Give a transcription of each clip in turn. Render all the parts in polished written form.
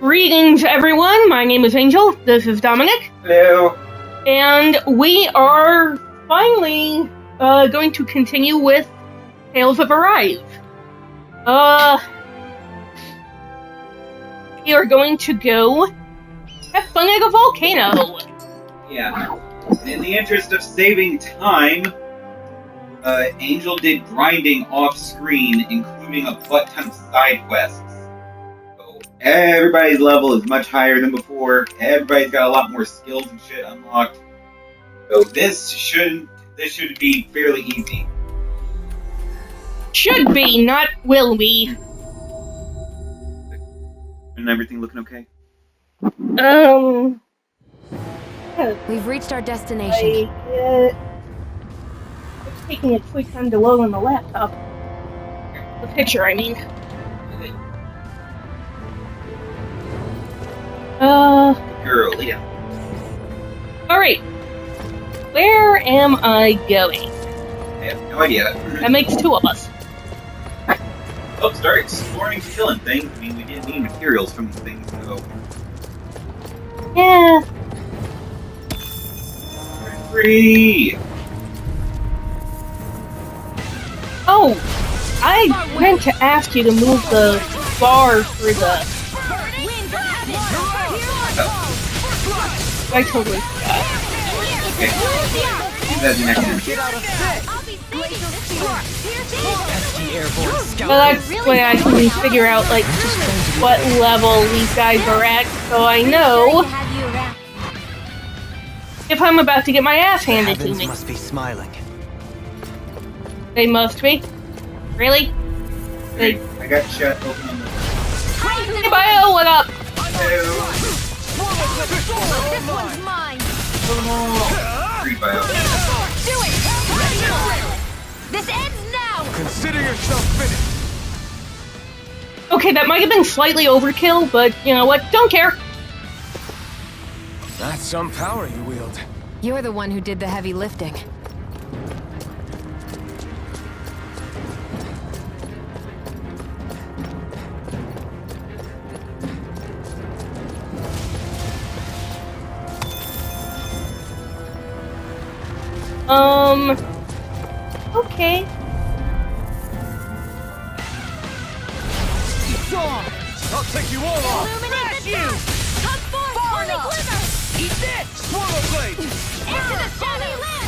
Greetings, everyone. My name is Angel. This is Dominic. Hello. And we are finally going to continue with Tales of Arise. We are going to go have fun at a volcano. Yeah. In the interest of saving time, Angel did grinding off screen, including a butt ton of side quests. So everybody's level is much higher than before. Everybody's got a lot more skills and shit unlocked. So this should be fairly easy. Should be, not will be. And everything looking okay? We've reached our destination. It's taking a quick time to load on the laptop. The picture, I mean. Girl, yeah. Alright. Where am I going? I have no idea. That makes two of us. Well, start exploring and killing things. I mean, we didn't need materials from these things, so... Yeah. Free! Oh, I meant to ask you to move the bar for the... I totally forgot. Okay. That's the next one. Well, that's when I can figure out, like, just what level these guys are at, so I know if I'm about to get my ass handed to me. Must be smiling. They must be. Really? They... I got shut open on the... Hey, Bio, what up? This one's mine. Free bio. Do it! This ends now! Consider yourself finished. Okay, that might have been slightly overkill, but you know what? Don't care. That's some power you wield. You're the one who did the heavy lifting. Okay. I'll take you all off. Illuminate the dark! Come forth, holy glimmer! Eat this! Swallow blade! Into the shadow land!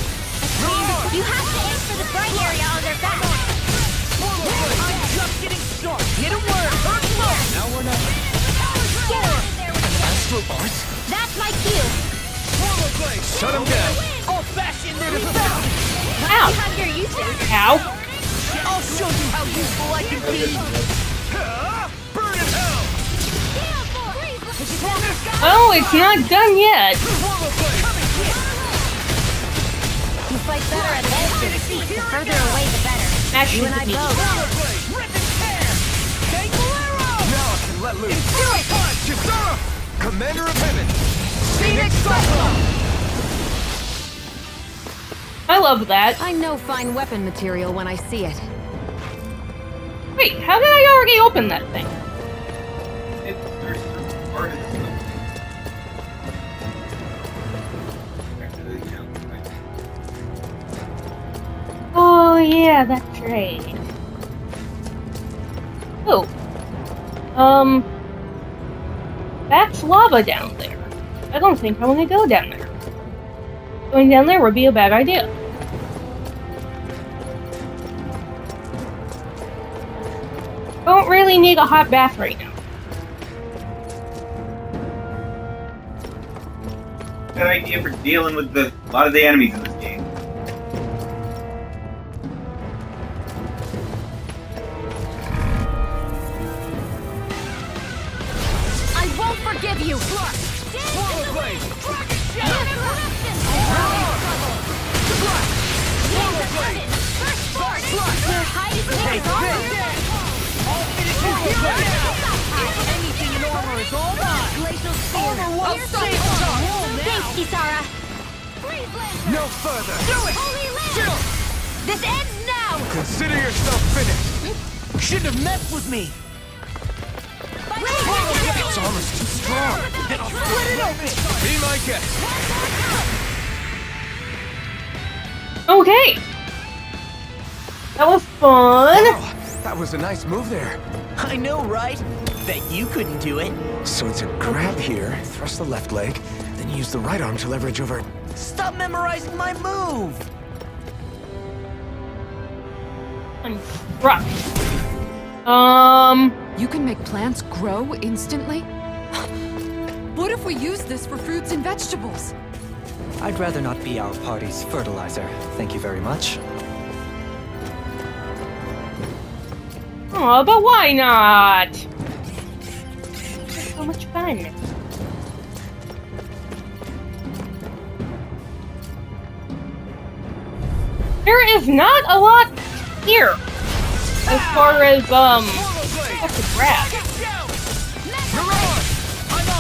You have to aim for the bright area on their back. Swallow blade! I'm just getting started. Get a word. Hurt low. Now we're not. Get out of there with you. Astral art. That's my cue. Swallow blade. Shut him down. Old-fashioned murder. Ow. Have your uses. Ow. I'll show you how useful I can be. Burn in hell. Oh, it's not done yet. Swallow blade. You fight better at the edge of the seat. The further away, the better. That You should and I be. both. Swallow blade. Rip and tear. Take Bolero. Now I can let loose. Do it. Kisara. Commander of Heaven. Phoenix Cyclone. I love that. I know fine weapon material when I see it. Wait, how did I already open that thing? There's part of this one. Actually, yeah. Oh, yeah, that's right. Oh. That's lava down there. I don't think I want to go down there. Going down there would be a bad idea. Don't really need a hot bath right now. Good idea for dealing with a lot of the enemies in this game. I won't forgive you! Swallow blade. Dragon Swallow blade! First force! Your hide is Anything in armor is all mine. Glacial Spear! I'll save time. Thanks, Kisara! No further. Do it. Holy Land! This ends now! Consider yourself finished. Shouldn't have messed with me. Wait, This armor's too strong. Then I'll split it open. Be my guest. Okay. That was fun. Wow, that was a nice move there. I know, right? Bet you couldn't do it. So it's a grab here, thrust the left leg, then use the right arm to leverage over. Stop memorizing my move! Right. You can make plants grow instantly? What if we use this for fruits and vegetables? I'd rather not be our party's fertilizer. Thank you very much. Oh, but why not? It's so much fun. There is not a lot here as far as what to grab.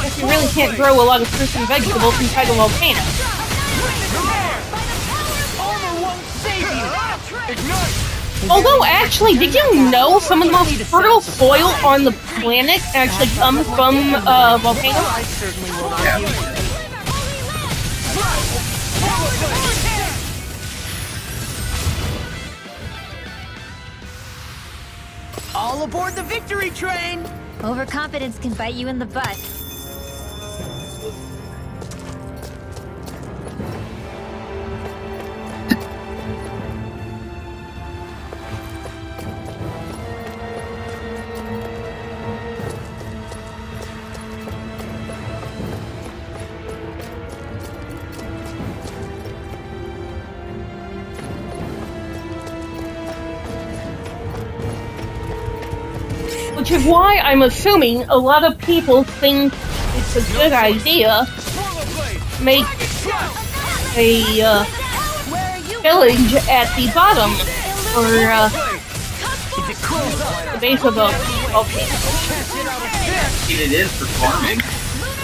Guess you really can't grow a lot of fruits and vegetables inside a volcano. Armor won't save you! Ignite! Although, actually, did you know some of the most fertile soil on the planet actually comes from volcanoes? I certainly will not Yeah. use it. All aboard the victory train! Overconfidence can bite you in the butt. Which is why I'm assuming a lot of people think it's a good idea to make a village at the bottom or the base of a volcano. It is for farming.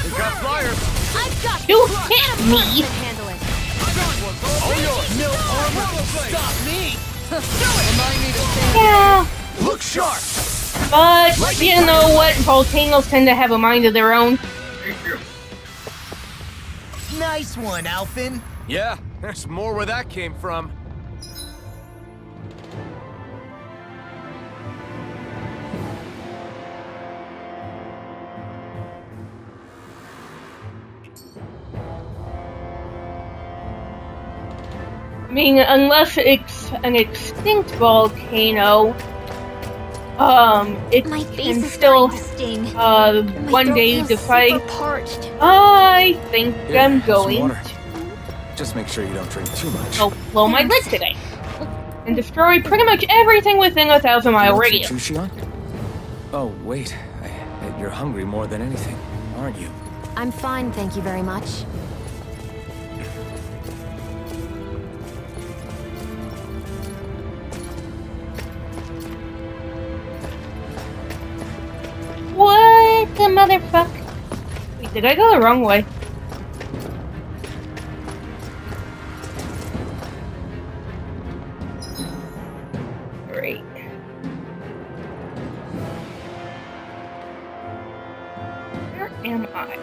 We got flyers. I've got You hit me! handle it. All yours. No armor can stop me! Yeah, Look sharp. but you know what? Volcanoes tend to have a mind of their own. Very true. Nice one, Alphin. Yeah, there's more where that came from. I mean, unless it's an extinct volcano, it My can face is still, starting to sting. My one throat day feels decide, super parched. I think Here, I'm have some going water. Just make sure you don't drink too much. to blow my lid today. And destroy pretty much everything within a 1,000-mile Want some radius. sushi on? Oh, wait. I bet you're hungry more than anything, aren't you? I'm fine, thank you very much. What the motherfuck? Wait, did I go the wrong way? Great. Where am I?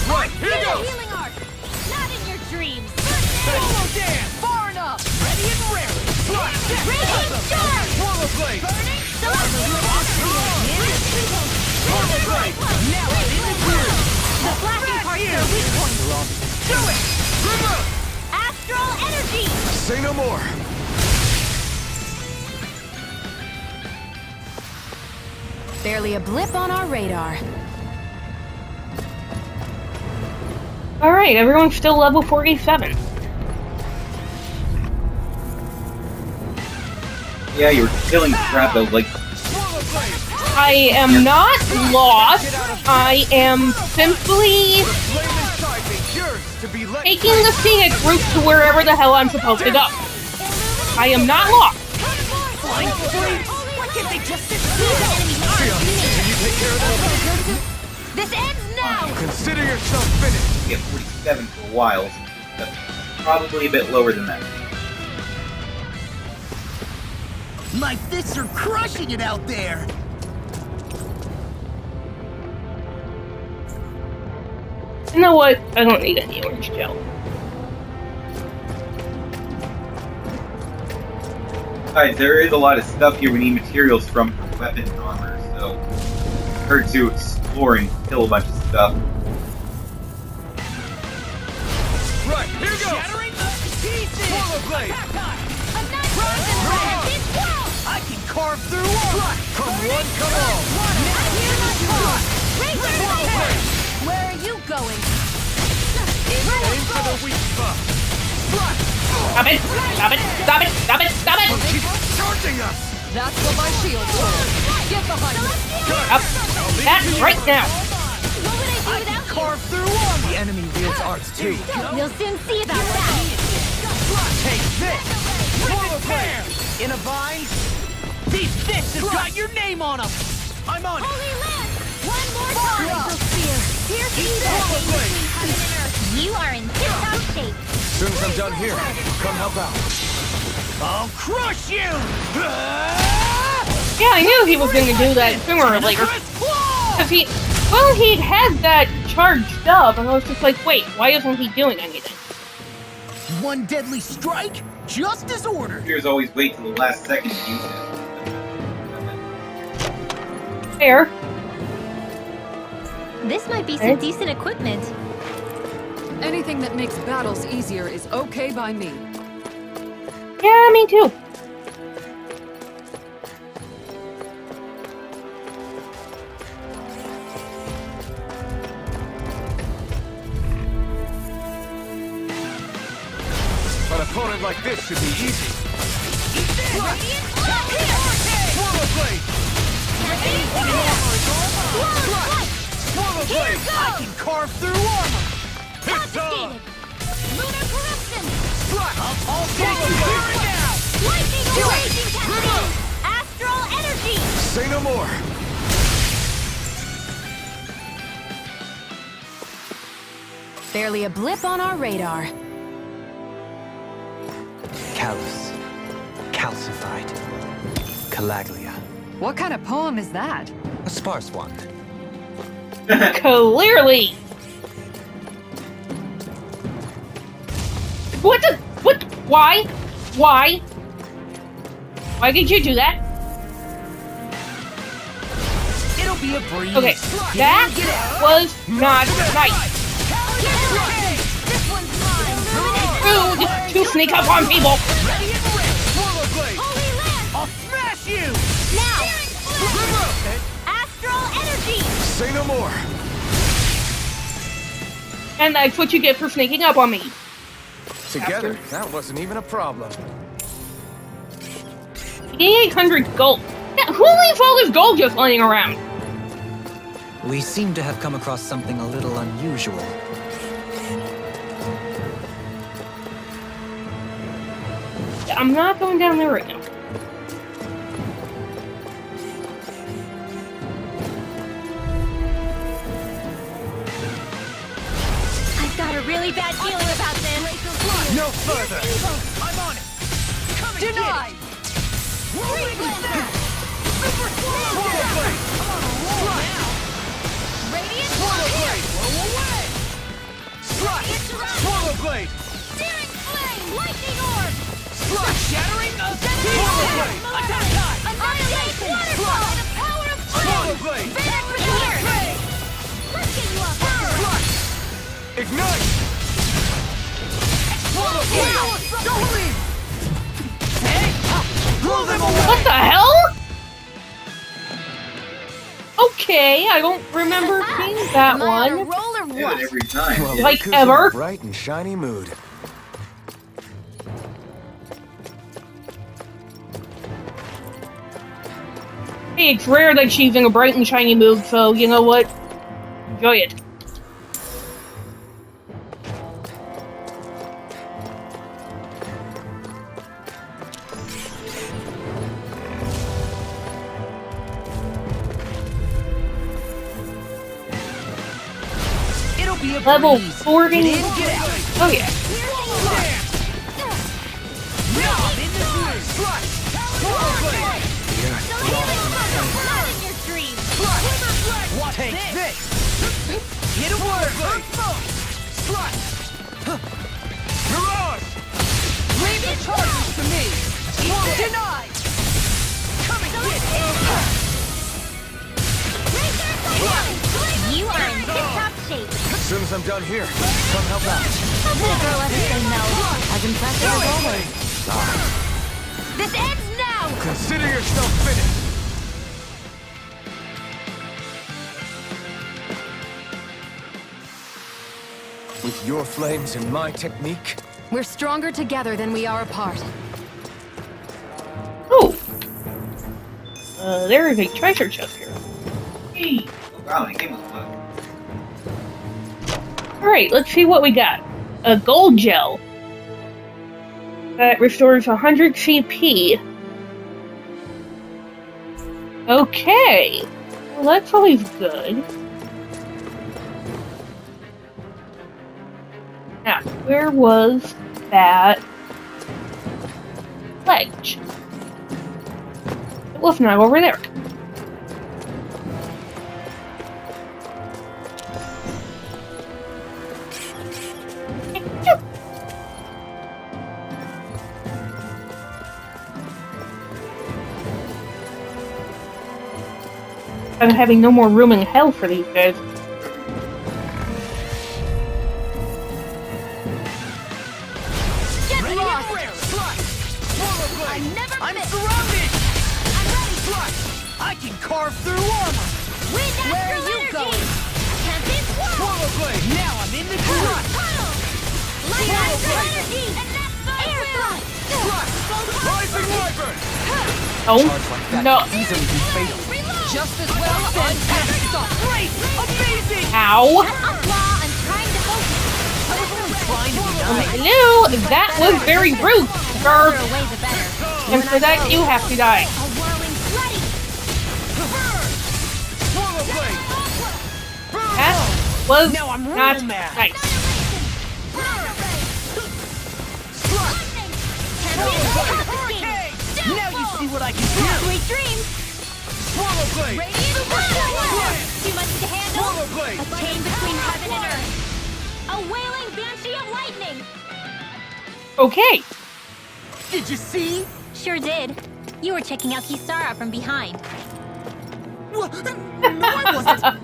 Right, here Get a goes! healing arc! Not in your dreams! Solo dance! Far enough! Ready and raring! Raging charge! Swallow blade! Swallow blade! Now I'm in the groove! The flashing parts are weak points! Do it! Remove! Astral energy! Say no more! Barely a blip on our radar. Alright, everyone's still level 47. Yeah, you were killing crap though, like Swallow blade! I am not lost. I am simply Flaming Sharpie yearns to be let taking the scenic route to wherever the hell I'm supposed to go. I am not lost. Flying free! Why can't they just sit still? Can you take care of this? This ends now! Consider yourself finished. He had 47 for a while, so that's probably a bit lower than that. My fists are crushing it out there. You know what? I don't need any orange gel. Besides, there is a lot of stuff here we need materials from for weapon armor, so it's hard to explore and kill a bunch of stuff. Right, here goes. Shattering the pieces. Swallow blade. Attack time. A nice Run! this world! I can carve through armor. Come one, come all. I hear my call! Raise your Swallow light! blade. Where are you going? Aim for the weak spot. Stop it! Stop it! Stop it! Stop it! Stop it! Keep charging us. That's what my shield's for. Get behind me. Up! That right now! What would I do without you? Carve through armor. The enemy wields arts too. We'll soon see about that! Take this. Swallow blade. In a vine. These fists have got your name on them. I'm on it. Holy Land! One more time! Here's Swallow blade. You are in tip-top shape! As soon as I'm done here, come help out. I'll crush you. Yeah, I knew he was gonna do that sooner or later. Because he'd had that charged up, and I was just like, wait, why isn't he doing anything? One deadly strike, just as ordered. Here's always wait till the last second to use it. Fair. This might be Okay. some decent equipment. Anything that makes battles easier is okay by me. Yeah, me too. An opponent like this should be easy. Swallow blade. Swallow blade. I can carve through armor. It's on. Lunar corruption! I'll take you here and now. Lightning raging cascade! Astral energy! Say no more. Barely a blip on our radar. Callous. Calcified. Calaglia. What kind of poem is that? A sparse one. Clearly. What the? What? Why? Why? Why did you do that? It'll be a breeze. Okay, that was not nice. This one's mine! Rude to sneak up on people. Ready and ready. Swallow blade. Holy Land! I'll smash you. Now! Astral energy! Say no more. And that's what you get for sneaking up on me. Together, that wasn't even a problem. 800 gold. Yeah, who leaves all this gold just laying around? We seem to have come across something a little unusual. I'm not going down there right now. I've got a really bad feeling about this. No further. I'm on it. Come and Denied! Super swallow blade. I'm on a roll now. Radiant Swallow blade. Blow away. Slash. Swallow blade. Searing flame! Lightning orb! Slash. Shattering the swallow blade. Attack time. Annihilation! Waterfall! The power of Swallow flame! blade. Back with here! Let's get you up! Slash. Ignite. Swallow blade. Don't leave. Hey. Blow them away. What the hell? Okay, I don't remember seeing that Am I on a one. roll or Do it what? every time. Well, Like Riku's in ever? a bright and shiny mood. Hey, it's rare that she's in a bright and shiny mood, so you know what? Enjoy it. be a Level breeze. 40. Get in, get out. Oh yeah. Now I'm in the groove. Not in your dreams. Watch this. Get a word. Mirage! Leave the charges to me. Denied. Come and get it. You are in tip-top shape. As soon as I'm done here, come help out. How could a girl ever say no? As impressive as always. This ends now! Consider yourself finished. With your flames and my technique, We're stronger together than we are apart. Oh. There is a treasure chest here. Hey. Oh wow, I came with one. Alright, let's see what we got. A gold gel. That restores 100 CP. Okay. Well, that's always good. Now, where was that ledge? It was not over there. I'm having no more room in hell for these guys. Get lost! I'm surrounded. I'm ready! I can carve through armor. Wind Where are astral you energy! going? Tempest Swirl! Swallow Blade! Now I'm in the groove. Tunnel! Light astral energy! And that's air thrust! Rising Wyvern! Oh, Charge like that no. could easily be fatal. Reload! Just as well said. Great. Amazing. Ow. Law, I'm trying to focus. I was only trying to be nice. Hello, that was very rude, The sir. further away, the better. And for that, you have to die. A whirling flooding! Swallow Blade! That was Now I'm real not mad. nice. Now you see what I can do. Sweet dreams! Swallow Blade! Too much to handle? Swallow Blade! A chain between heaven and earth. A wailing banshee of lightning! Okay. Did you see? Sure did. You were checking out Kisara from behind. No, I wasn't.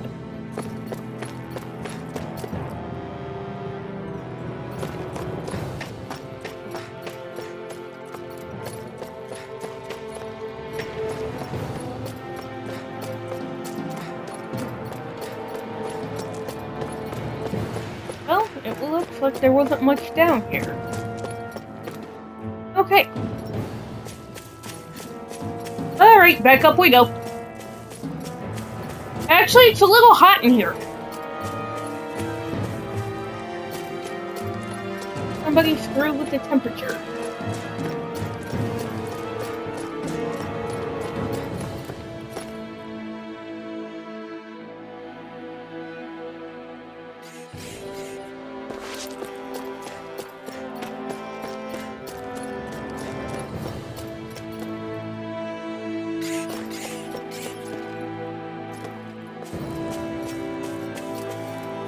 Well, it looks like there wasn't much down here. Okay. Alright, back up we go. Actually, it's a little hot in here. Somebody screwed with the temperature.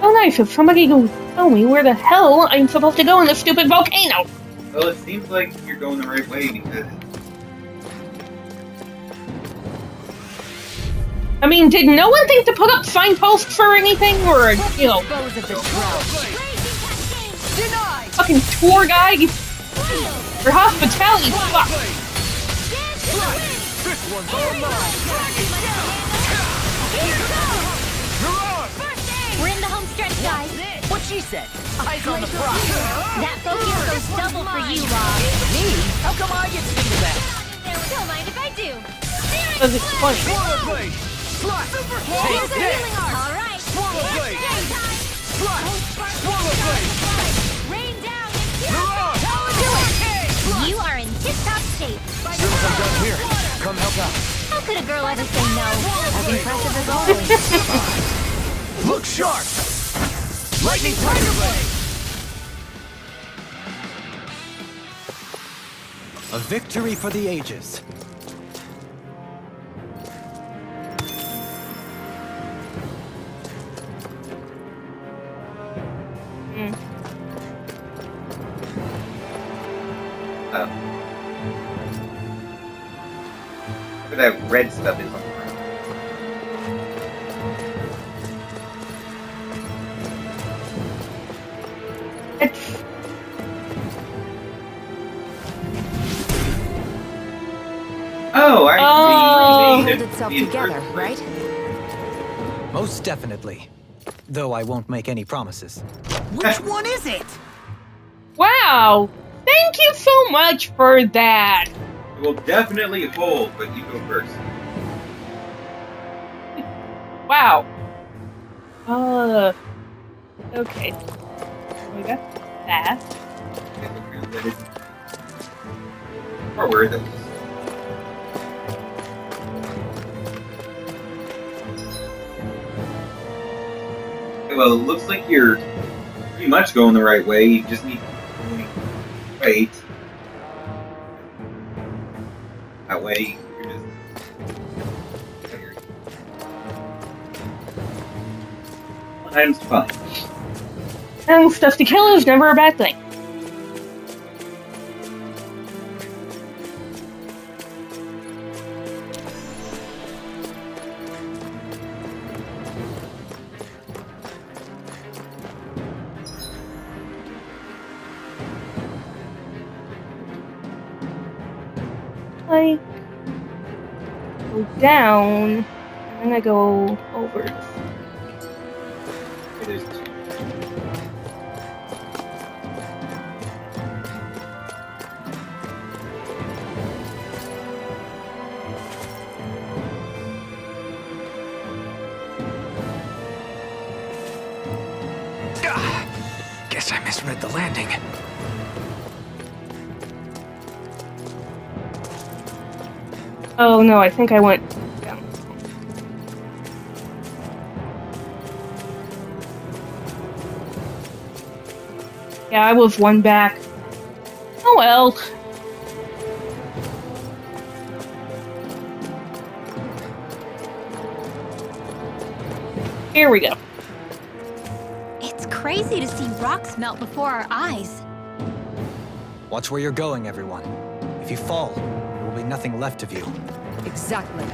Oh nice, if somebody can tell me where the hell I'm supposed to go in this stupid volcano! Well, it seems like you're going the right way because I mean, did no one think to put up signposts for anything? Or, you know, Dispose of the drought. Denied. fucking tour guide? Or hospitality? Fuck. This one's all mine! Mirage! We're in the home stretch, guys. What she said. Eyes on the prize. That focus goes double for you, Rob. Me? How come I get to do that? Don't mind if I do. Because it's funny. Swallow Blade! Slap! Here's a healing arm. All right. Swallow Blade! Slap! Swallow Blade! Rain down Mirage! You are in tip-top shape. As soon as I'm done here, come help out. How could a girl ever say no? As impressive as always. Look sharp! Lightning Tiger Blade! A victory for the ages. Where that red stuff is on the ground. It's Oh, I Oh. see. Hold itself together, right? Most definitely. Though I won't make any promises. Which one is it? wow. Thank you so much for that. It will definitely hold, but you go first. Wow. Okay. We got that. Get the translated. Or where those? Okay, well, it looks like you're pretty much going the right way. You just need to wait. That way, you're just. Time's fine. And stuff to kill is never a bad thing. Like, go down, and then I go over. It is. Guess I misread the landing. Oh no, I think I went down. Yeah, I was one back. Oh well. Here we go. It's crazy to see rocks melt before our eyes. Watch where you're going, everyone. If you fall, there will be nothing left of you. Exactly.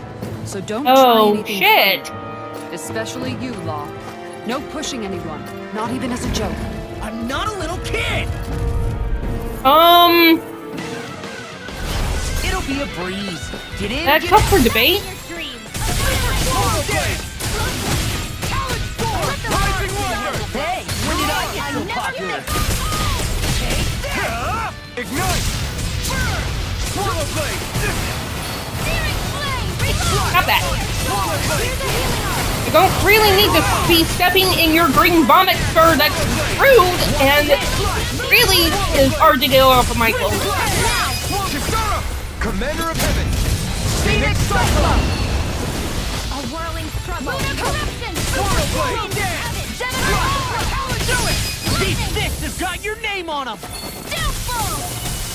So don't try Oh anything shit! funny. Especially you, Law. No pushing anyone, not even as a joke. I'm not a little kid! It'll be a breeze. Get in, That's get up for debate. Your dreams. Hey, when did I get so popular? Ignite! Swallow Blade! Stop that. I don't really need to be stepping in your green vomit, sir. That's rude and really is hard to get off of my clothes. Kisara! Commander of Heaven! Phoenix Cyclone! A whirling struggle. Lunar corruption. Swallow Blade! Do it! These fists have got your name on them!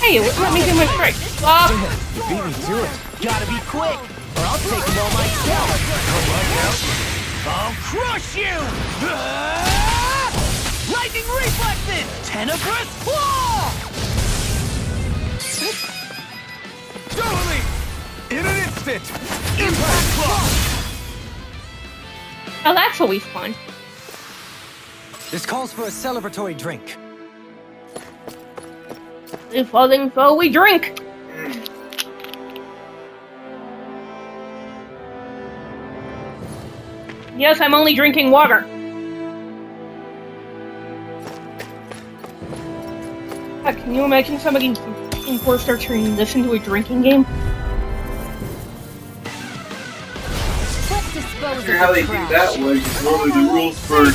Hey, let me do my trick. You beat me to it. Gotta be quick, or I'll take them all myself! I'll crush you! Lightning reflexes! Tenebrous claw! Totally! In an instant! Impact Claw! Oh, that's always fun. This calls for a celebratory drink. If nothing, so we drink. Yes, I'm only drinking water. God, can you imagine somebody in Force turning this into a drinking game? Let's dispose of How they the do trash. that was normally the rules for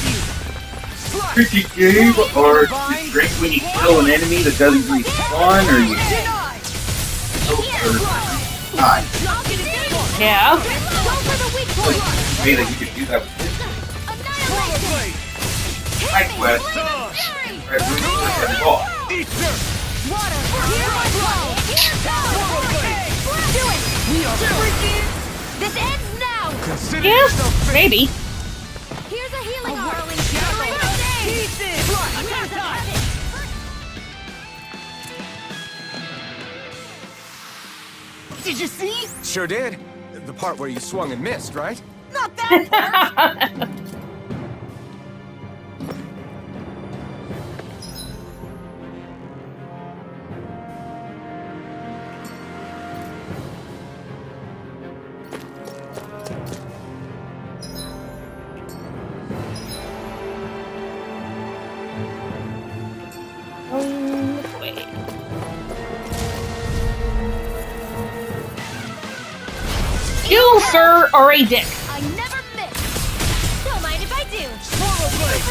cricket game are to drink when you kill an enemy that doesn't respawn or you die. Yeah. Go for the weak point. Maybe that you could do that with this. Annihilation. side quest. Right, we're gonna get off. Eat dirt! Water, here I go! Do it! We are freaking! This ends now! Consider Yeah, yourself finished. maybe. Here's a healing arm! whirling shadow. Pieces! Attack time! Did you see? Sure did. The part where you swung and missed, right? Not that part! Wait. You, sir, are a dick. I never miss! Don't mind if I do! Swallow blade!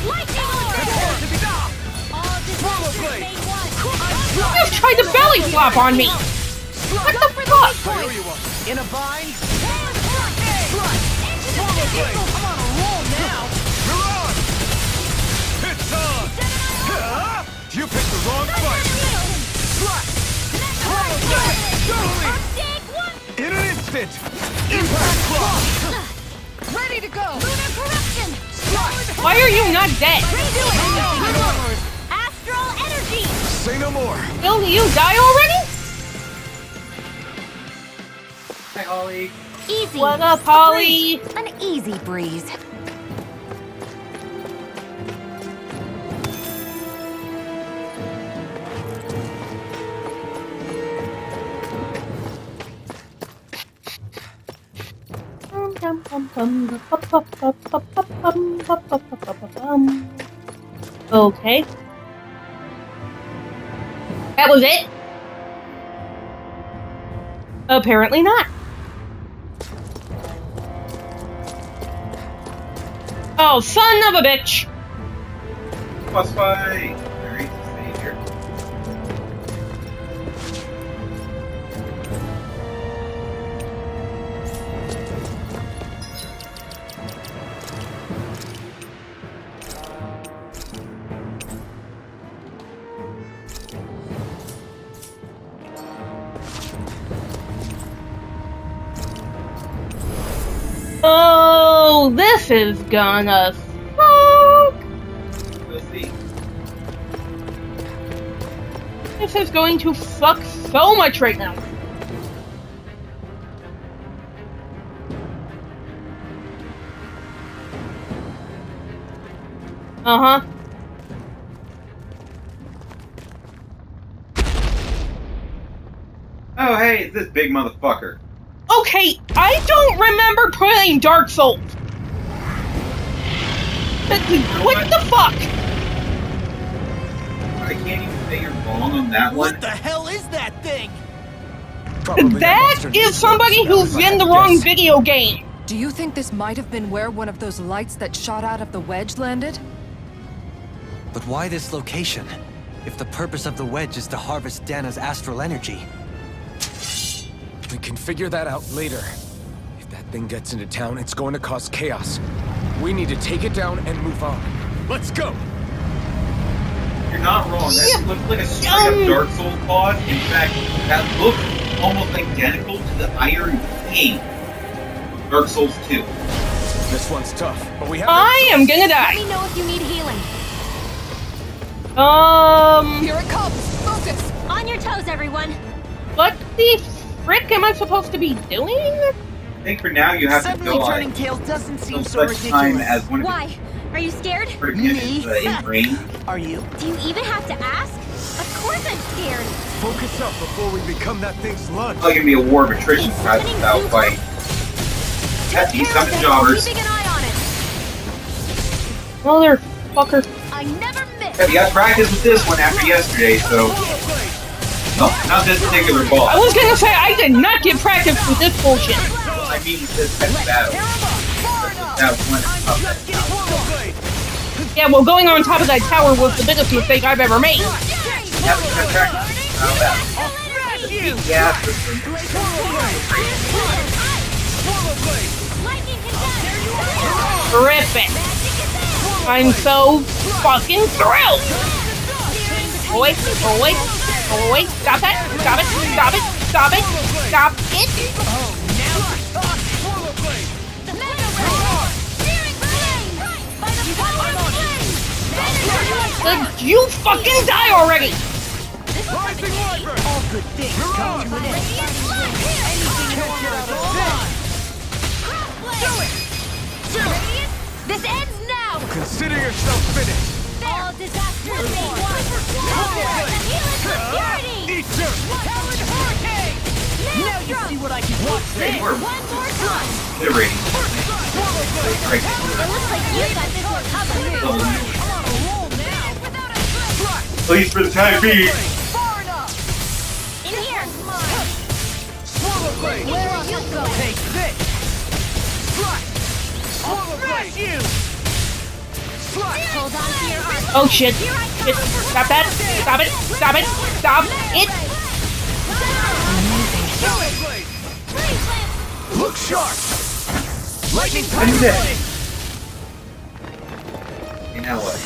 Lightning Prepare orb! to be down! All disasters blade. made one! You just tried to belly flop on me. What the fuck? Here you are. In a bind? Into Swallow the blade! I'm on a roll now! You're on! It's on! You picked the wrong fight! Totally! In an instant! Impact Claw! Ready to go! Lunar corruption! Why are you not dead? Astral energy! Say no more! Will you die already? Hi, Holly. Easy! What up, Holly? An easy breeze. Okay. That was it? Apparently not. Oh, son of a bitch! Boss fight. Alright, stay here. Oh, this is gonna suck! We'll see. This is going to suck so much right now. Uh-huh. Oh, hey, it's this big motherfucker. Okay, I don't remember playing Dark Souls. What the fuck? I can't even say you're wrong on that one. What the hell is that thing? Probably That monster is needs somebody work, so who's if I in had the to wrong guess. video game. Do you think this might have been where one of those lights that shot out of the wedge landed? But why this location? If the purpose of the wedge is to harvest Dana's astral energy. We can figure that out later. If that thing gets into town, it's going to cause chaos. We need to take it down and move on. Let's go! You're not wrong. That looks like a straight-up Dark Souls boss. In fact, that looks almost identical to the Iron King of Dark Souls 2. This one's tough, but we have I am gonna Let die. me know if you need healing. Here it comes! Focus! On your toes, everyone. What the frick am I supposed to be doing? I think for now you have to Suddenly die turning tails doesn't seem until so such time ridiculous. as one of Why? Are you scared? the protagonist is in range. Are you? Do you even have to ask? Of course I'm scared. Focus up before we become that thing's lunch. It's probably gonna be a war of attrition throughout this battle fight. That's these Carol summon said jobbers. keeping an eye on it. Motherfucker. I never miss. Yeah, you got practice with this one after yesterday, so no, not this particular I boss. was gonna say I did not get practice with this bullshit. I mean this type of battle. That one is tough. Just getting swallow blade! Yeah, well, going on top of that tower was the biggest mistake I've ever made. You have to get practice. Not bad. Yeah, Swallow blade! Lightning can dance. Terrific. Magic is I'm so fucking thrilled! Go away, go away, go away. Stop that! Stop it! Stop it! Stop it! Stop it! The Mega Ray! Steering Blade! By the power of Blade! You fucking die already! All good things come to an end. Anything more Do it! This ends now! Consider yourself finished. All disasters made one! Power and healing for purity! Eater! Talon Hurricane! Now you see what I can watch They this! were One more time! iterating. Right. It looks like you got this one covered! Double new. I'm on a roll now! Without a trace! At least for the time being. Far enough! In here! Swallow Blade! Where are you going? Take this! Strike! I'll smash you! Strike! Hold on to your arm! Oh shit! Shit. Stop that! Stop it! Stop it! Stop it! Swallow Blade! Look sharp! Lightning I'm Tiger dead. Blade! You know what?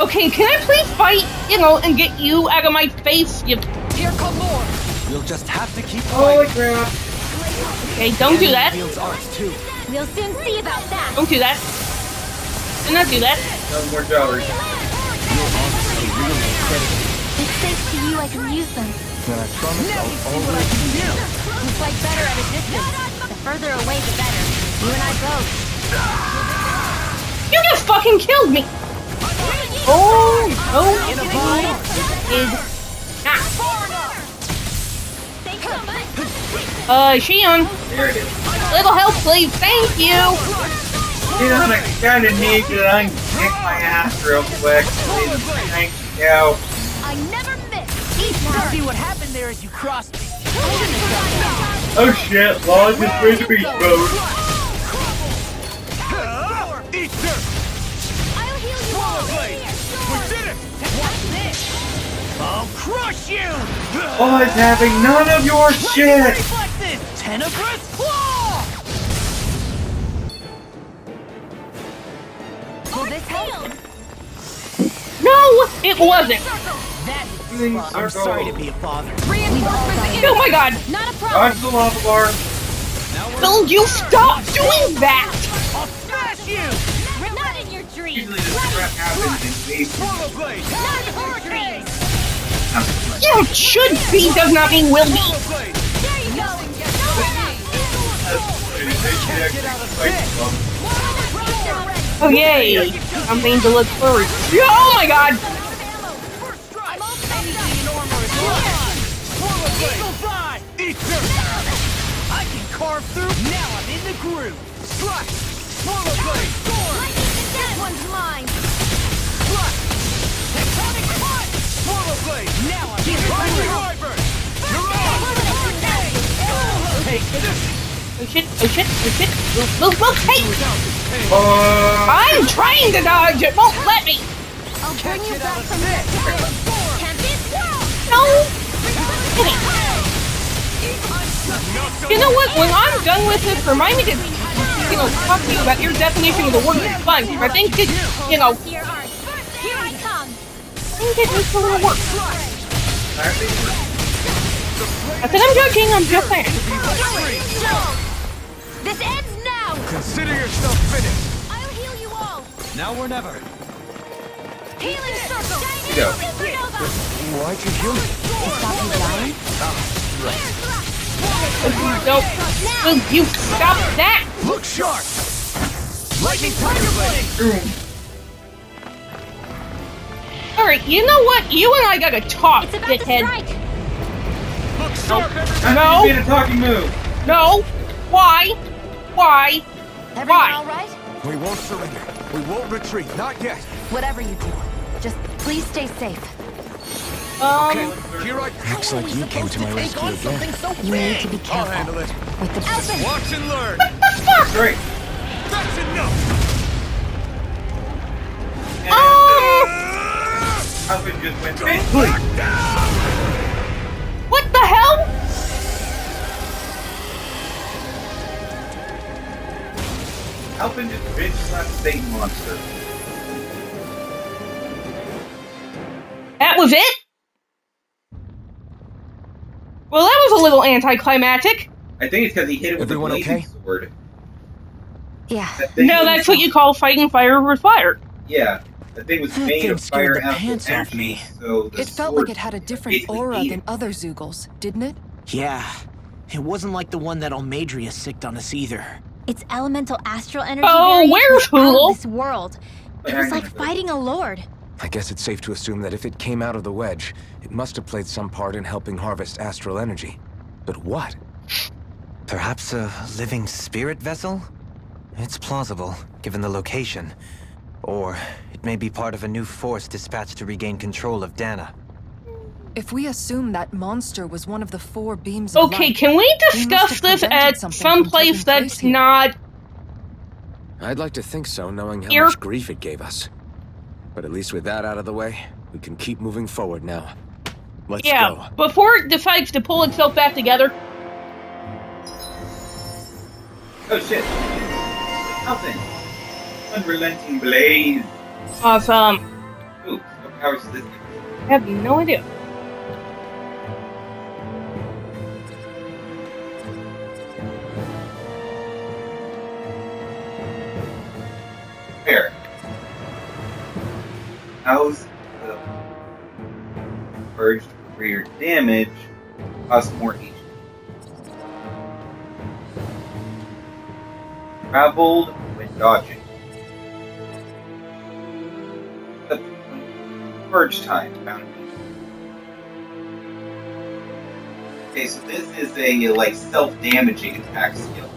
Okay, can I please fight, and get you out of my face? You... Here come more! We'll just have to keep Holy fighting. crap. Okay, don't do that. Wields art too. We'll soon see about that! Don't do that. Do not do that. No more dollars. It's thanks to you I can use them. Then I promise Now you I'll see what I can do! You fight better at a distance. The further away, the better. You and I both. You just fucking killed me! Oh, no, In a you vine! did not. Thanks so much! Shion, There it is. little help, please. Thank you. You know, I kinda need to kick my ass real quick. Thank you. I never miss! See what happened there as you crossed me. Oh shit, Lodge is going to be mode. Eater! I'll heal you all! Blade! We did it! Watch this! I'll crush you! Lodge having none of your shit! Reflexes! Tenebrous Claw! Will this help? No, it wasn't. That is I'm sorry to be a bother. Oh my god. Not a problem! Dodge the lava bar. Will you stop doing that? I'll smash you! Not in your dreams! Usually this crap happens in waves. Swallow Blade! Not in hurricanes! Yeah, should be does not mean will be. Swallow Blade! There you go! Get out of this! Oh yay. Something to look forward to. Oh my god. First strike! Anything in armor is mine! Swallow Blade! Eagle Fly! Eater! I can carve through! Now I'm in the groove! Strike! Swallow Blade! Sword! This one's mine! Strike! Tectonic Punch! Swallow Blade! Now I'm in the groove! Wyvern! You're on! Take this! Oh shit, oh shit, oh shit. Move, move, hey! I'm trying to dodge, it won't let me. I'll bring you back from that time! Can't be swallowed! No. Get it. You know what, when I'm done with this, remind me to, talk to you about your definition of the word sponge. I think it, Here I come! I think it needs a little work. I said I'm joking, I'm just saying. This ends now! Consider yourself finished. I'll heal you all! Now or never. Healing circle! Go. Supernova! Why'd you heal me? Stop you dying? No, will you stop that? Look sharp! Lightning Tiger Blade! Alright, you know what? You and I gotta talk, It's about to dickhead. strike! Look sharp, everybody! No. Being a talking move. No. Why? Why? Everyone Why? alright? We won't surrender. We won't retreat. Not yet. Whatever you do, just please stay safe. Here I looks like you came to my rescue again. You need to be I'll careful. handle it. With the Alvin! Watch and learn. Great. That's enough. Alvin just went What the hell? Alvin just bitch slapped Satan monster. that was it? Well, that was a little anticlimactic. I think it's because he hit it with Everyone a blazing okay? sword. Yeah. That thing No, was- that's what you call fighting fire with fire. Yeah, that thing was That made thing of scared fire the pants off energy, me. so the It felt sword like it had a different basically aura ate than it. other Zeugles, didn't it? Yeah. It wasn't like the one that Almadria sicked on us either. Its elemental astral energy Oh, variation where's was out Hulu? of this world. It was like fighting a lord. I guess it's safe to assume that if it came out of the wedge, it must have played some part in helping harvest astral energy. But what? Perhaps a living spirit vessel? It's plausible, given the location. Or it may be part of a new force dispatched to regain control of Dana. If we assume that monster was one of the 4 beams of Okay, light, can we must discuss have this prevented at something some from place taking place that's here. not... I'd like to think so, knowing how Here. much grief it gave us. But at least with that out of the way, we can keep moving forward now. Let's Yeah, go. before it decides to pull itself back together. Oh shit. Nothing. Unrelenting blaze. Awesome. Ooh, what powers does this give? I have no idea. Fair. How's the purged greater damage cost more HP? Traveled when dodging. The purge time bounty. Okay, so this is a like self-damaging attack skill.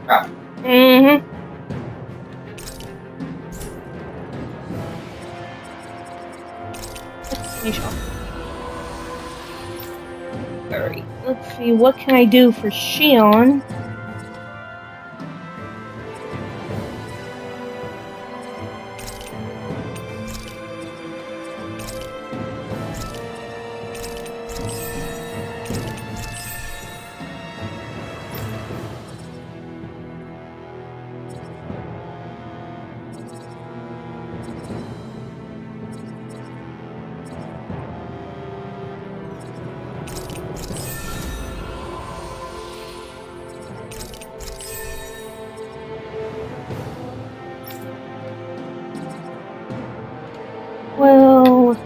Ah, Mm-hmm. Alright, let's see, what can I do for Shion? Well...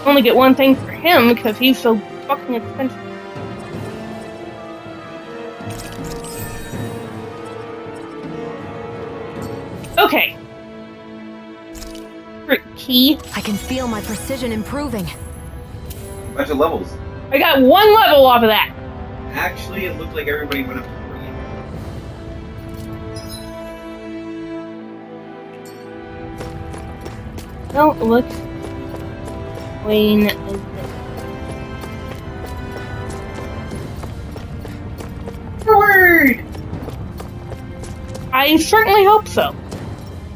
Only get one thing for him because he's so fucking expensive. Okay. Key. I can feel my precision improving. bunch of levels. I got 1 level off of that. Actually, it looked like everybody went up to 3. Well, let's explain this. Forward! I certainly hope so.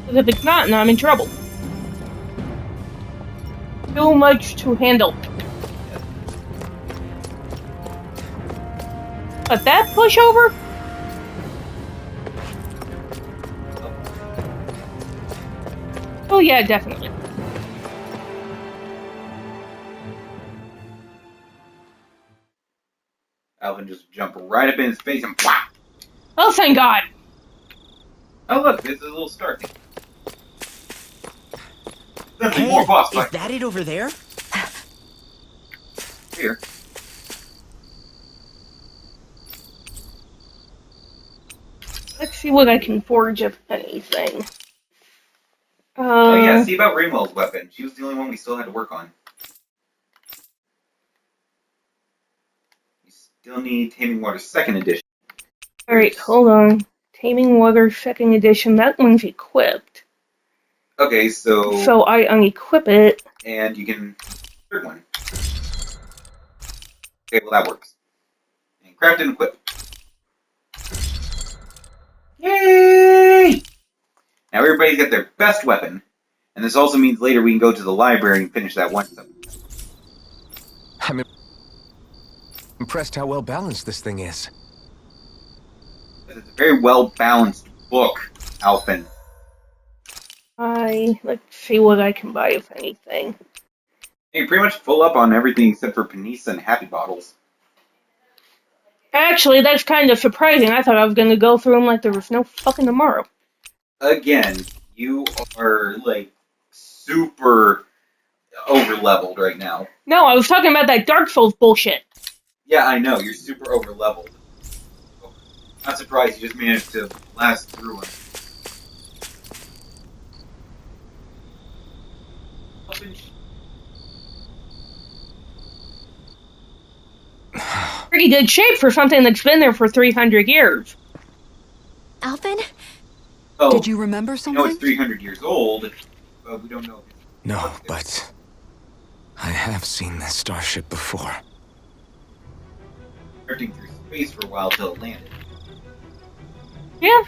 Because if it's not, then I'm in trouble. Too much to handle. But that pushover? Oh yeah, definitely. Alvin just jumped right up in his face and whap! Oh, thank God. Oh look, there's a little star thing. Nothing Hey, more boss is fight. that it over there? Here. Let's see what I can forge, if anything. Oh yeah, see about Rainwell's weapon. She was the only one we still had to work on. You still need Taming Water 2nd edition. Alright, hold on. Taming Water 2nd edition, that one's equipped. Okay, so... So I unequip it. And you can... Third one. Okay, well that works. And craft and equip. Yay! Now everybody's got their best weapon, and this also means later we can go to the library and finish that one stuff. I'm impressed how well balanced this thing is. It's a very well balanced book, Alphen. Let's see what I can buy, if anything. You're pretty much full up on everything except for Panisa and Happy Bottles. Actually, that's kind of surprising. I thought I was going to go through them like there was no fucking tomorrow. Again, you are, like, super over-leveled right now. No, I was talking about that Dark Souls bullshit. Yeah, I know, you're super over-leveled. Not surprised you just managed to blast through him. Pretty good shape for something that's been there for 300 years. Alphen? Oh, Did you remember we know something? it's 300 years old, but we don't know if it's... No, but I have seen this starship before. drifting through space for a while till it landed. Yeah.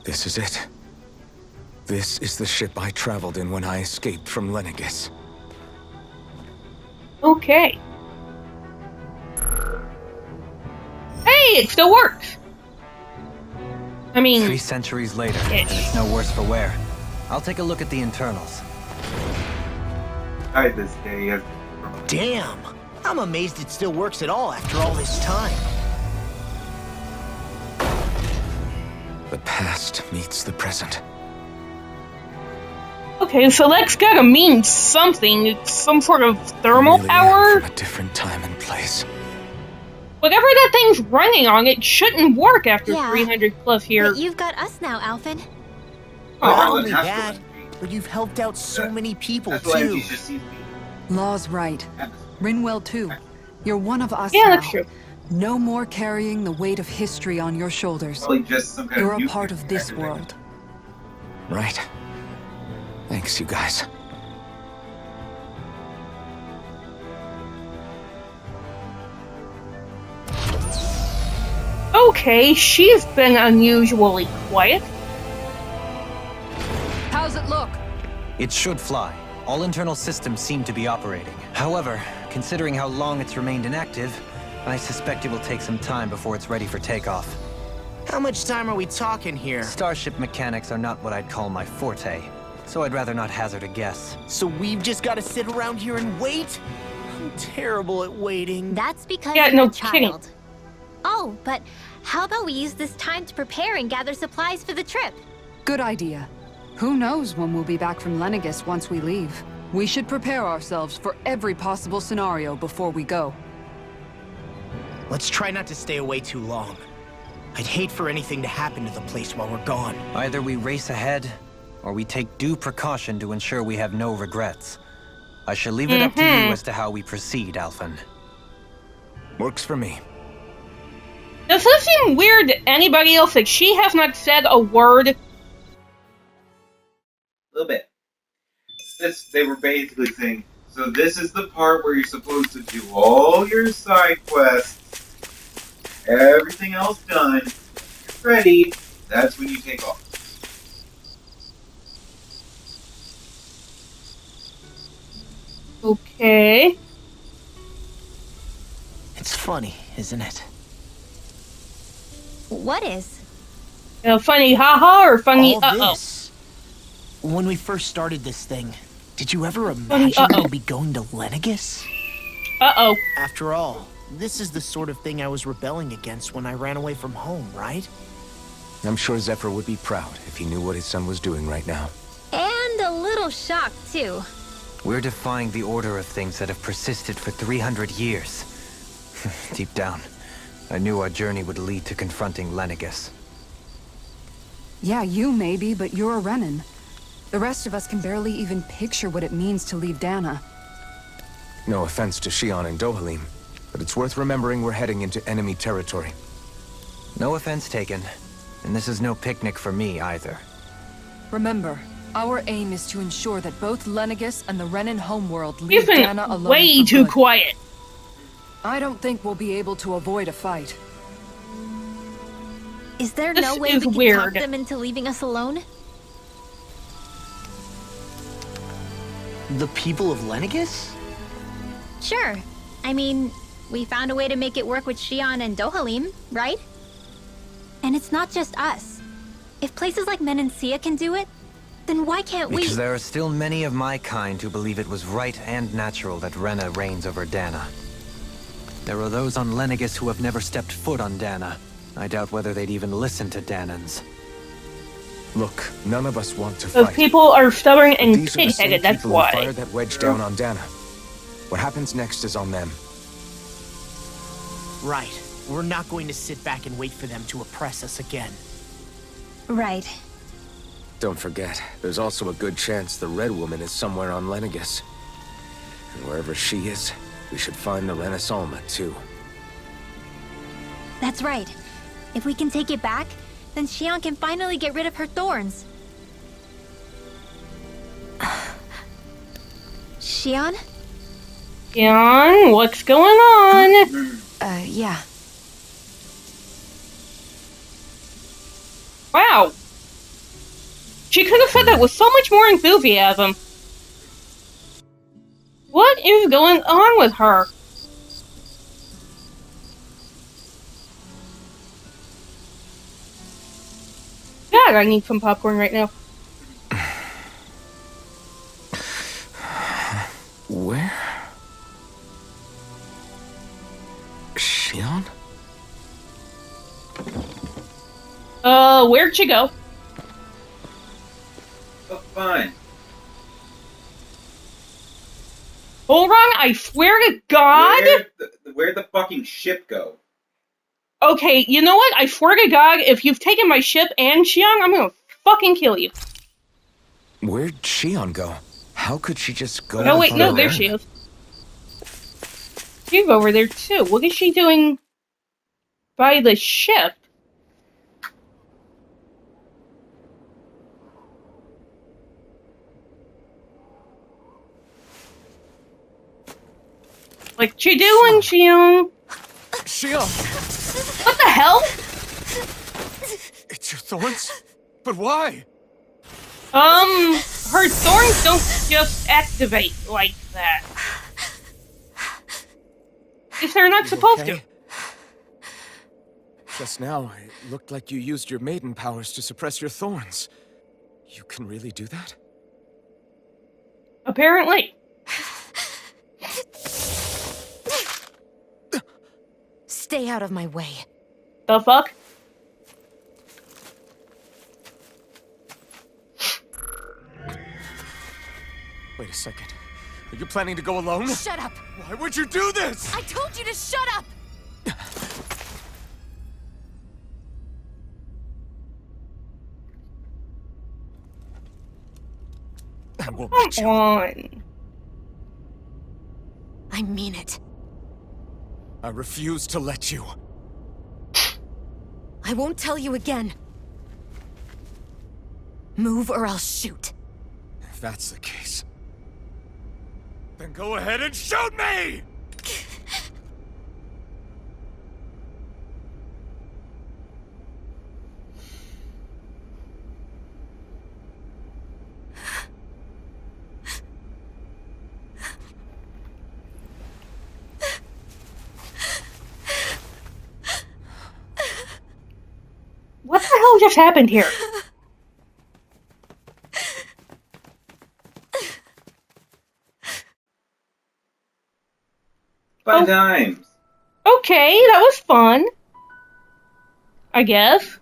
This is it. This is the ship I traveled in when I escaped from Lenegis. Okay. Hey, it still works. I mean, 3 centuries later, and it's no worse for wear. I'll take a look at the internals. Died this day as Damn! I'm amazed it still works at all after all this time. The past meets the present. okay, so that's gotta mean something. It's some sort of thermal Really power. from a different time and place. Whatever that thing's running on, it shouldn't work after Yeah. 300 plus years. But you've got us now, Alphen. Not well, only that's that, what- but you've helped out so many people That's why too. you just see Law's right. Rinwell too. You're one of us Yeah, now. that's true. No more carrying the weight of history on your shoulders. probably just some kind You're of a part of this nuclear world. Right. Thanks, you guys. Okay, she's been unusually quiet. How's it look? It should fly. All internal systems seem to be operating. However, considering how long it's remained inactive, I suspect it will take some time before it's ready for takeoff. How much time are we talking here? Starship mechanics are not what I'd call my forte, so I'd rather not hazard a guess. So we've just got to sit around here and wait? I'm terrible at waiting. That's because Yeah, you're no a kidding. child. Oh, but how about we use this time to prepare and gather supplies for the trip? Good idea. Who knows when we'll be back from Lenegis once we leave? We should prepare ourselves for every possible scenario before we go. Let's try not to stay away too long. I'd hate for anything to happen to the place while we're gone. Either we race ahead, or we take due precaution to ensure we have no regrets. I shall leave it up to you as to how we proceed, Alphen. Works for me. Does this seem weird to anybody else that she has not said a word? A little bit. They were basically saying, so this is the part where you're supposed to do all your side quests, everything else done, you're ready, that's when you take off. Okay. It's funny, isn't it? What is? Funny haha or funny All uh-oh? this. When we first started this thing, did you ever Funny imagine uh-oh. we'd be going to Lenegis? Uh-oh. After all, this is the sort of thing I was rebelling against when I ran away from home, right? I'm sure Zephyr would be proud if he knew what his son was doing right now. And a little shocked, too. We're defying the order of things that have persisted for 300 years. Deep down, I knew our journey would lead to confronting Lenegis. Yeah, you maybe, but you're a Renan. The rest of us can barely even picture what it means to leave Dana. No offense to Shion and Dohalim, but it's worth remembering we're heading into enemy territory. No offense taken, and this is no picnic for me either. Remember, our aim is to ensure that both Lenegis and the Renan homeworld You've leave been Dana alone way for too good. quiet. I don't think we'll be able to avoid a fight. Is there This no way is we can weird. talk them into leaving us alone? The people of Lenegis? Sure. I mean, we found a way to make it work with Xion and Dohalim, right? And it's not just us. If places like Menancia can do it, then why can't we? Because there are still many of my kind who believe it was right and natural that Rena reigns over Dana. There are those on Lenegis who have never stepped foot on Dana. I doubt whether they'd even listen to Danans. Look, none of us want to Those fight. people are stubborn But and these are the same pig-headed, that's people who why. fired that wedge down on Dana. What happens next is on them. Right. We're not going to sit back and wait for them to oppress us again. Right. Don't forget, there's also a good chance the Red Woman is somewhere on Lenegis. And wherever she is, we should find the Renaissance too. That's right. If we can take it back, then Xion can finally get rid of her thorns. Xion? Xion, what's going on? Yeah. Wow. She could have said that with so much more enthusiasm. What is going on with her? God, I need some popcorn right now. Where? Xion? Where'd she go? Oh, fine. Hold on, I swear to God! Where'd the fucking ship go? Okay, you know what? I swear to God, if you've taken my ship and Xion, I'm gonna fucking kill you. Where'd Xion go? How could she just go? Oh wait, on no, her there own? she is. She's over there too. What is she doing by the ship? What you doing, Xion? Xion! What the hell? It's your thorns? But why? Her thorns don't just activate like that. If they're not You supposed okay? to. Just now, it looked like you used your maiden powers to suppress your thorns. You can really do that? Apparently. Stay out of my way. The fuck? Wait a second. Are you planning to go alone? Shut up! Why would you do this? I told you to shut up! I won't let Come you. on. I mean it. I refuse to let you. I won't tell you again. Move or I'll shoot. If that's the case, then go ahead and shoot me! What the hell just happened here? Fun Oh. times. Okay, that was fun. I guess.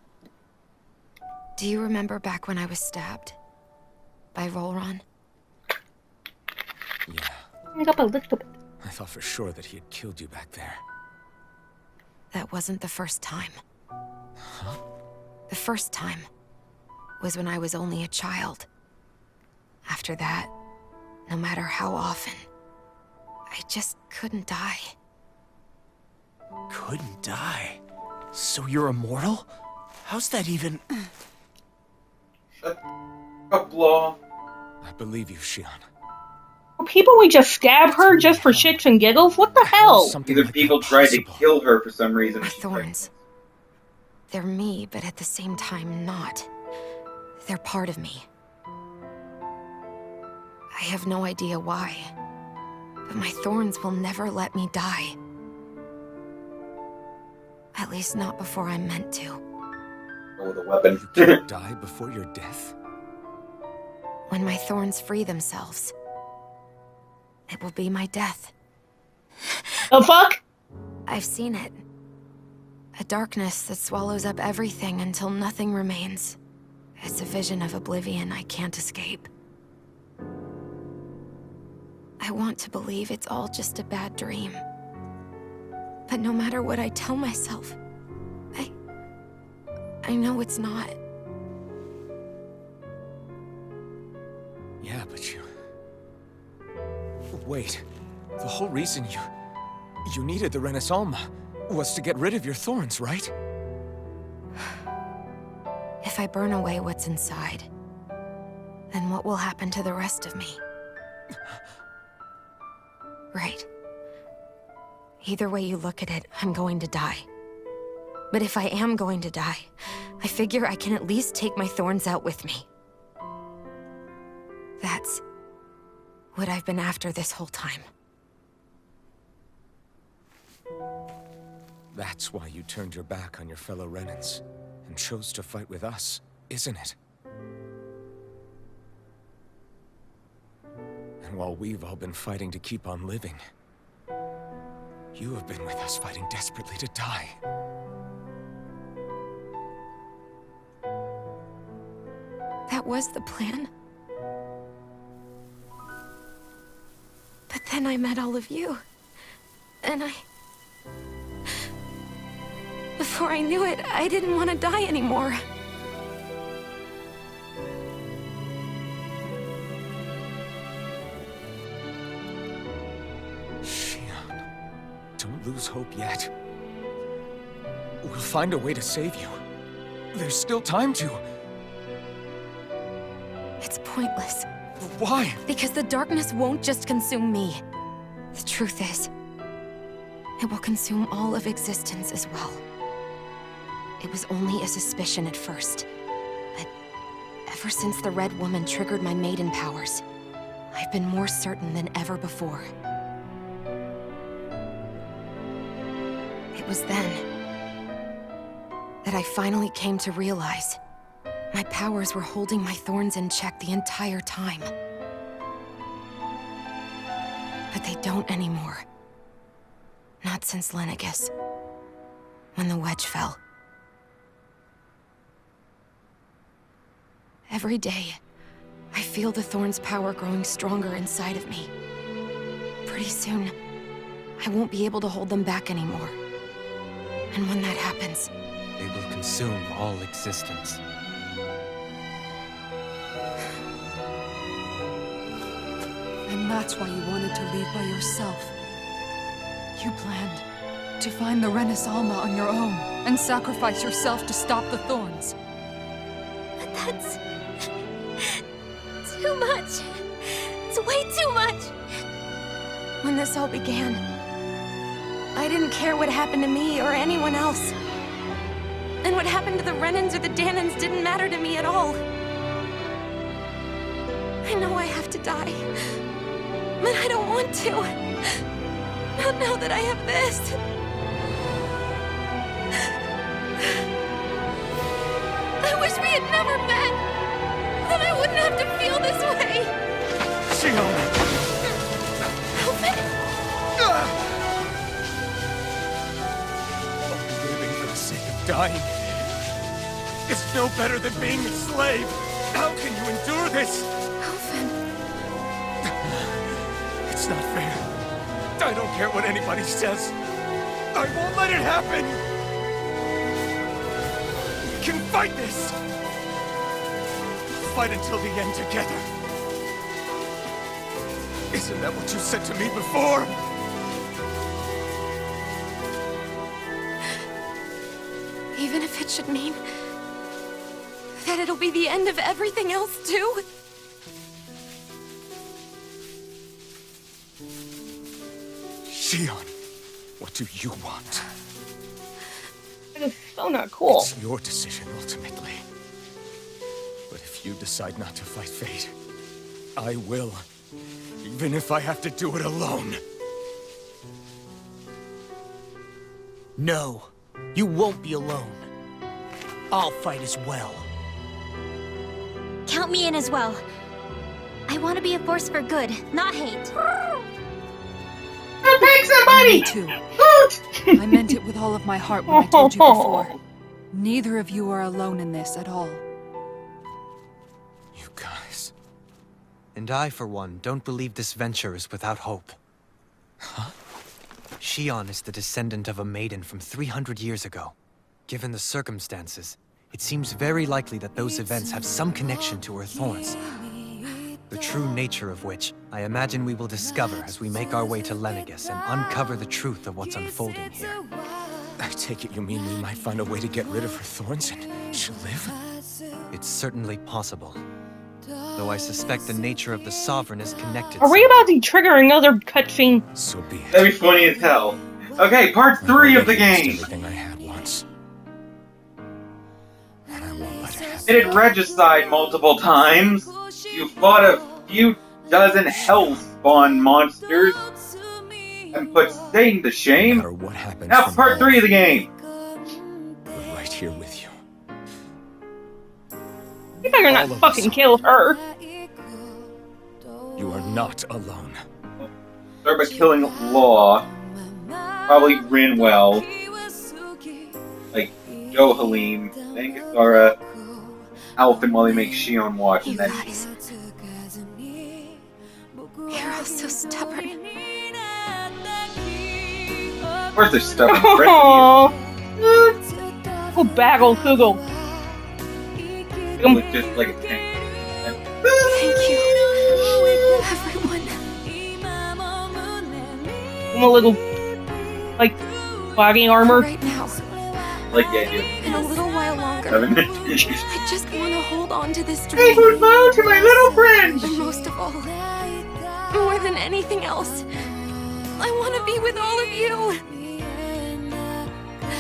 Do you remember back when I was stabbed? By Rolron? Yeah, I got a little bit. I thought for sure that he had killed you back there. That wasn't the first time. The first time was when I was only a child. After that, no matter how often, I just couldn't die. Couldn't die? So you're immortal? How's that even... Shut up, Law. I believe you, Xion. People would just stab her just for shits and giggles? What the hell? Something Either like people that tried to possible? kill her for some reason. My thorns. They're me, but at the same time not. They're part of me. I have no idea why, but my thorns will never let me die. At least not before I'm meant to. With a weapon. You can't die before your death? When my thorns free themselves, it will be my death. The fuck? I've seen it. A darkness that swallows up everything until nothing remains. It's a vision of oblivion I can't escape. I want to believe it's all just a bad dream. But no matter what I tell myself, I know it's not. Yeah, but you... Wait. The whole reason you needed the Renaissalma was to get rid of your thorns, right? If I burn away what's inside, then what will happen to the rest of me? Right. Either way you look at it, I'm going to die. But if I am going to die, I figure I can at least take my thorns out with me. That's what I've been after this whole time. That's why you turned your back on your fellow Renans and chose to fight with us, isn't it? And while we've all been fighting to keep on living, you have been with us fighting desperately to die. That was the plan. But then I met all of you. And before I knew it, I didn't want to die anymore. Shion, don't lose hope yet. We'll find a way to save you. There's still time to. It's pointless. Why? Because the darkness won't just consume me. The truth is, it will consume all of existence as well. It was only a suspicion at first, but ever since the Red Woman triggered my maiden powers, I've been more certain than ever before. It was then that I finally came to realize my powers were holding my thorns in check the entire time. But they don't anymore. Not since Lenegis, when the wedge fell. Every day, I feel the thorn's power growing stronger inside of me. Pretty soon, I won't be able to hold them back anymore. And when that happens, They will consume all existence. And that's why you wanted to leave by yourself. You planned to find the Renaissalma on your own and sacrifice yourself to stop the thorns. But that's... too much. It's way too much. when this all began, I didn't care what happened to me or anyone else. And what happened to the Renans or the Danans didn't matter to me at all. I know I have to die, but I don't want to. Not now that I have this. I wish we had never met. Then I wouldn't have to feel this way. Shion! Alvin? Living for the sake of dying is no better than being a slave. How can you endure this? Alvin. It's not fair. I don't care what anybody says. I won't let it happen. We can fight this. Fight until the end together. Isn't that what you said to me before? Even if it should mean that it'll be the end of everything else, too? Shion, what do you want? It is so not cool. It's your decision, ultimately. But if you decide not to fight fate, I will. Even if I have to do it alone. No, you won't be alone. I'll fight as well. Count me in as well. I want to be a force for good, not hate. Pick somebody! Me too. I meant it with all of my heart when I told you before. Neither of you are alone in this at all. You guys. And I, for one, don't believe this venture is without hope. Huh? Shion is the descendant of a maiden from 300 years ago. Given the circumstances, it seems very likely that those events have some connection to her thorns. The true nature of which, I imagine we will discover as we make our way to Lenegis and uncover the truth of what's unfolding here. I take it you mean we might find a way to get rid of her thorns and she'll live? It's certainly possible. Though I suspect the nature of the Sovereign is connected. Are we about to trigger another cutscene? So be it. That'd be funny as hell. Okay, part 3 of the I've already game. lost everything I had once. And I won't let it happen. Did it regicide multiple times. You fought a few dozen hellspawn monsters and put Satan to No shame. matter what happens Now from part now 3 of the on, game. we're right here with you. You better not All of fucking us. kill her. You are not alone. Start by killing Law. Probably Rinwell. Like Joe Halim. Then Kasara. Alphen while he makes Shion watch. You And then guys. You're all so stubborn. of course they're stubborn. Friendly. Oh, go bagel Kugel. Look just like a tank. Thank you, everyone. I'm a little, like, body armor. Right now, Like the idea. in a little while longer, Having I just want to hold on to this Hey, dream. who's low to my little friend? But most of all, more than anything else, I want to be with all of you.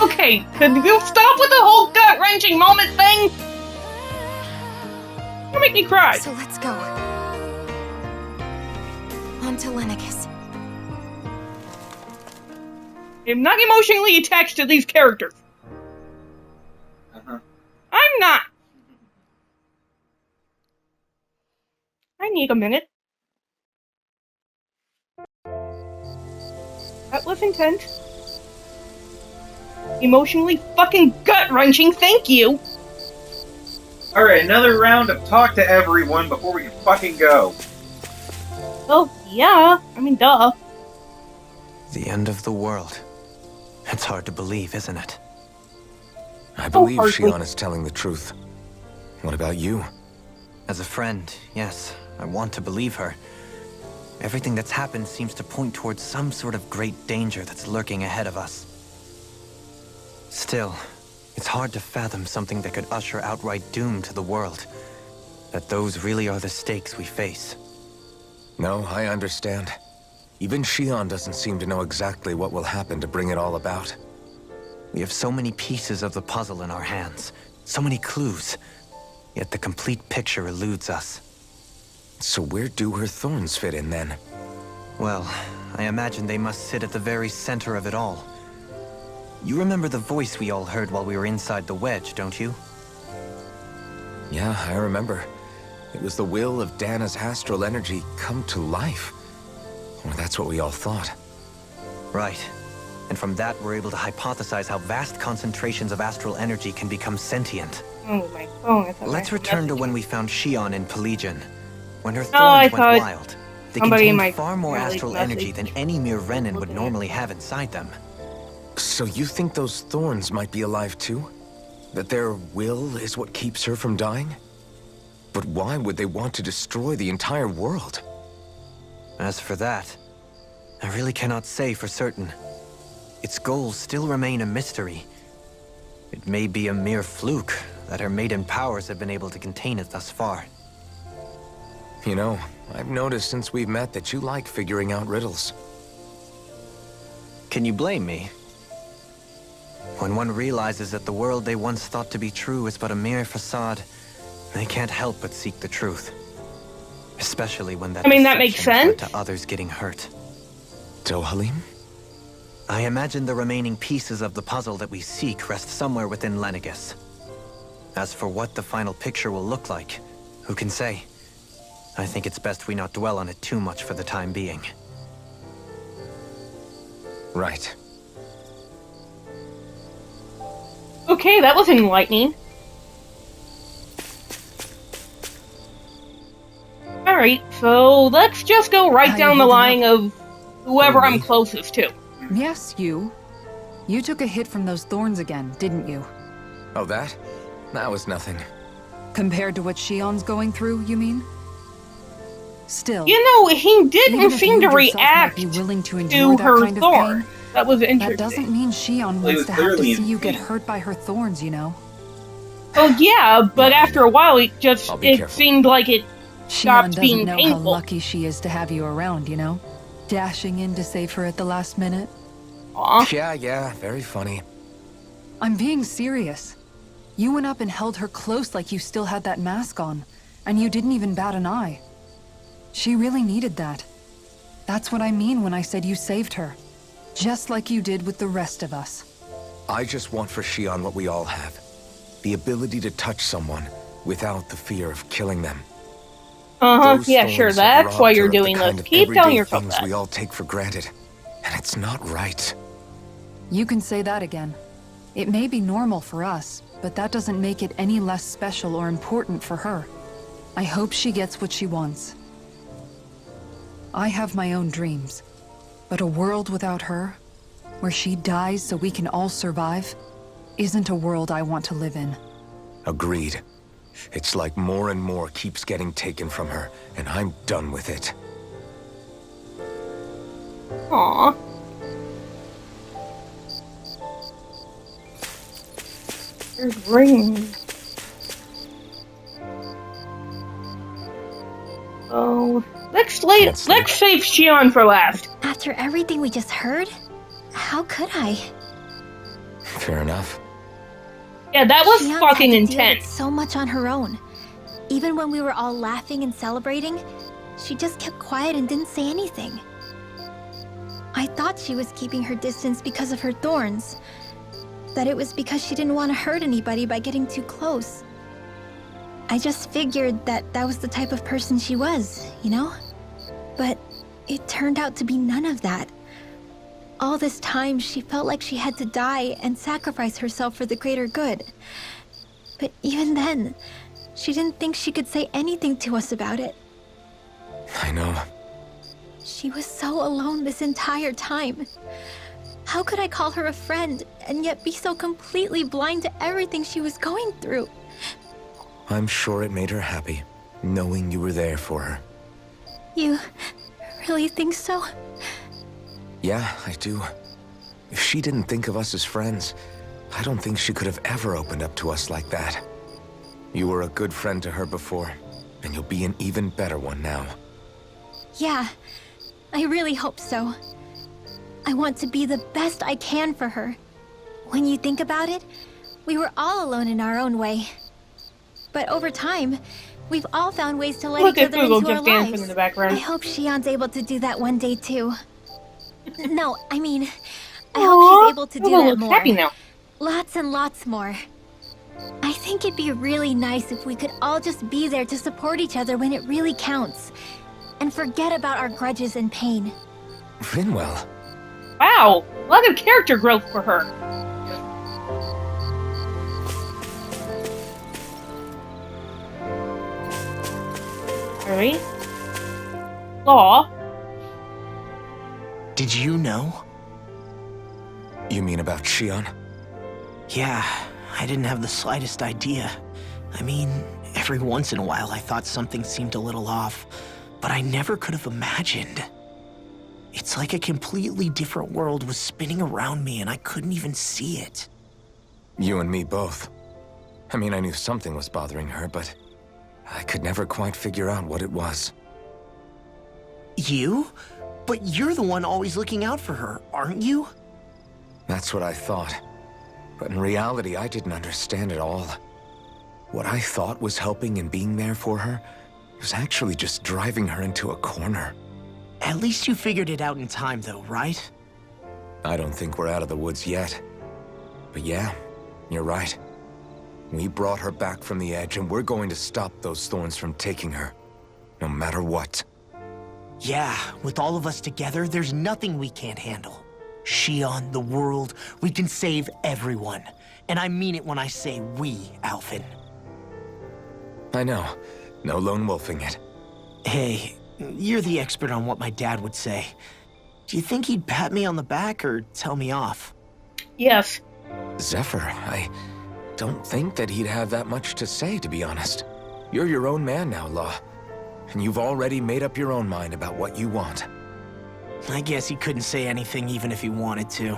Okay, could you stop with the whole gut-wrenching moment thing? You make me cry. So let's go. On to Lenegis. I'm not emotionally attached to these characters. Uh-huh. I'm not. I need a minute. That was intense. Emotionally fucking gut-wrenching, thank you! Alright, another round of talk to everyone before we can fucking go. Well, yeah, I mean, duh. The end of the world. It's hard to believe, isn't it? I believe hardly. Shion is telling the truth. What about you? As a friend, yes, I want to believe her. Everything that's happened seems to point towards some sort of great danger that's lurking ahead of us. Still, it's hard to fathom something that could usher outright doom to the world. That those really are the stakes we face. No, I understand. Even Shion doesn't seem to know exactly what will happen to bring it all about. We have so many pieces of the puzzle in our hands, so many clues, yet the complete picture eludes us. So where do her thorns fit in then? Well, I imagine they must sit at the very center of it all. You remember the voice we all heard while we were inside the wedge, don't you? Yeah, I remember. It was the will of Dana's astral energy come to life. Or that's what we all thought. Right. And from that, we're able to hypothesize how vast concentrations of astral energy can become sentient. Oh my phone. I thought I Let's had a return to message. when we found Shion in Pelegion. When her I thorns thought went wild, they somebody in contained my far more early astral message energy than any mere Renin would looking at normally have inside them. So you think those thorns might be alive too? That their will is what keeps her from dying? But why would they want to destroy the entire world? As for that, I really cannot say for certain. Its goals still remain a mystery. It may be a mere fluke that her maiden powers have been able to contain it thus far. You know, I've noticed since we've met that you like figuring out riddles. Can you blame me? When one realizes that the world they once thought to be true is but a mere facade, they can't help but seek the truth. Especially when that I mean, that makes deception led sense. to others getting hurt. Dohalim? I imagine the remaining pieces of the puzzle that we seek rest somewhere within Lenegis. As for what the final picture will look like, who can say? I think it's best we not dwell on it too much for the time being. Right. Okay, that was enlightening. Alright, so let's just go right How down you the holding line of whoever I'm Me? closest to. Yes, you. You took a hit from those thorns again, didn't you? Oh, that? That was nothing. Compared to what Shion's going through, you mean? Still, You know, he didn't even if seem you to yourself might react be willing to to endure that her kind of thorn. pain, That was that interesting. doesn't mean Shion Well, he wants was to have to clearly see in you get pain. hurt by her thorns, you know? Oh yeah, but after a while, it I'll be careful. seemed like it Shion stopped doesn't being know painful. how lucky she is to have you around, you know? Dashing in to save her at the last minute. Aw. Yeah, very funny. I'm being serious. You went up and held her close like you still had that mask on, and you didn't even bat an eye. She really needed that. That's what I mean when I said you saved her. Just like you did with the rest of us. I just want for Shion what we all have. The ability to touch someone without the fear of killing them. Those Yeah, sure, thorns have that's robbed why her you're of the doing kind this. of Keep telling everyday yourself things that. we all take for granted. And it's not right. You can say that again. It may be normal for us, but that doesn't make it any less special or important for her. I hope she gets what she wants. I have my own dreams, but a world without her, where she dies so we can all survive, isn't a world I want to live in. Agreed. It's like more and more keeps getting taken from her, and I'm done with it. Aw. There's rings. Oh, let's Can't sleep. save Shion for last. After everything we just heard, how could I? Fair enough. Yeah, that was Shion's fucking had to deal with intense. so much on her own. Even when we were all laughing and celebrating, she just kept quiet and didn't say anything. I thought she was keeping her distance because of her thorns. That it was because she didn't want to hurt anybody by getting too close. I just figured that that was the type of person she was, you know? But it turned out to be none of that. All this time, she felt like she had to die and sacrifice herself for the greater good. But even then, she didn't think she could say anything to us about it. I know. She was so alone this entire time. How could I call her a friend and yet be so completely blind to everything she was going through? I'm sure it made her happy, knowing you were there for her. You really think so? Yeah, I do. If she didn't think of us as friends, I don't think she could have ever opened up to us like that. You were a good friend to her before, and you'll be an even better one now. Yeah, I really hope so. I want to be the best I can for her. When you think about it, we were all alone in our own way. But over time, we've all found ways to let Look each at other Google into our just dancing lives. in the background. I hope Shion's able to do that one day too. No, I mean, I Aw, hope she's able to do Google that looks more. happy now. Lots and lots more. I think it'd be really nice if we could all just be there to support each other when it really counts. And forget about our grudges and pain. Rinwell, Wow, a lot of character growth for her. Alright. Law. Did you know? you mean about Shion? Yeah, I didn't have the slightest idea. I mean, every once in a while I thought something seemed a little off, but I never could have imagined. It's like a completely different world was spinning around me and I couldn't even see it. You and me both. I mean, I knew something was bothering her, but I could never quite figure out what it was. You? But you're the one always looking out for her, aren't you? That's what I thought. But in reality, I didn't understand it all. What I thought was helping and being there for her was actually just driving her into a corner. At least you figured it out in time, though, right? I don't think we're out of the woods yet. But yeah, you're right. We brought her back from the edge, and we're going to stop those thorns from taking her. No matter what. Yeah, with all of us together, there's nothing we can't handle. Shion, the world, we can save everyone. And I mean it when I say we, Alphen. I know. No lone wolfing it. Hey, you're the expert on what my dad would say. Do you think he'd pat me on the back or tell me off? Yes. Zephyr, I don't think that he'd have that much to say, to be honest. You're your own man now, Law. And you've already made up your own mind about what you want. I guess he couldn't say anything even if he wanted to.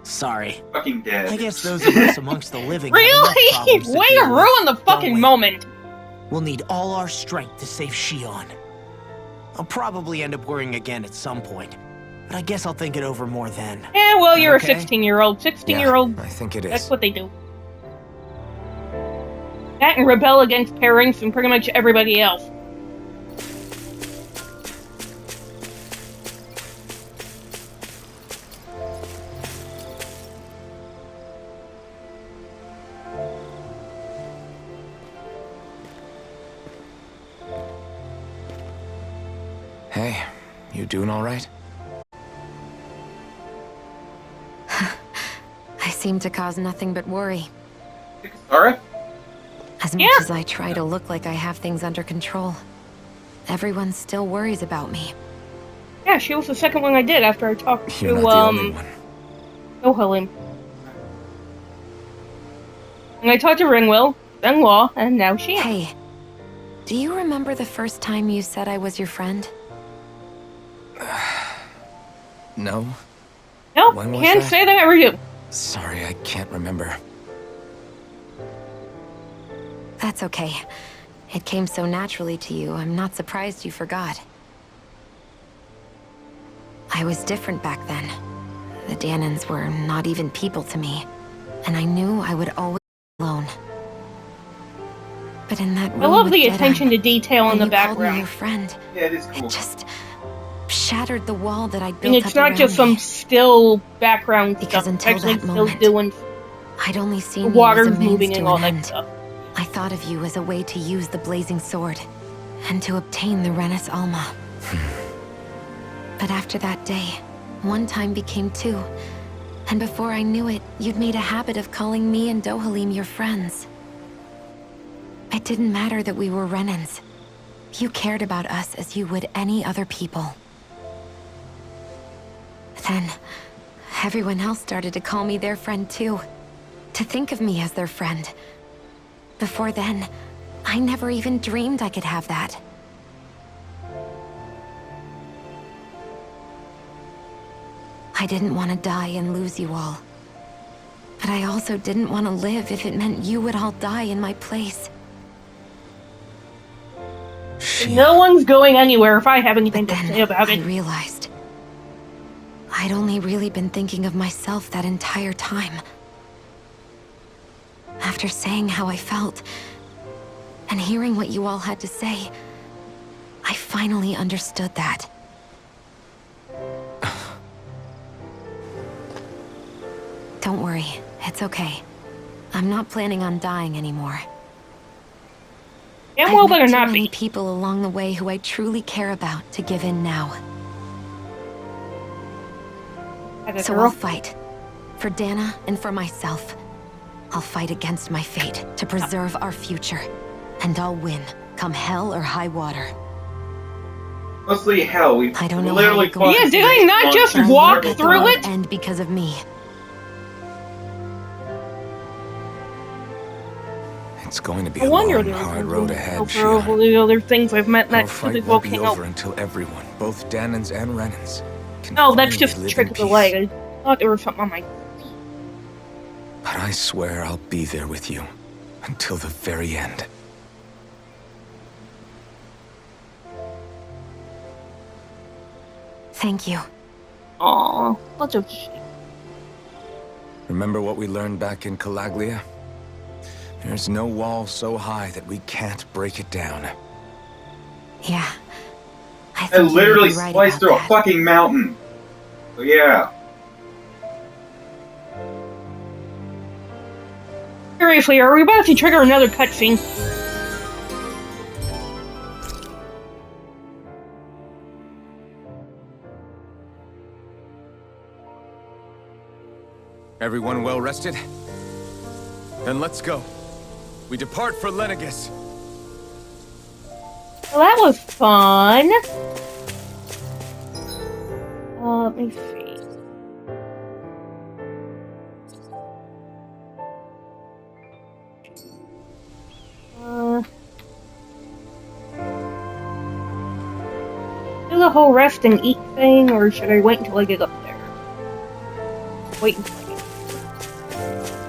Sorry. Fucking dead. I guess those of us amongst the living have Really? enough problems Way to deal with, ruin the don't fucking we? moment. We'll need all our strength to save Shion. I'll probably end up worrying again at some point, but I guess I'll think it over more then. Yeah, well, you're Okay. a 16-year-old. 16-year-old, I think it is. that's what they do. That and rebel against parents and pretty much everybody else. Hey, you doing all right? I seem to cause nothing but worry. Sarah? As much Yeah. as I try to look like I have things under control, everyone still worries about me. Yeah, she was the second one I did after I talked You're to, not the only one. Dohalim. And I talked to Ringwell, then Law, and now she. Hey, do you remember the first time you said I was your friend? No? Nope, When was can't that? say that I ever do. Sorry, I can't remember. That's okay. It came so naturally to you, I'm not surprised you forgot. I was different back then. The Danans were not even people to me, and I knew I would always be alone. But in that room I love with the Deadeye, attention to detail in when the you called me background. your friend, Yeah, it is cool. it just shattered the wall that I'd built And it's up not around just me. some still background Because stuff. until Actually that still moment, doing I'd only the seen you as water's a means moving to and all an that end. stuff. I thought of you as a way to use the blazing sword, and to obtain the Renis Alma. But after that day, one time became two, and before I knew it, you'd made a habit of calling me and Dohalim your friends. It didn't matter that we were Renans. You cared about us as you would any other people. Then, everyone else started to call me their friend too, to think of me as their friend. Before then, I never even dreamed I could have that. I didn't want to die and lose you all. But I also didn't want to live if it meant you would all die in my place. No one's going anywhere if I have anything But to then say about I it. realized I'd only really been thinking of myself that entire time. After saying how I felt, and hearing what you all had to say, I finally understood that. Don't worry, it's okay. I'm not planning on dying anymore. Yeah, I've well, met better too not many be. people along the way who I truly care about to give in now. Had a So girl. I'll fight. For Dana and for myself. I'll fight against my fate to preserve our future. And I'll win, come hell or high water. Mostly hell. We I don't know literally how you're going fought Yeah, did I not monsters just in walk Marvel Let the through world it? end because of me. It's going to be I a wonder long, there's hard road ahead, over all Shion. the other things I've met in Our that fight stupid won't be volcano. over until everyone, both Danans and Renans, can Oh, that's finally just a live trick in of the peace. leg. I thought there was something on my... But I swear I'll be there with you until the very end. Thank you. Aww, such a shit. Remember what we learned back in Calaglia? There's no wall so high that we can't break it down. Yeah. I I think you literally may be right spliced about through a that. fucking mountain. So yeah. Seriously, are we about to trigger another cutscene? Everyone well rested? Then let's go. We depart for Lenegis. Well, that was fun. Let me see. Do the whole rest and eat thing, or should I wait until I get up there? Wait until I get up there.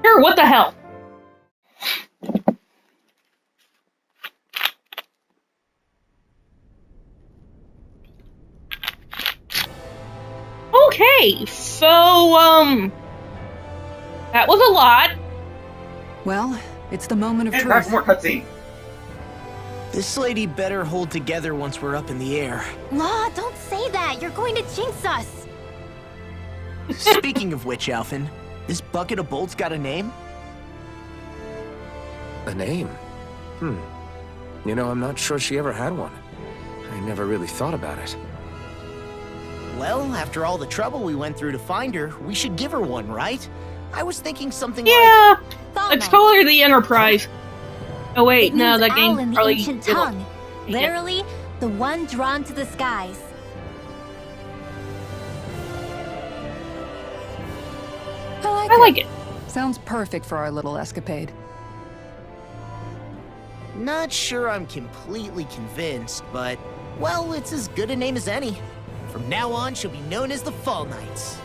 Sure, what the hell? Okay, so, that was a lot. Well, it's the moment of And back truth. for more cutscene. This lady better hold together once we're up in the air. Law, don't say that. You're going to jinx us. Speaking of which, Alphen, this bucket of bolts got a name? A name? You know, I'm not sure she ever had one. I never really thought about it. Well, after all the trouble we went through to find her, we should give her one, right? I was thinking something Yeah, Fall let's Knight. call her the Enterprise. Oh wait, It no, means that owl game in the probably ancient didn't- tongue. Literally, the one drawn to the skies. I like it. Sounds perfect for our little escapade. like. Not sure I'm completely convinced, but, well, it's as good a name as any. From now on, she'll be known as the Fall Knights.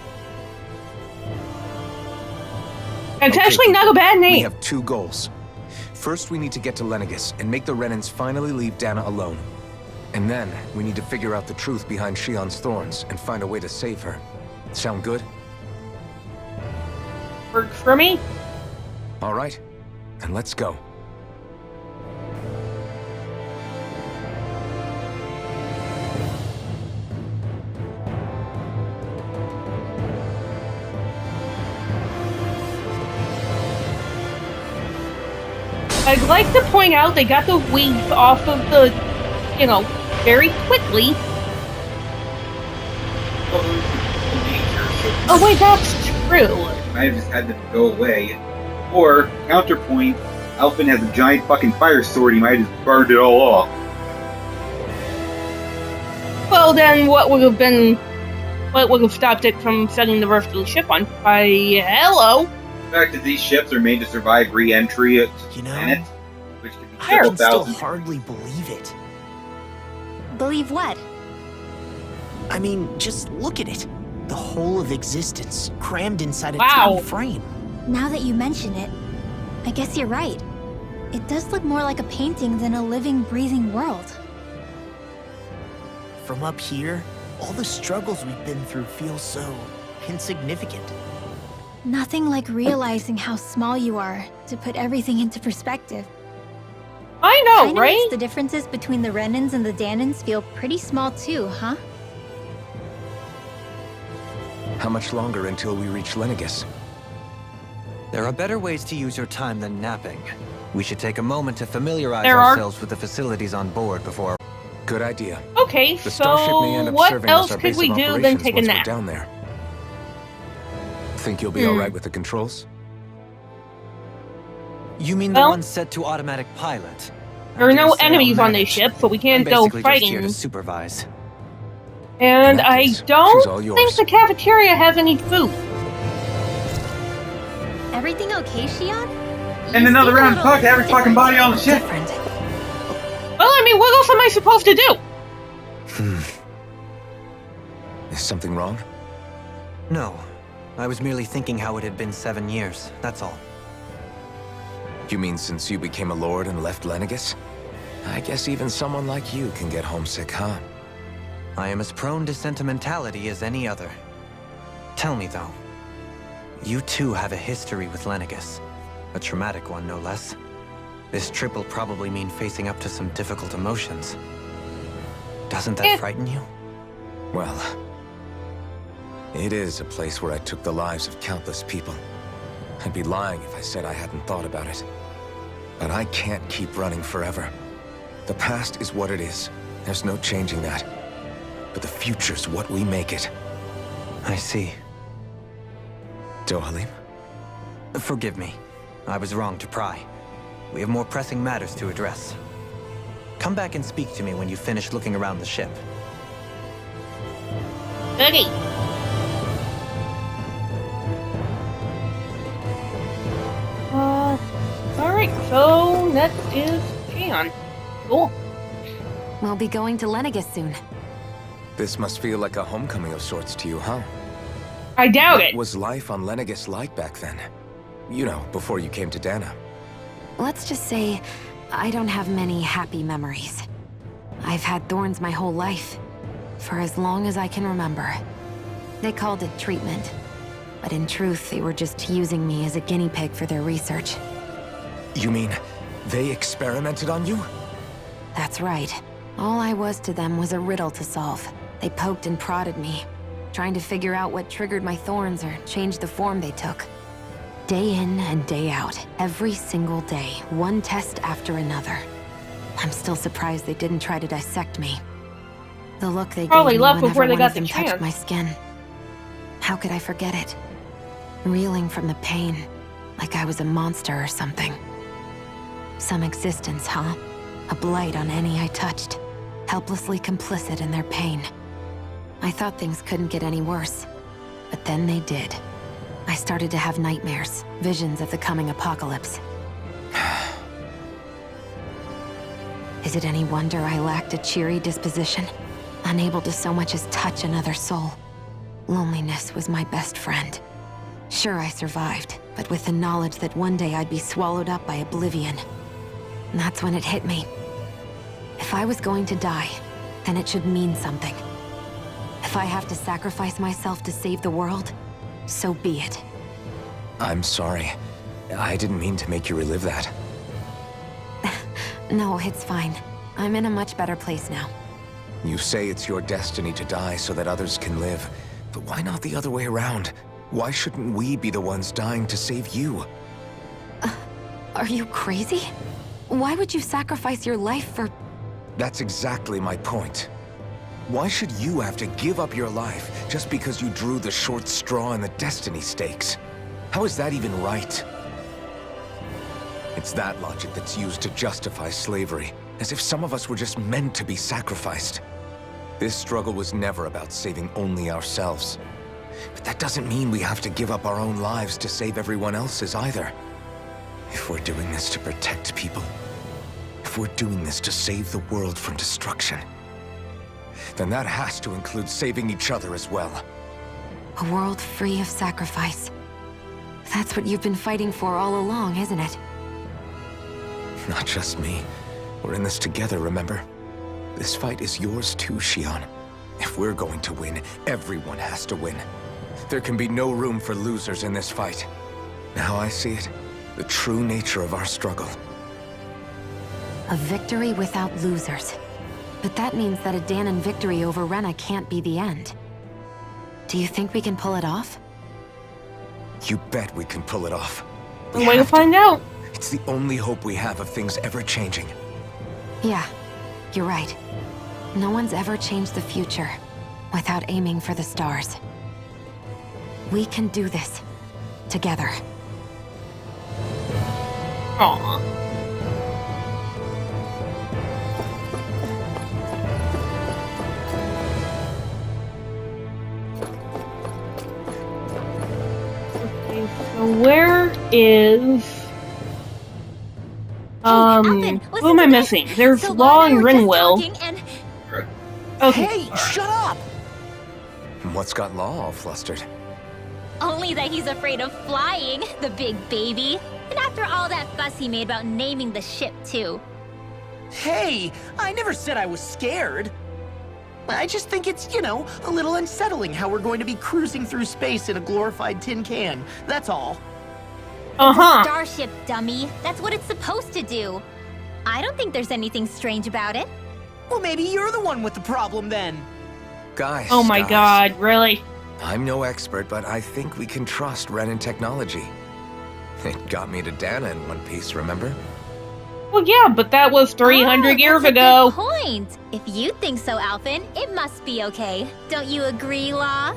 It's Okay, actually not a bad We name. have two goals. First, we need to get to Lenegis and make the Renans finally leave Dana alone. And then, we need to figure out the truth behind Shion's thorns and find a way to save her. Sound good? Works for me. All right, then let's go. I'd like to point out they got the weeds off of the, you know, very quickly. Oh wait, that's true. Might have just had them go away. Or, counterpoint, Alphen has a giant fucking fire sword, he might have just burned it all off. Well, then what would have stopped it from setting the rest of the ship on fire? Hello. The fact that these ships are made to survive re-entry at You know, planet, which could be I several can still thousand. hardly believe it. Believe what? I mean, just look at it. The whole of existence, crammed inside a Wow. tiny frame. Now that you mention it, I guess you're right. It does look more like a painting than a living, breathing world. From up here, all the struggles we've been through feel so insignificant. Nothing like realizing how small you are to put everything into perspective. I know, Kinda right? makes the differences between the Renans and the Danans feel pretty small too, huh? How much longer until we reach Lenegis? There are better ways to use your time than napping. We should take a moment to familiarize There are- ourselves with the facilities on board before... Good idea. Okay, The starship may end so up what serving us else our could base we of do than operations take a once we're nap? down there. Think you'll be all right with the controls? You mean the Well- one set to automatic pilot? There are I no dare say I'll enemies on this manage. ship, so we I'm can't go basically just here fighting. to supervise. And In that I case, she's don't all think yours. the cafeteria has any food. Everything okay, Shion? And another round of talk to every fucking body on the ship. Different. Well, I mean, what else am I supposed to do? Is something wrong? No. I was merely thinking how it had been 7 years, that's all. You mean since you became a lord and left Lenegis? I guess even someone like you can get homesick, huh? I am as prone to sentimentality as any other. Tell me, though. You too have a history with Lenegis. A traumatic one, no less. This trip will probably mean facing up to some difficult emotions. Doesn't that frighten you? Well, it is a place where I took the lives of countless people. I'd be lying if I said I hadn't thought about it. But I can't keep running forever. The past is what it is. There's no changing that. But the future's what we make it. I see. Dohalim? Forgive me. I was wrong to pry. We have more pressing matters to address. Come back and speak to me when you finish looking around the ship. Goody. Alright, so next is Jan. Cool. We'll be going to Lenegis soon. This must feel like a homecoming of sorts to you, huh? I doubt What it. was life on Lenegis like back then? You know, before you came to Dana. Let's just say, I don't have many happy memories. I've had thorns my whole life, for as long as I can remember. They called it treatment, but in truth, they were just using me as a guinea pig for their research. You mean, they experimented on you? That's right. All I was to them was a riddle to solve. They poked and prodded me, trying to figure out what triggered my thorns or changed the form they took. Day in and day out, every single day, one test after another. I'm still surprised they didn't try to dissect me. The look they Probably gave me left whenever before they one got of the them touched chance. my skin. How could I forget it? Reeling from the pain, like I was a monster or something. Some existence, huh? A blight on any I touched, helplessly complicit in their pain. I thought things couldn't get any worse, but then they did. I started to have nightmares, visions of the coming apocalypse. Is it any wonder I lacked a cheery disposition? Unable to so much as touch another soul. Loneliness was my best friend. Sure, I survived, but with the knowledge that one day I'd be swallowed up by oblivion. And that's when it hit me. If I was going to die, then it should mean something. If I have to sacrifice myself to save the world, so be it. I'm sorry. I didn't mean to make you relive that. No, it's fine. I'm in a much better place now. You say it's your destiny to die so that others can live. But why not the other way around? Why shouldn't we be the ones dying to save you? Are you crazy? Why would you sacrifice your life for... That's exactly my point. Why should you have to give up your life just because you drew the short straw in the destiny stakes? How is that even right? It's that logic that's used to justify slavery, as if some of us were just meant to be sacrificed. This struggle was never about saving only ourselves. But that doesn't mean we have to give up our own lives to save everyone else's either. If we're doing this to protect people, if we're doing this to save the world from destruction, then that has to include saving each other as well. A world free of sacrifice. That's what you've been fighting for all along, isn't it? Not just me. We're in this together, remember? This fight is yours too, Xion. If we're going to win, everyone has to win. There can be no room for losers in this fight. Now I see it, the true nature of our struggle. A victory without losers. But that means that a Danon victory over Rena can't be the end. Do you think we can pull it off? You bet we can pull it off. One way to find out. It's the only hope we have of things ever changing. Yeah, you're right. No one's ever changed the future without aiming for the stars. We can do this. Together. Aww. Okay, so where is... who am I missing? There's Law and Ringwell. Okay. Hey, shut up! What's got Law all flustered? Only that he's afraid of flying, the big baby. And after all that fuss he made about naming the ship, too. Hey, I never said I was scared. I just think it's, you know, a little unsettling how we're going to be cruising through space in a glorified tin can. That's all. Uh-huh. Starship, dummy. That's what it's supposed to do. I don't think there's anything strange about it. Well, maybe you're the one with the problem then. Guys, Oh my guys, god, really? I'm no expert, but I think we can trust Renan technology. It got me to Dana in one piece, remember? Well, yeah, but that was 300 years that's a ago. good point. If you think so, Alphen, it must be okay. Don't you agree, Law?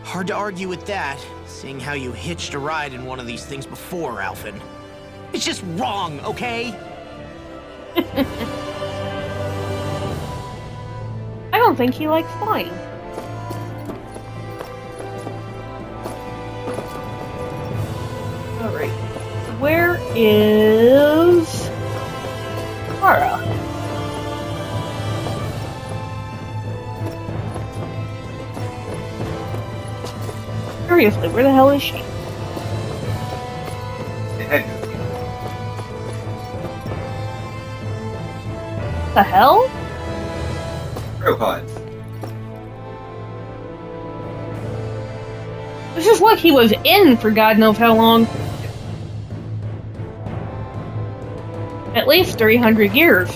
Hard to argue with that, seeing how you hitched a ride in one of these things before, Alphen. It's just wrong, okay? I don't think he likes flying. Alright. Where is Kara? Seriously, where the hell is she? It had to be. The hell? Cropods. This is like he was in for God knows how long. At least 300 years.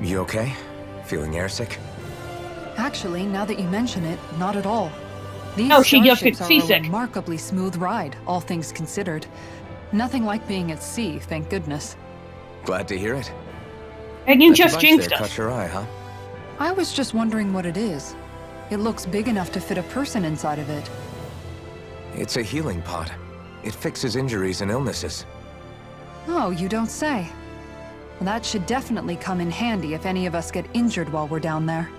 You okay? Feeling airsick? Actually, now that you mention it, not at all. These Oh, she just starships gets are a seasick. remarkably smooth ride, all things considered. Nothing like being at sea, thank goodness. Glad to hear it. And you That just device jinxed there us. caught your eye, huh? I was just wondering what it is. It looks big enough to fit a person inside of it. It's a healing pod. It fixes injuries and illnesses. Oh, you don't say. Well, that should definitely come in handy if any of us get injured while we're down there.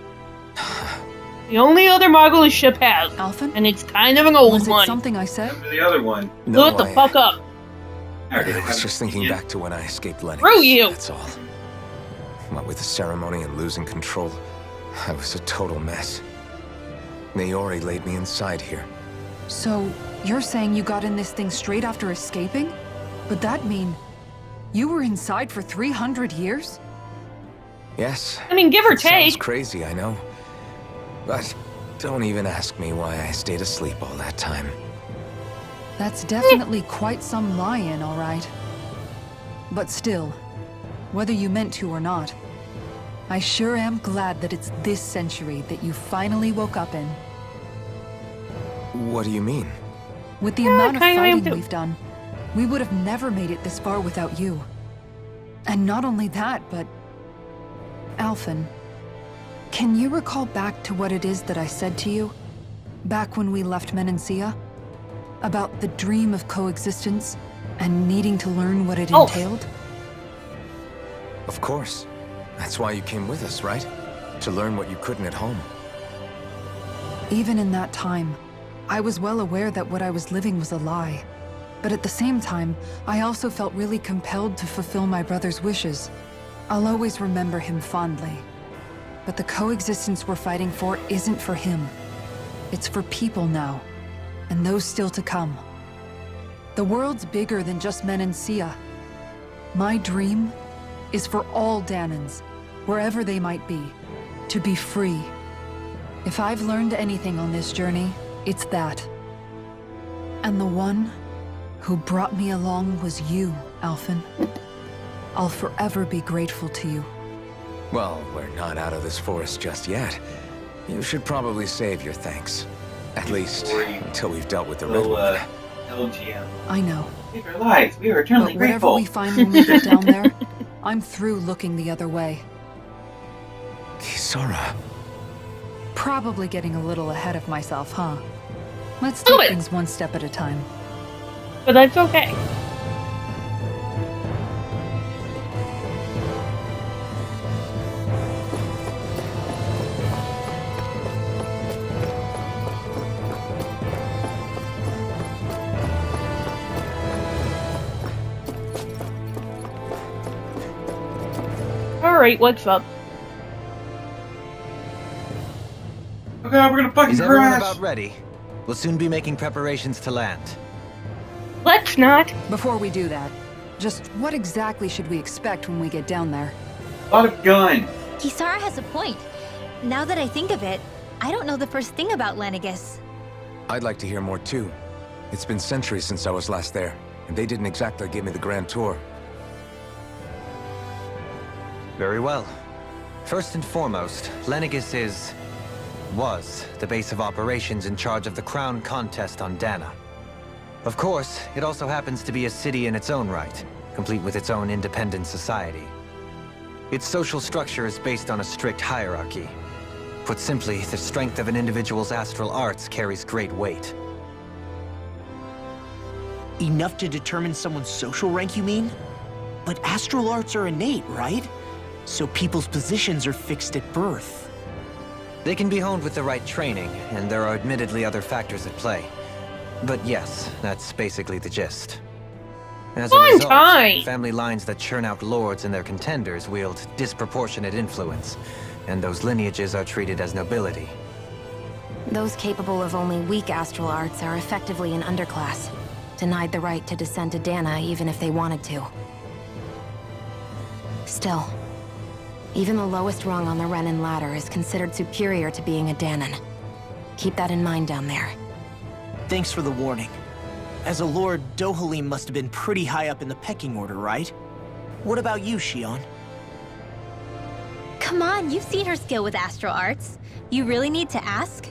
The only other Mongol this ship has. Alphen? And it's kind of an old Was it one. something I said? Remember the other one. Blow it the fuck up. I I was just thinking back to when I escaped Lennox. Screw you! That's all. What with the ceremony and losing control, I was a total mess. Naori laid me inside here. So, you're saying you got in this thing straight after escaping? Would that mean you were inside for 300 years? Yes. I mean, give or It sounds take. crazy, I know. But don't even ask me why I stayed asleep all that time. That's definitely quite some lie-in, all right. But still, whether you meant to or not, I sure am glad that it's this century that you finally woke up in. What do you mean? With the amount of kinda am fighting too. we've done, we would have never made it this far without you. And not only that, but... Alphen, can you recall back to what it is that I said to you? Back when we left Menancia? About the dream of coexistence and needing to learn what it Oh. entailed? Of course. That's why you came with us, right? To learn what you couldn't at home. Even in that time, I was well aware that what I was living was a lie. But at the same time, I also felt really compelled to fulfill my brother's wishes. I'll always remember him fondly. But the coexistence we're fighting for isn't for him. It's for people now, and those still to come. The world's bigger than just Menancia. My dream is for all Danans, wherever they might be, to be free. If I've learned anything on this journey, it's that. And the one who brought me along was you, Alphen. I'll forever be grateful to you. Well, we're not out of this forest just yet. You should probably save your thanks. At least, Or you- until we've dealt with the Little, Redwood. LGM. I know. Save our lives. We are eternally But whatever grateful. we find when we get down there, I'm through looking the other way. Kisara. Probably getting a little ahead of myself, huh? Let's Do take it. things one step at a time. But that's okay. Alright, what's up? Oh god, we're gonna fucking Is everyone crash. about ready? We'll soon be making preparations to land. let's not. Before we do that, just what exactly should we expect when we get down there? A lot of gun. Kisara has a point. Now that I think of it, I don't know the first thing about Lenegis. I'd like to hear more too. It's been centuries since I was last there, and they didn't exactly give me the grand tour. Very well. First and foremost, Lenegis was the base of operations in charge of the crown contest on Dana. Of course, it also happens to be a city in its own right, complete with its own independent society. Its social structure is based on a strict hierarchy. Put simply, the strength of an individual's astral arts carries great weight. Enough to determine someone's social rank, you mean? But astral arts are innate, right? So people's positions are fixed at birth. They can be honed with the right training, and there are admittedly other factors at play. But yes, that's basically the gist. As a Fun result, time. family lines that churn out lords and their contenders wield disproportionate influence, and those lineages are treated as nobility. Those capable of only weak astral arts are effectively an underclass, denied the right to descend to Dana even if they wanted to. Still, even the lowest rung on the Renan ladder is considered superior to being a Danan. Keep that in mind down there. Thanks for the warning. As a lord, Dohalim must have been pretty high up in the pecking order, right? What about you, Shion? Come on, you've seen her skill with astral arts. You really need to ask?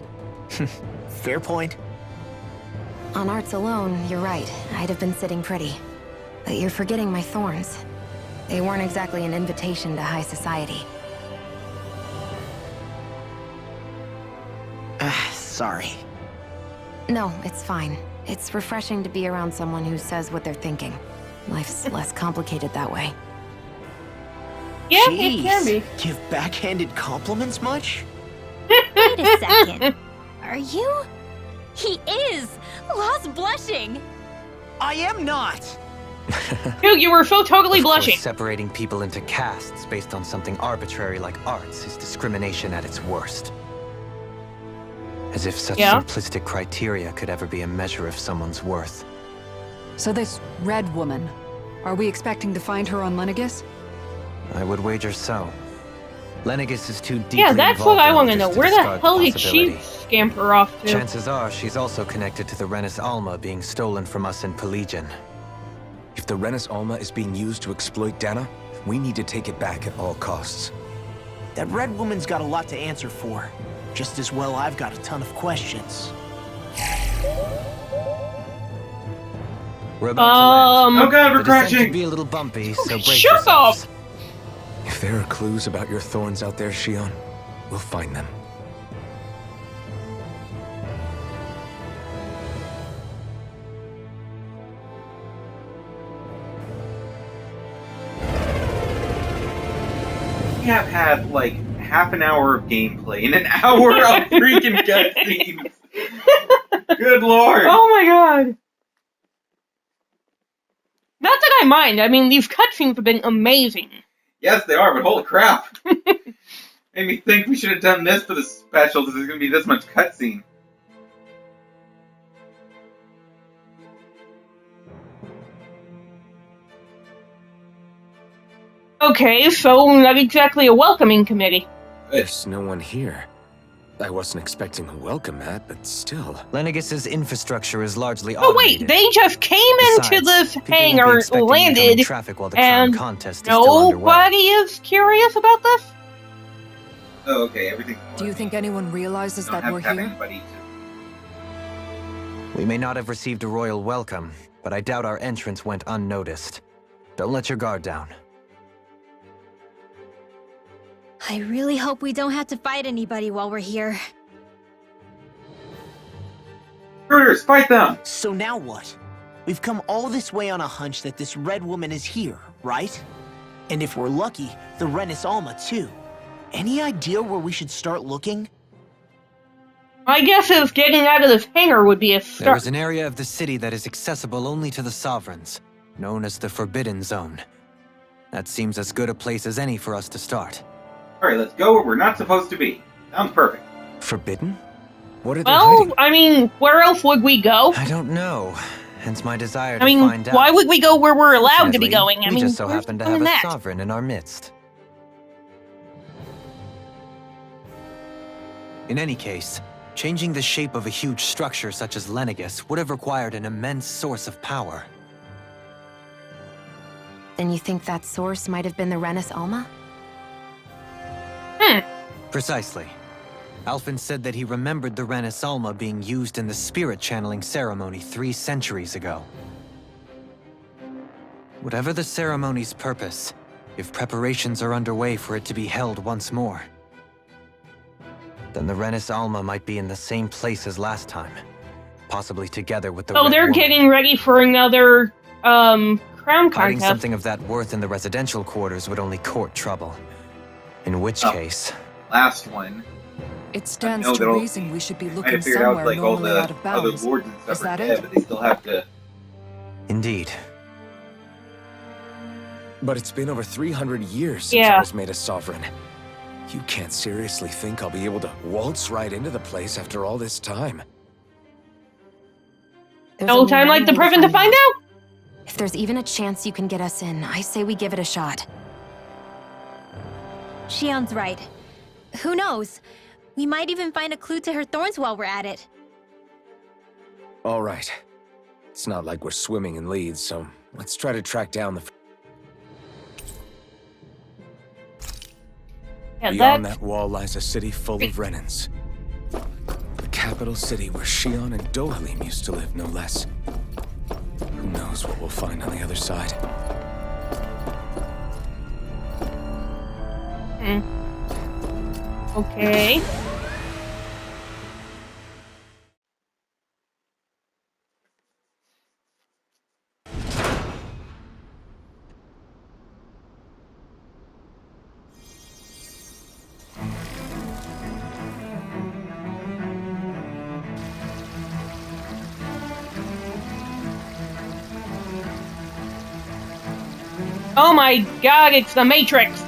Fair point. On arts alone, you're right. I'd have been sitting pretty. But you're forgetting my thorns. They weren't exactly an invitation to high society. Sorry. No, it's fine. It's refreshing to be around someone who says what they're thinking. Life's less complicated that way. Yeah, Jeez, it can be. Give backhanded compliments much? Wait a second. Are you? He is! Law's blushing! I am not! Dude, you were so totally Of course, blushing. separating people into castes based on something arbitrary like arts is discrimination at its worst. As if such Yeah? simplistic criteria could ever be a measure of someone's worth. So this Red Woman, are we expecting to find her on Lenegis? I would wager so. Lenegis is too deeply Yeah, that's what involved I in want to all know. this Where the discard hell did she possibility. scamper off to? Chances are she's also connected to the Renis Alma being stolen from us in Pelegion. If the Renis Alma is being used to exploit Dana, we need to take it back at all costs. That Red Woman's got a lot to answer for. Just as well I've got a ton of questions. We're about to land. Oh god, we're The descent crashing! could be a little bumpy, so brace Shut yourselves. If there are clues about your thorns out there, Shion, we'll find them. We have had like half an hour of gameplay and an hour of freaking cutscenes. Good lord! Oh my god. Not that I mind. I mean, these cutscenes have been amazing. Yes, they are, but holy crap! Made me think we should have done this for the special because there's gonna be this much cutscene. Okay, so not exactly a welcoming committee. There's no one here. I wasn't expecting a welcome mat, but still. Lenegis's infrastructure is largely Oh wait, automated. they just came Besides, into this people won't be hangar, expecting incoming landed, traffic while the crown and contest is still underway. nobody is curious about this? Oh, okay, everything's Do you think anyone realizes don't that have we're to have here? anybody We may not have received a royal welcome, but I doubt our entrance went unnoticed. Don't let your guard down. I really hope we don't have to fight anybody while we're here. Recruiters, fight them! So now what? We've come all this way on a hunch that this Red Woman is here, right? And if we're lucky, the Renis Alma too. Any idea where we should start looking? My guess is getting out of this hangar would be a There start. is an area of the city that is accessible only to the Sovereigns, known as the Forbidden Zone. That seems as good a place as any for us to start. Alright, let's go where we're not supposed to be. Sounds perfect. Forbidden? What are they Well, hiding? I mean, where else would we go? I don't know. hence my desire to I mean, find out. why would we go where we're allowed to be Fortunately, going? I we mean, just so where's happen to the fun have in a that? sovereign in our midst. In any case, changing the shape of a huge structure such as Lenegus would have required an immense source of power. Then you think that source might have been the Renis Alma? Precisely. Alphen said that he remembered the Renis Alma being used in the spirit channeling ceremony 3 centuries ago. Whatever the ceremony's purpose, if preparations are underway for it to be held once more, then the Renis Alma might be in the same place as last time, possibly together with the Oh, Red they're Woman. getting ready for another, crown Hiding contest. something of that worth in the residential quarters would only court trouble. In which case... Last one. It stands No, to they'll- reason we should be Might looking have figured out somewhere like all normally the out of other bounds. lords and Is stuff are that dead, it? but they still have to. Indeed. But it's been over 300 years since Yeah. I was made a sovereign. You can't seriously think I'll be able to waltz right into the place after all this time. There's No only time one like the way present to find out. If there's even a chance you can get us in, I say we give it a shot. Shion's right. Who knows? We might even find a clue to her thorns while we're at it. All right. It's not like we're swimming in leads, so let's try to track down the... Yeah, Beyond that's that wall lies a city full of Renans. The capital city where Shion and Dohalim used to live, no less. Who knows what we'll find on the other side? okay. Oh my god, it's the Matrix!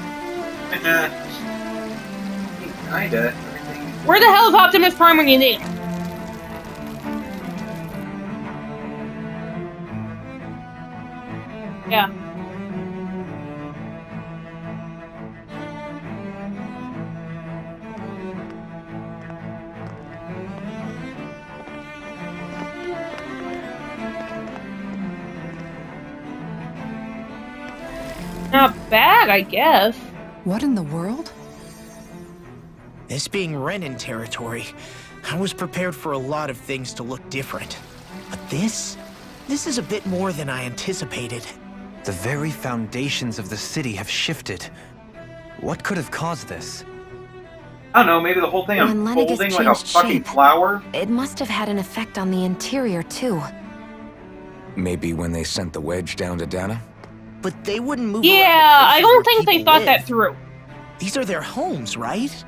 Kinda. Where the hell is Optimus Prime when you need him? Yeah. Not bad, I guess. What in the world? This being Renin territory, I was prepared for a lot of things to look different. But this is a bit more than I anticipated. The very foundations of the city have shifted. What could have caused this? I don't know, maybe the whole thing When Lenegus unfolding like a changed fucking shape. flower? It must have had an effect on the interior, too. Maybe when they sent the wedge down to Dana? But they wouldn't move Yeah, around the I places don't where think they people thought live. that through. These are their homes, right?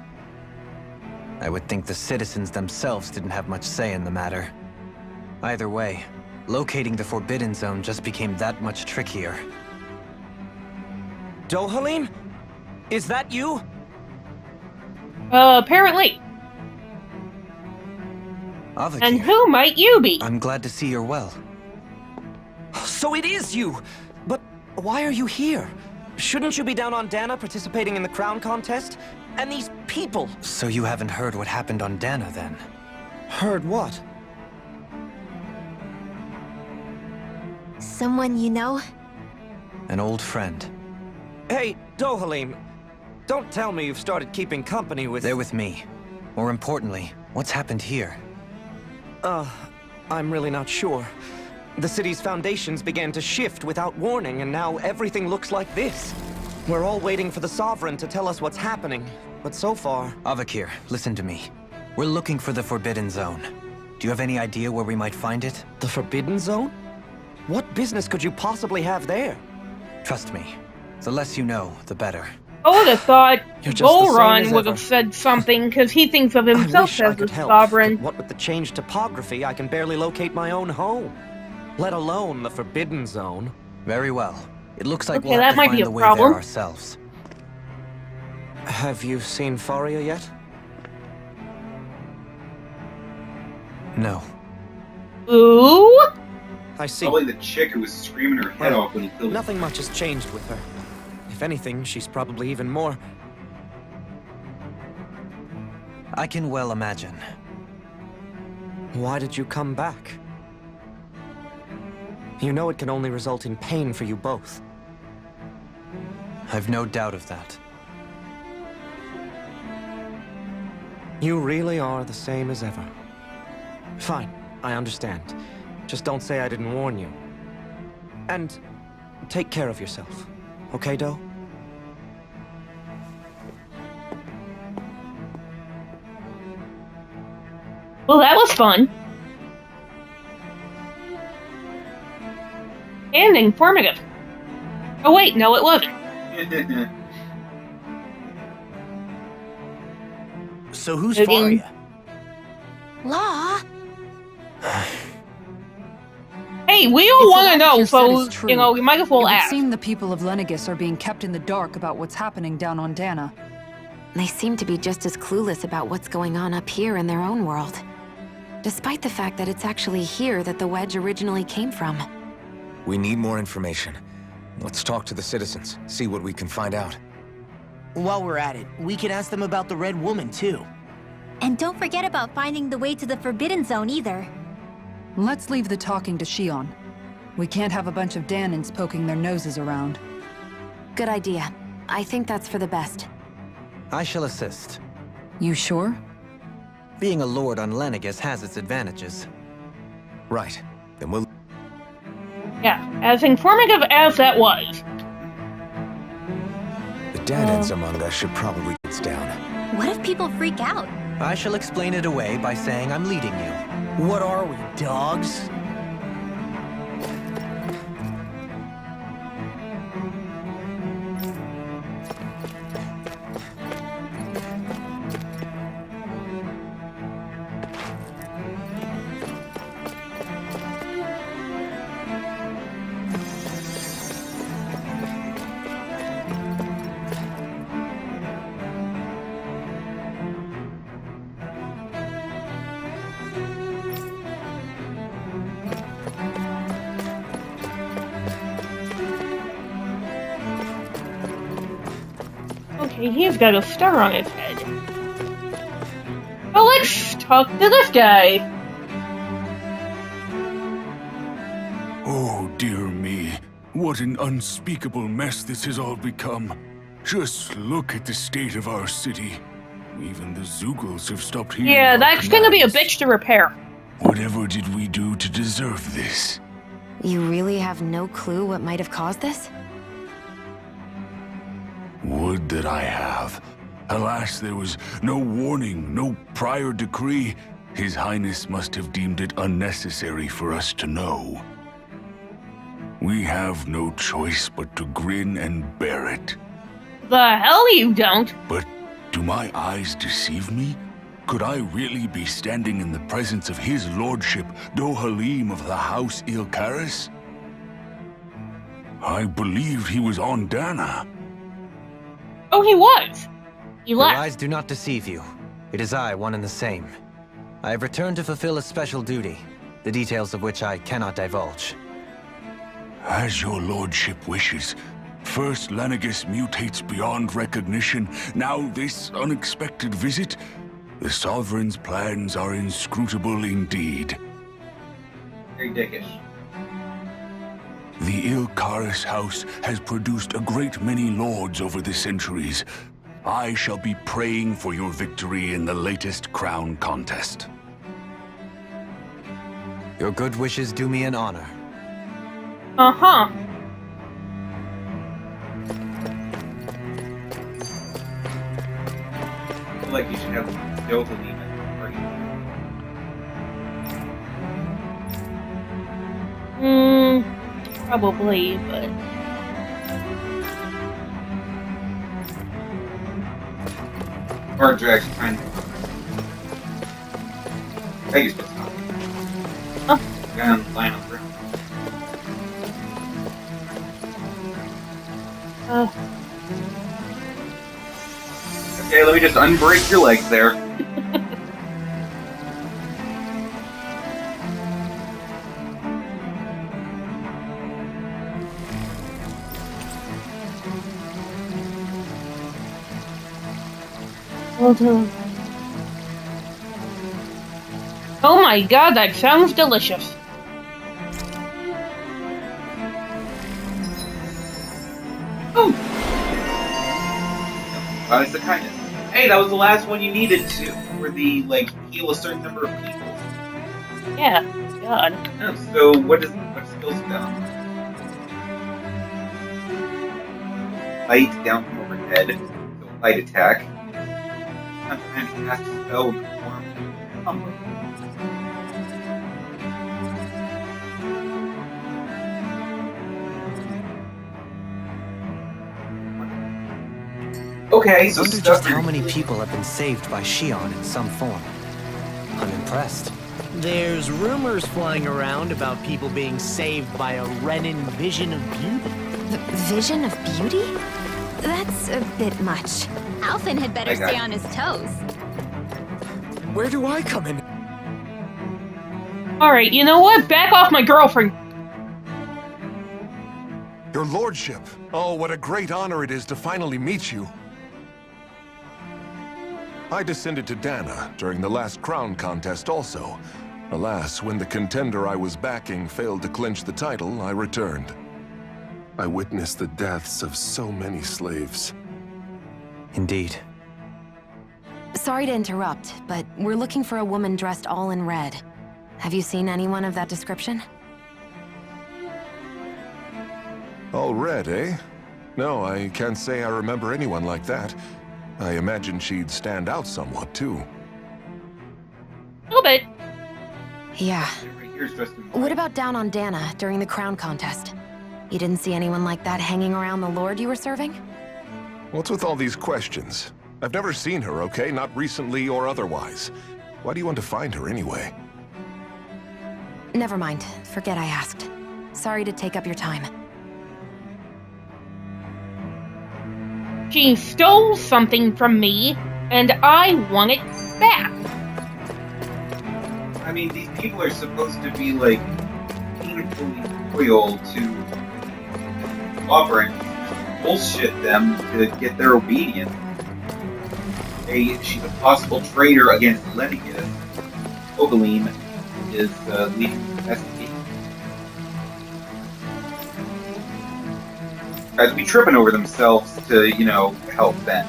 I would think the citizens themselves didn't have much say in the matter. Either way, locating the Forbidden Zone just became that much trickier. Dohalim? Is that you? Apparently. Avakir, And who might you be? I'm glad to see you're well. So it is you! But why are you here? Shouldn't you be down on Dana participating in the crown contest? And these people! So you haven't heard what happened on Dana, then? Heard what? Someone you know? An old friend. Hey, Dohalim, don't tell me you've started keeping company with... They're with me. More importantly, what's happened here? I'm really not sure. The city's foundations began to shift without warning, and now everything looks like this. We're all waiting for the Sovereign to tell us what's happening, but so far... Avakir, listen to me. We're looking for the Forbidden Zone. Do you have any idea where we might find it? The Forbidden Zone? What business could you possibly have there? Trust me. The less you know, the better. I would have thought You're just the same Goron as would ever. have said something, because he thinks of I himself wish I as could a help, sovereign. but what with the changed topography, I can barely locate my own home. Let alone the Forbidden Zone. Very well. It looks like Okay, we'll that have to might find be a the way problem. there ourselves. Have you seen Faria yet? No. Ooh? I see. Probably the chick who was screaming her head off when he killed Nothing much has changed with her. If anything, she's probably even more... I can well imagine. Why did you come back? You know it can only result in pain for you both. I've no doubt of that. You really are the same as ever. Fine, I understand. Just don't say I didn't warn you. And take care of yourself. Okay, Doe? Well, that was fun. And informative. Oh wait, no it wasn't. So who's Loading. Faria? Law? Hey, we all If want to what know, you said is so, true, you know, we might as well it would ask. seem the people of Lenegis are being kept in the dark about what's happening down on Dana. They seem to be just as clueless about what's going on up here in their own world. Despite the fact that it's actually here that the wedge originally came from. We need more information. Let's talk to the citizens, see what we can find out. While we're at it, we can ask them about the Red Woman, too. And don't forget about finding the way to the Forbidden Zone either. Let's leave the talking to Shion. We can't have a bunch of Danans poking their noses around. Good idea. I think that's for the best. I shall assist. You sure? Being a lord on Lenegis has its advantages. Right. Then we'll... Yeah, as informative as that was. The Danans among us should probably get down. What if people freak out? I shall explain it away by saying I'm leading you. What are we, dogs? Okay, he's got a star on his head. Well, let's talk to this guy. Oh, dear me. What an unspeakable mess this has all become. Just look at the state of our city. Even the Zeugles have stopped hearing Yeah, our that's gonna be a commands. bitch to repair. Whatever did we do to deserve this? You really have no clue what might have caused this? Would that I have. Alas, there was no warning, no prior decree. His Highness must have deemed it unnecessary for us to know. We have no choice but to grin and bear it. The hell you don't. But do my eyes deceive me? Could I really be standing in the presence of his lordship, Dohalim of the House Ilkaris? I believed he was on Dana. Oh, he was. He Your left. eyes do not deceive you. It is I, one and the same. I have returned to fulfill a special duty, the details of which I cannot divulge. As your lordship wishes. First Lenegis mutates beyond recognition, now this unexpected visit. The Sovereign's plans are inscrutable indeed. Very dickish. The Ilkaris house has produced a great many lords over the centuries. I shall be praying for your victory in the latest crown contest. Your good wishes do me an honor. Uh-huh. I feel like you should have Dohalim at the party. Probably, but... Or Drax trying to... Peggy's supposed to stop. Oh. Guy on the line on the ground. Okay, let me just unbreak your legs there. Oh my god, that sounds delicious. Oh! It's the kindness. Hey, that was the last one you needed to, for the, like, heal a certain number of people. Yeah, god. Oh, so what skills down? Light down from overhead, so light attack. Sometimes cast a spell with form combo. Okay, so Wonder just how many people have been saved by Shion in some form. I'm impressed. There's rumors flying around about people being saved by a Renin vision of beauty. Vision of beauty? That's a bit much. Alphen had better stay on his toes. Where do I come in? Alright, you know what? Back off my girlfriend. Your lordship. Oh, what a great honor it is to finally meet you. I descended to Dana during the last crown contest also. Alas, when the contender I was backing failed to clinch the title, I returned. I witnessed the deaths of so many slaves. Indeed. Sorry to interrupt, but we're looking for a woman dressed all in red. Have you seen anyone of that description? All red, eh? No, I can't say I remember anyone like that. I imagine she'd stand out somewhat, too. A little bit. Yeah. What about down on Dana during the crown contest? You didn't see anyone like that hanging around the lord you were serving? What's with all these questions? I've never seen her, okay? Not recently or otherwise. Why do you want to find her anyway? Never mind. Forget I asked. Sorry to take up your time. She stole something from me, and I want it back. I mean, these people are supposed to be, like, painfully loyal to Sovereign. Bullshit them to get their obedience. Hey, she's a possible traitor against Lenegis. Dohalim is leading the investigation. Guys will be tripping over themselves to, you know, help them.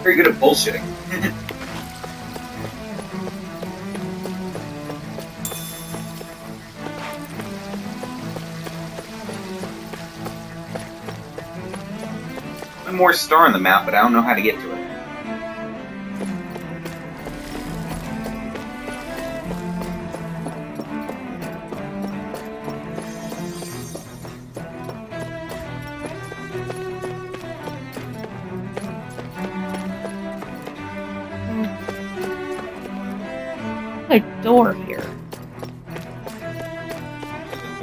Very good at bullshitting. One more star on the map, but I don't know how to get to it. A door here.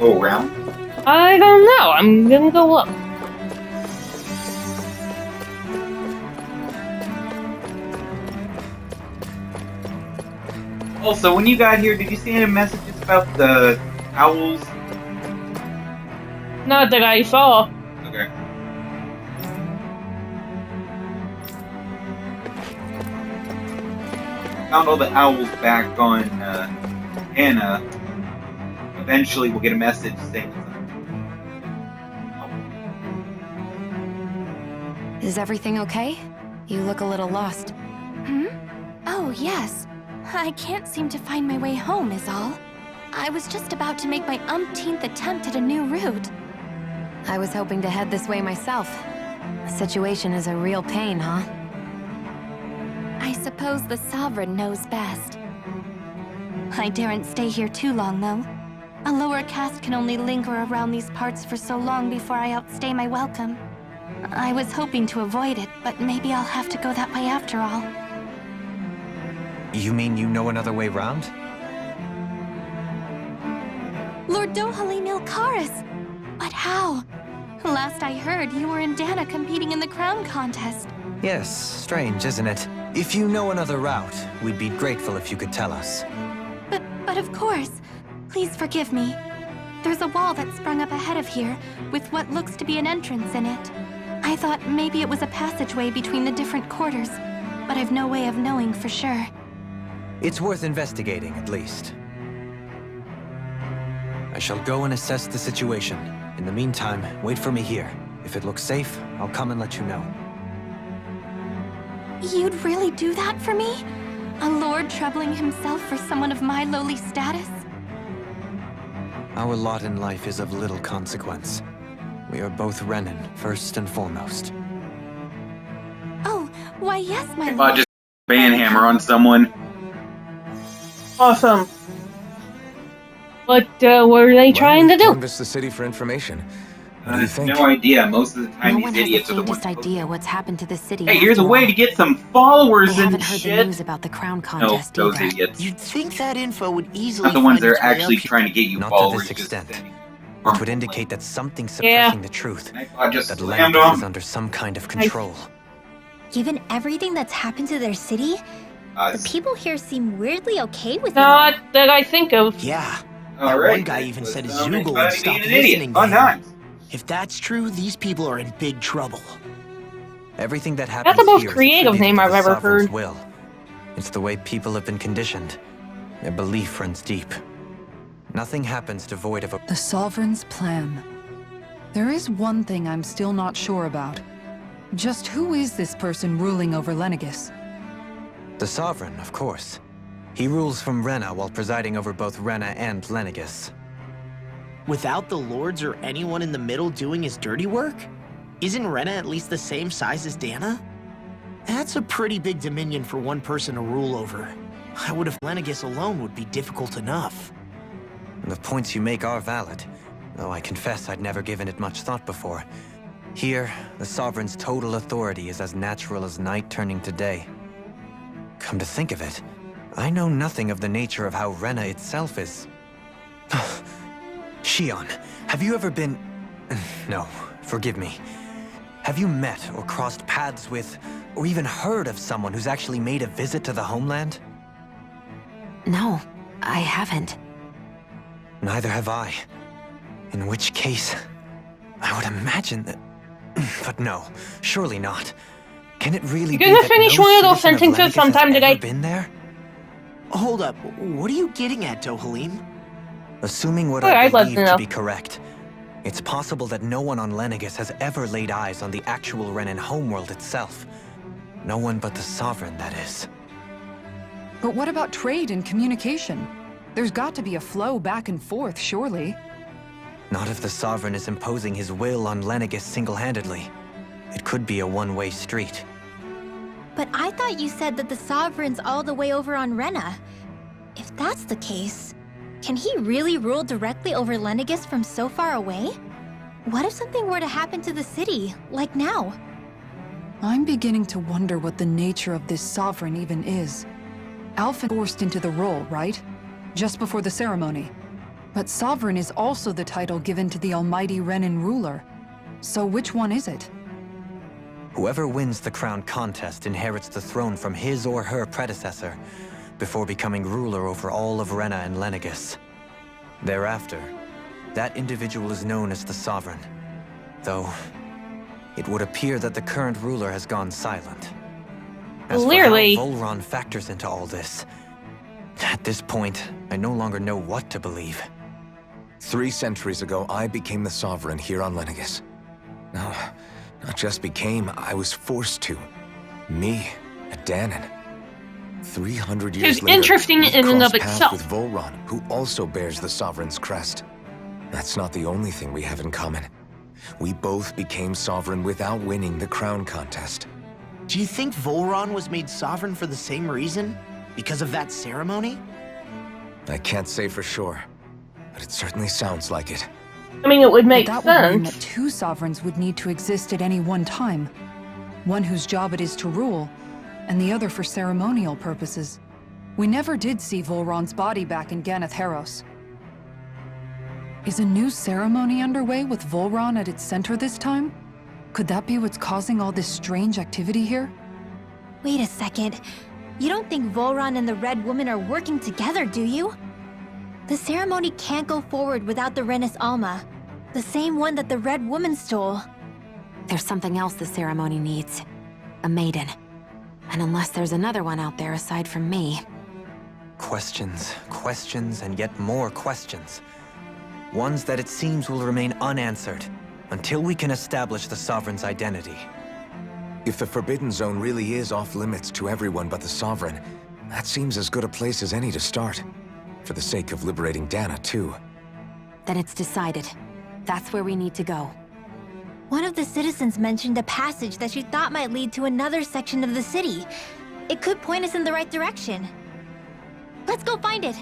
Go around? I don't know. I'm gonna go look. Also, when you got here, did you see any messages about the owls? Not that I saw. Okay. Found all the owls back on Anna. Eventually, we'll get a message saying Is everything okay? You look a little lost. Oh, yes. I can't seem to find my way home, is all. I was just about to make my umpteenth attempt at a new route. I was hoping to head this way myself. The situation is a real pain, huh? I suppose the Sovereign knows best. I daren't stay here too long, though. A lower caste can only linger around these parts for so long before I outstay my welcome. I was hoping to avoid it, but maybe I'll have to go that way after all. You mean you know another way round? Lord Dohalim Ilkaris! But how? Last I heard, you were in Dana competing in the crown contest. Yes, strange, isn't it? If you know another route, we'd be grateful if you could tell us. But of course. Please forgive me. There's a wall that sprung up ahead of here, with what looks to be an entrance in it. I thought maybe it was a passageway between the different quarters, but I've no way of knowing for sure. It's worth investigating, at least. I shall go and assess the situation. In the meantime, wait for me here. If it looks safe, I'll come and let you know. You'd really do that for me? A lord troubling himself for someone of my lowly status? Our lot in life is of little consequence. We are both Renan, first and foremost. Oh, why yes, my About lord. just banhammer on someone. Awesome. What were they trying to do? Canvass the city for information. What do you think? No idea. Most of the time, No these one has the idiots are the ones. faintest idea what's happened to the city. Hey, here's a after way all. to get some followers They and haven't heard the shit. news about the crown No, contest those either. idiots. You'd think that info would easily Not the ones find that are its way actually up here. trying to get you Not to followers. this just extent. sending- Which would indicate that something's Yeah. suppressing the truth. I just That slammed Lenegis them. is under some kind of control. Given everything that's happened to their city, the people here seem weirdly okay with it. Not that I think of. Yeah. All That right. one guy even said Let's, Zoogle would everybody stop being an idiot. listening to Fun him. times. If that's true, these people are in big trouble. Everything that happens That's the most here is creative attributed name to I've the ever Sovereign's heard. will. It's the way people have been conditioned. Their belief runs deep. Nothing happens devoid of a... The Sovereign's plan. There is one thing I'm still not sure about. Just who is this person ruling over Lenegis? The Sovereign, of course. He rules from Rena while presiding over both Rena and Lenegis. Without the lords or anyone in the middle doing his dirty work? Isn't Rena at least the same size as Dana? That's a pretty big dominion for one person to rule over. I would have Lenegis alone would be difficult enough. The points you make are valid, though I confess I'd never given it much thought before. Here, the Sovereign's total authority is as natural as night turning to day. Come to think of it, I know nothing of the nature of how Rena itself is. Shion, have you ever been... No, forgive me. Have you met or crossed paths with, or even heard of someone who's actually made a visit to the homeland? No, I haven't. Neither have I. In which case, I would imagine that... But no, surely not. Can it really You be gonna that finish no one of those citizen sentences Lenegis has sometime ever today? been there? Hold up, what are you getting at, Dohalim? Assuming what Alright, I I'd like believe to to know. be correct, it's possible that no one on Lenegis has ever laid eyes on the actual Renan homeworld itself. No one but the Sovereign, that is. But what about trade and communication? There's got to be a flow back and forth, surely. Not if the Sovereign is imposing his will on Lenegis single-handedly. It could be a one-way street. But I thought you said that the Sovereign's all the way over on Rena. If that's the case, can he really rule directly over Lenegis from so far away? What if something were to happen to the city, like now? I'm beginning to wonder what the nature of this Sovereign even is. Alphen forced into the role, right? Just before the ceremony. But Sovereign is also the title given to the almighty Renan ruler. So which one is it? Whoever wins the crown contest inherits the throne from his or her predecessor, before becoming ruler over all of Rena and Lenegis. Thereafter, that individual is known as the Sovereign, though it would appear that the current ruler has gone silent. As Clearly. for how Volron factors into all this, at this point, I no longer know what to believe. 3 centuries ago, I became the Sovereign here on Lenegis. No, not just became, I was forced to. Me, a Danan. 300 years It's later, interesting we in and of crossed paths itself. with Volron, who also bears the Sovereign's crest. That's not the only thing we have in common. We both became Sovereign without winning the crown contest. Do you think Volron was made sovereign for the same reason? Because of that ceremony? I can't say for sure, but it certainly sounds like it. I mean, it would make But that would mean sense. that 2 Sovereigns would need to exist at any one time. One whose job it is to rule, and the other for ceremonial purposes. We never did see Volron's body back in Ganath Haros. Is a new ceremony underway with Volron at its center this time? Could that be what's causing all this strange activity here? Wait a second. You don't think Volron and the Red Woman are working together, do you? The ceremony can't go forward without the Renis Alma. The same one that the Red Woman stole. There's something else the ceremony needs. A maiden. And unless there's another one out there aside from me... Questions, questions, and yet more questions. Ones that it seems will remain unanswered until we can establish the Sovereign's identity. If the Forbidden Zone really is off-limits to everyone but the Sovereign, that seems as good a place as any to start. For the sake of liberating Dana, too. Then it's decided. That's where we need to go. One of the citizens mentioned a passage that she thought might lead to another section of the city. It could point us in the right direction. Let's go find it!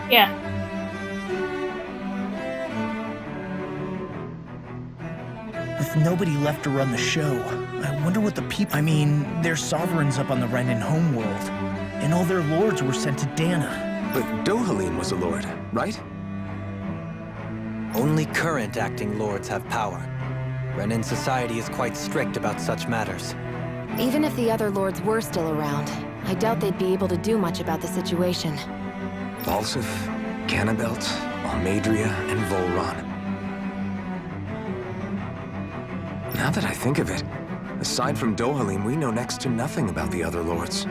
Yeah. With nobody left to run the show, I wonder what the people... I mean, their sovereigns up on the Renin homeworld, and all their lords were sent to Dana. But Dohalim was a lord, right? Only current acting lords have power. Renin society is quite strict about such matters. Even if the other lords were still around, I doubt they'd be able to do much about the situation. Balsif, Ganabelt, Almadria, and Volron. Now that I think of it, aside from Dohalim, we know next to nothing about the other lords.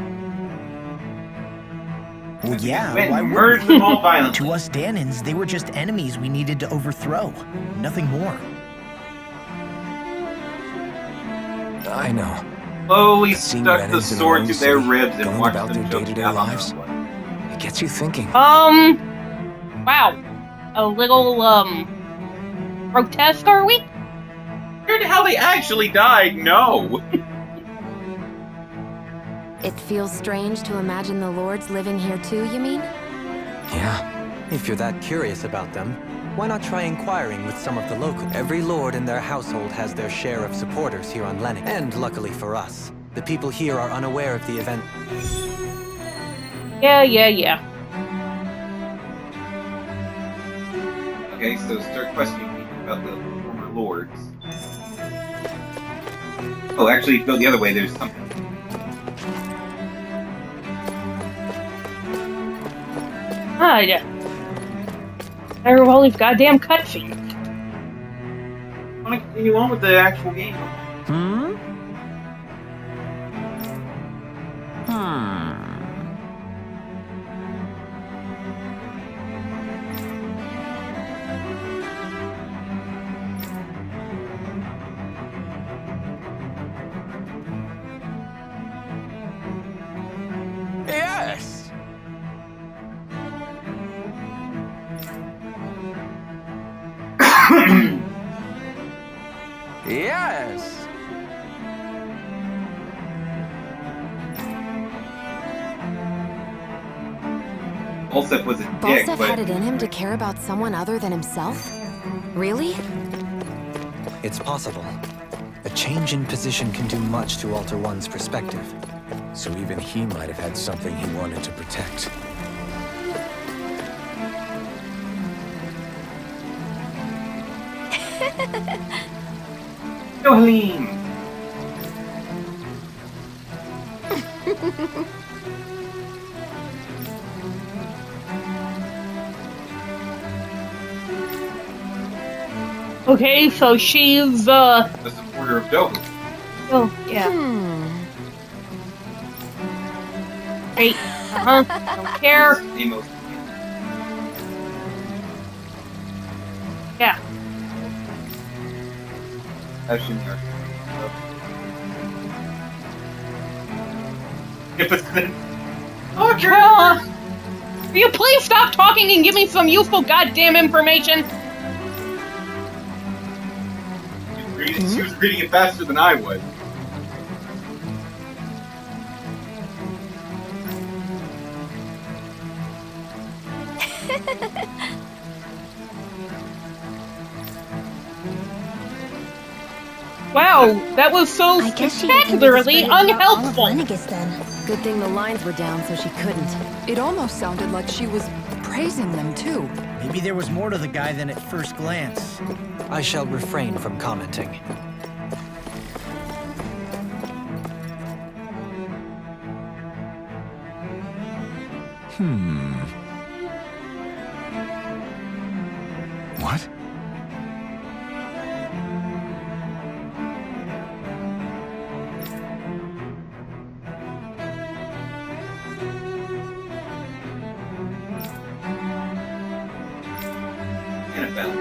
Well, yeah, Went why and would merged them all violently. To us Danans, they were just enemies we needed to overthrow. Nothing more. I know. Slowly Seeing stuck the Renins in sword own to their city, ribs and going watched about them their choke day-to-day down on lives. them. It gets you thinking. Wow. A little, grotesque, are we? Compared to how they actually died, no. It feels strange to imagine the lords living here too, you mean? Yeah. If you're that curious about them, why not try inquiring with some of the local? Every lord in their household has their share of supporters here on Lennox. And luckily for us, the people here are unaware of the event. Yeah. Okay, so start questioning people about the former lords. Oh, actually, go the other way, there's something. God. Better roll these goddamn cutscenes. I want to continue on with the actual game. Yes! Yes! Balsif was a dick, Balsif but had it in him to care about someone other than himself? Really? It's possible. A change in position can do much to alter one's perspective. So even he might have had something he wanted to protect. Dohalim! Okay, so she's, The supporter of Dohalim. Oh, yeah. Great. Don't care. The most Yeah. passion here. If it's gonna... Will you please stop talking and give me some useful goddamn information? She was reading it faster than I was. Wow, that was so I guess she intended to spectacularly spread it throughout all of unhelpful. Lenegis then. Good thing the lines were down so she couldn't. It almost sounded like she was praising them too. Maybe there was more to the guy than at first glance. I shall refrain from commenting. What? Annabelle.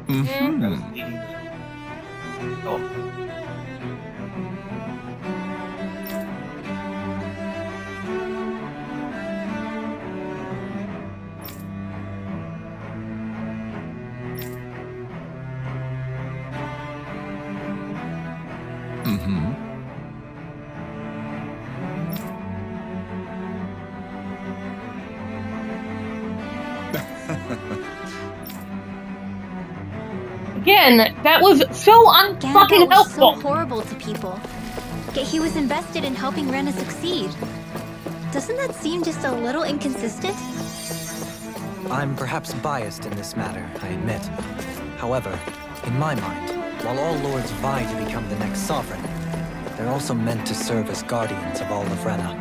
That was leading the... Oh. Again, that was so unfucking Ganabel was so helpful. horrible to people. Yet he was invested in helping Rena succeed. Doesn't that seem just a little inconsistent? I'm perhaps biased in this matter, I admit. However, in my mind, while all lords vie to become the next sovereign, they're also meant to serve as guardians of all of Rena.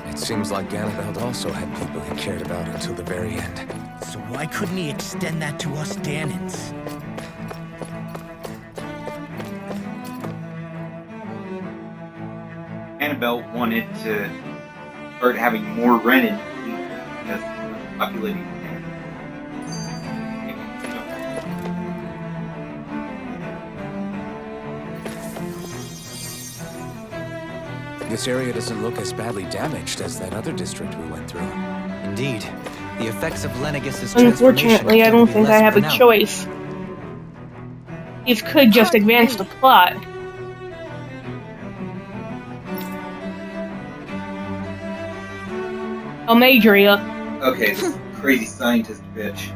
It seems like Ganabeld also had people he cared about until the very end. So why couldn't he extend that to us Danans? Annabelle wanted to start having more Renin as populating the This area doesn't look as badly damaged as that other district we went through. Indeed. The effects of Lenegis' Unfortunately, I don't think I have a choice. choice. These could just advance the plot. Almadria. Okay, this crazy scientist bitch.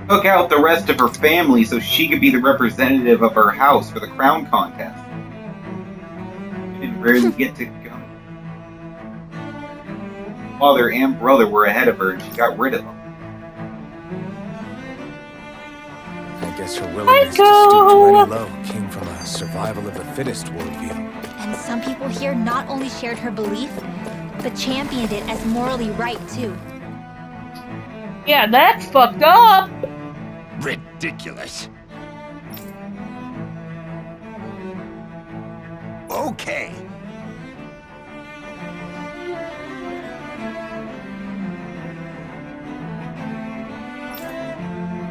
Took out the rest of her family so she could be the representative of her house for the crown contest. She didn't rarely get to go. Father and brother were ahead of her and she got rid of them. I guess her willingness to stoop to any low came from a survival of the fittest worldview. And some people here not only shared her belief, but championed it as morally right too. Yeah, that's fucked up. Ridiculous. Okay.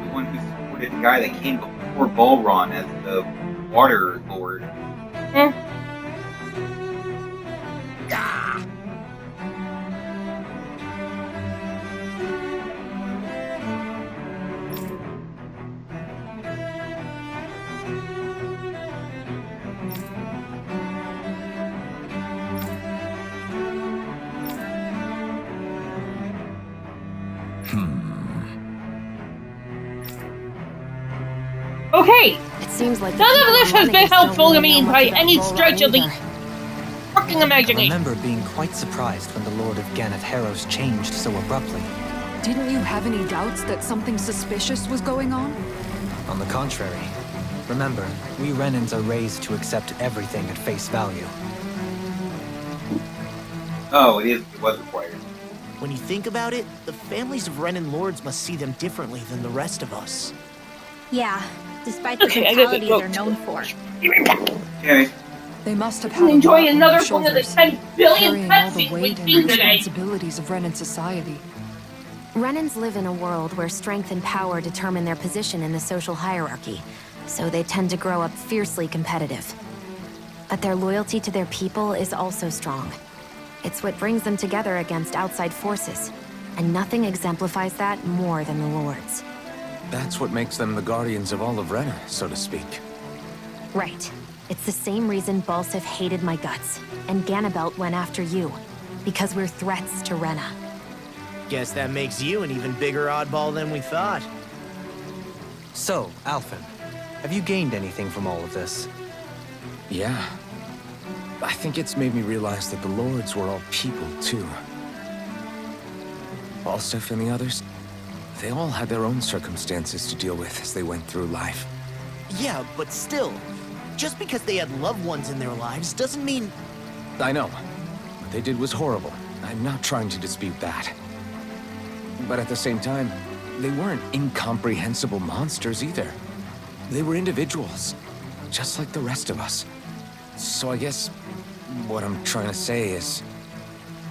The one who supported the guy that came before Balron as the Water Lord. Okay, It seems like none of this has been helpful to me don't by know much any about stretch of the Balron fucking I imagination. remember being quite surprised when the Lord of Ganath Harrows changed so abruptly. Didn't you have any doubts that something suspicious was going on? On the contrary. Remember, we Renans are raised to accept everything at face value. Oh, it was required. When you think about it, the families of Renan lords must see them differently than the rest of us. Yeah, despite the Okay, I gotta brutality go. they're known for. Okay. They must have had a Enjoy lot on another their one of the shoulders, 10 billion carrying all the cutscenes weight we've and seen today. responsibilities of Renan society. Renans live in a world where strength and power determine their position in the social hierarchy, so they tend to grow up fiercely competitive. But their loyalty to their people is also strong. It's what brings them together against outside forces, and nothing exemplifies that more than the Lords. That's what makes them the guardians of all of Rena, so to speak. Right. It's the same reason Balsif hated my guts, and Ganabelt went after you, because we're threats to Rena. Guess that makes you an even bigger oddball than we thought. So, Alphen, have you gained anything from all of this? Yeah. I think it's made me realize that the Lords were all people, too. Falstaff and the others, they all had their own circumstances to deal with as they went through life. Yeah, but still, just because they had loved ones in their lives doesn't mean... I know. What they did was horrible. I'm not trying to dispute that. But at the same time, they weren't incomprehensible monsters either. They were individuals, just like the rest of us. So I guess what I'm trying to say is...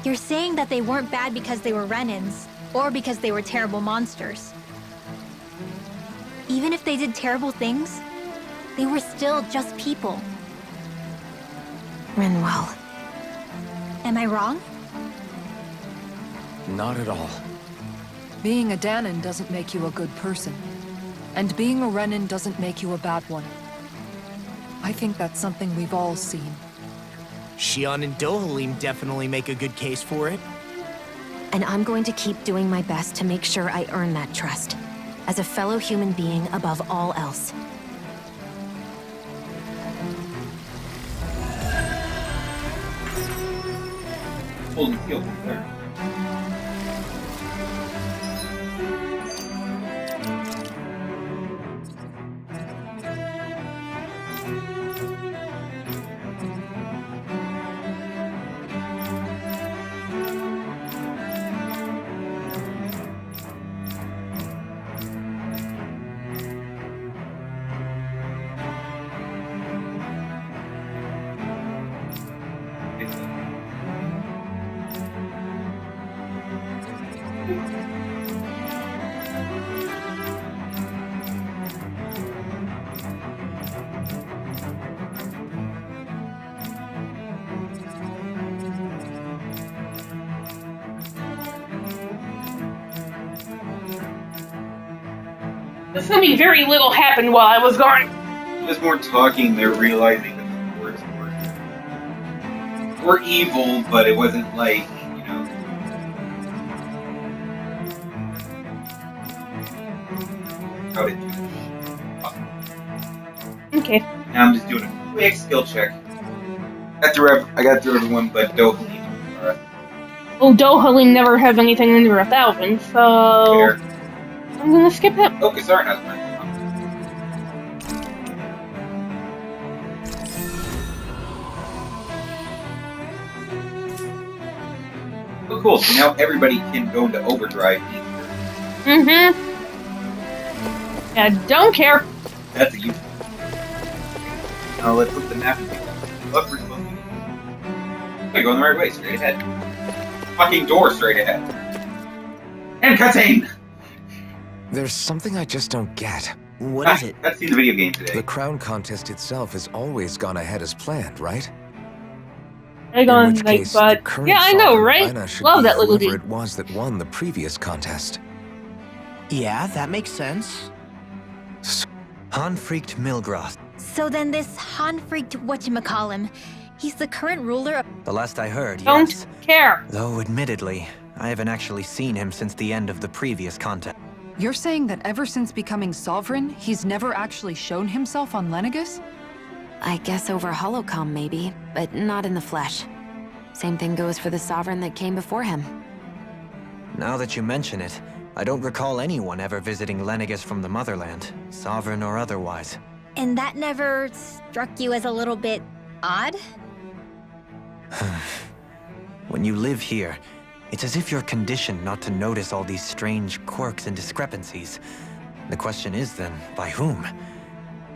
You're saying that they weren't bad because they were Renans, or because they were terrible monsters. Even if they did terrible things, they were still just people. Rinwell. Am I wrong? Not at all. Being a Danan doesn't make you a good person. And being a Renan doesn't make you a bad one. I think that's something we've all seen. Shion and Dohalim definitely make a good case for it. And I'm going to keep doing my best to make sure I earn that trust. As a fellow human being above all else. Hold and feel there. There's gonna be very little happened while I was gone. As more talking, they're realizing that the Lords were evil, but it wasn't like, you know... How did you... Okay. Now I'm just doing a quick skill check. I got through everyone but Dohalim. Well, Dohalim never has anything under 1,000, so... Here. I'm gonna skip him. Oh, Kasar has one. Oh, cool. So now everybody can go into overdrive easier. Mm-hmm. I don't care. That's a useful. Now let's look at the map and see what we're supposed to do. Okay, going the right way, straight ahead. Fucking door straight ahead. And cutscene! There's something I just don't get. What is it? I've seen the video game today. The crown contest itself has always gone ahead as planned, right? Egg In on, which like, case, but the current yeah, I know, sovereign, right? Lena, should Love be that little whoever dude. it was that won the previous contest. Yeah, that makes sense. Hanfried Milgrath. So then this Han-freaked whatchamacallem, he's the current ruler of... The last I heard, Don't yes. care. Though, admittedly, I haven't actually seen him since the end of the previous contest. You're saying that ever since becoming sovereign, he's never actually shown himself on Lenegus? I guess over Holocom maybe, but not in the flesh. Same thing goes for the Sovereign that came before him. Now that you mention it, I don't recall anyone ever visiting Lenegus from the motherland, sovereign or otherwise. And that never struck you as a little bit odd? When you live here, it's as if you're conditioned not to notice all these strange quirks and discrepancies. The question is then, by whom?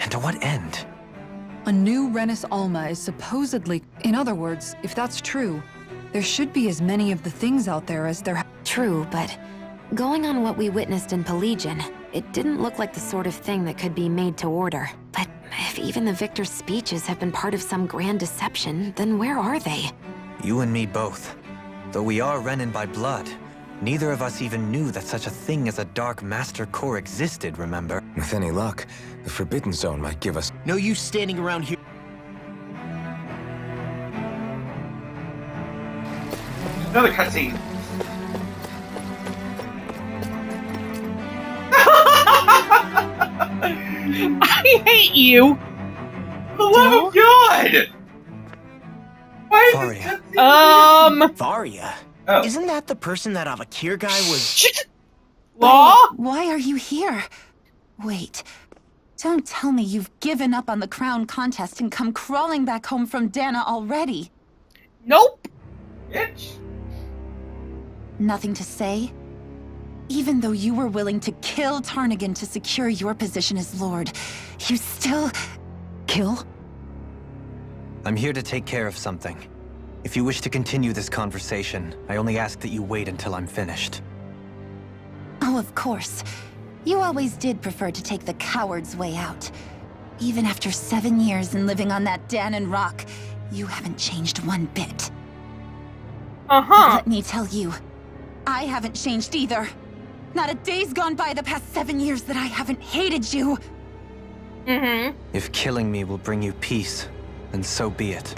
And to what end? A new Renis Alma is supposedly... In other words, if that's true, there should be as many of the things out there as there... True, but going on what we witnessed in Pelagian, it didn't look like the sort of thing that could be made to order. But if even the victor's speeches have been part of some grand deception, then where are they? You and me both. Though we are Renin by blood, neither of us even knew that such a thing as a Dark Master Core existed, remember? With any luck, the Forbidden Zone might give us... No use standing around here. Another cutscene. I hate you! For the love of God! Why is Faria. Varia? Oh. Isn't that the person that Avakir guy was... Law? Why are you here? Wait. Don't tell me you've given up on the crown contest and come crawling back home from Dana already. Nope. Bitch. Nothing to say? Even though you were willing to kill Tarnigan to secure your position as Lord, you still... kill? I'm here to take care of something. If you wish to continue this conversation, I only ask that you wait until I'm finished. Oh, of course. You always did prefer to take the coward's way out. Even after 7 years and living on that Danon rock, you haven't changed one bit. Uh-huh. Let me tell you, I haven't changed either. Not a day's gone by the past 7 years that I haven't hated you. Mm-hmm. If killing me will bring you peace, then so be it.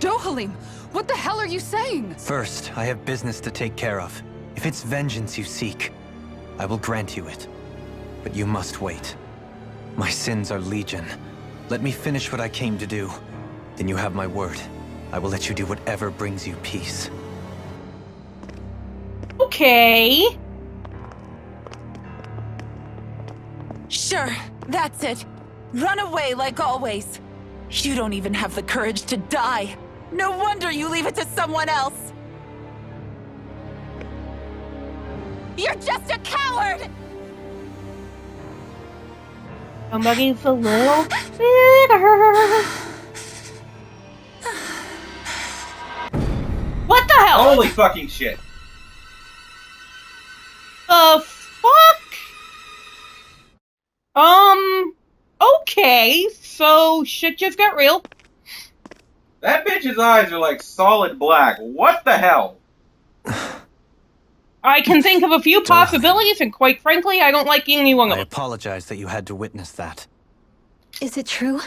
Dohalim, what the hell are you saying? First, I have business to take care of. If it's vengeance you seek, I will grant you it. But you must wait. My sins are legion. Let me finish what I came to do. Then you have my word. I will let you do whatever brings you peace. Okay. Sure, that's it. Run away like always. You don't even have the courage to die. No wonder you leave it to someone else. You're just a coward! Somebody's a little bitter. What the hell? Holy fucking shit. The fuck? Okay, so shit just got real. That bitch's eyes are like solid black. What the hell? I can think of a few possibilities, and quite frankly, I don't like any one of I them. apologize that you had to witness that. Is it true?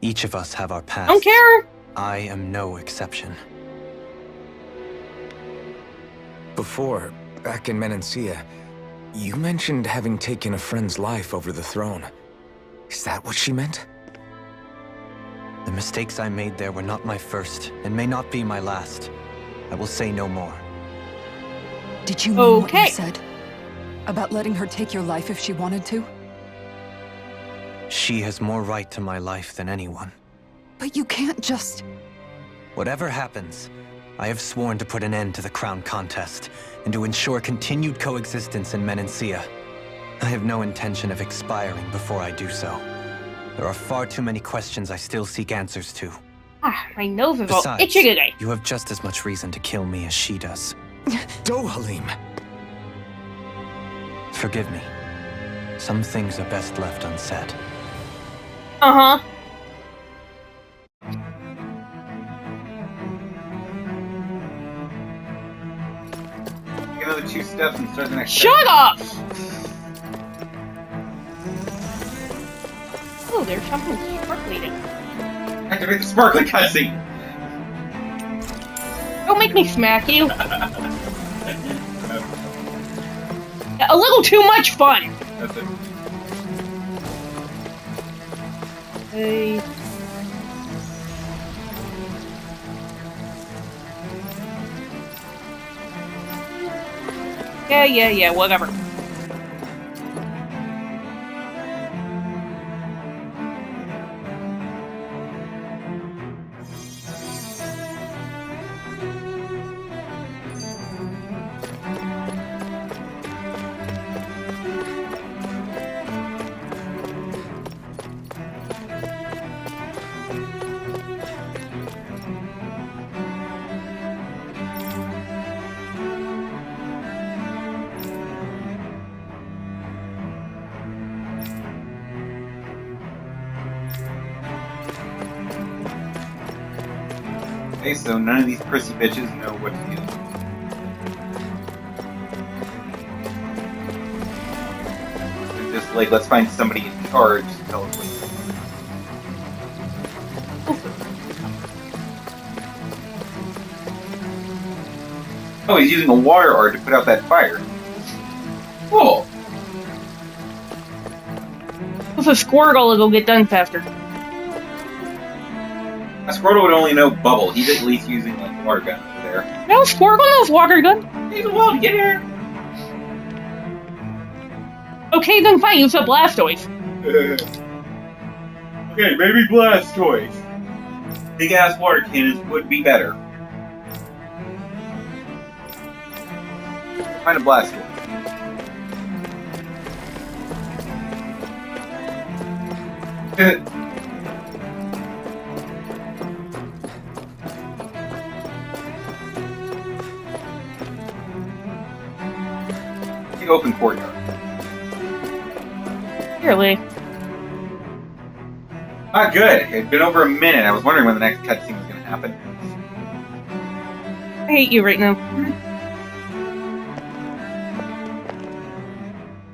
Each of us have our past. Don't care. I am no exception. Before, back in Menancia, you mentioned having taken a friend's life over the throne. Is that what she meant? The mistakes I made there were not my first, and may not be my last. I will say no more. Did you mean what you said? About letting her take your life if she wanted to? She has more right to my life than anyone. But you can't just... Whatever happens, I have sworn to put an end to the crown contest, and to ensure continued coexistence in Menancia. I have no intention of expiring before I do so. There are far too many questions I still seek answers to. Ah, my nose is all Besides, itchy today. you have just as much reason to kill me as she does. Dohalim! Forgive me. Some things are best left unsaid. Uh-huh. Get another 2 steps and start the next Shut step. up! Oh, there's something sparkly there. Activate the sparkly cutscene! Don't make me smack you. A little too much fun. That's it. Hey. Yeah, whatever. Okay, so none of these prissy bitches know what to do. They're just like, let's find somebody in charge to tell us what to do. Oh, he's using a water art to put out that fire. Cool. With a Squirtle, it'll get done faster. A Squirtle would only know Bubble. He's at least using like water gun over there. No, Squirtle knows water gun. He's a wild, get here. Okay, then fine, use a Blastoise. Okay, maybe Blastoise. Big ass water cannons would be better. Find a Blastoise. The open courtyard. Really? Ah, good. It'd been over a minute. I was wondering when the next cutscene was going to happen. I hate you right now.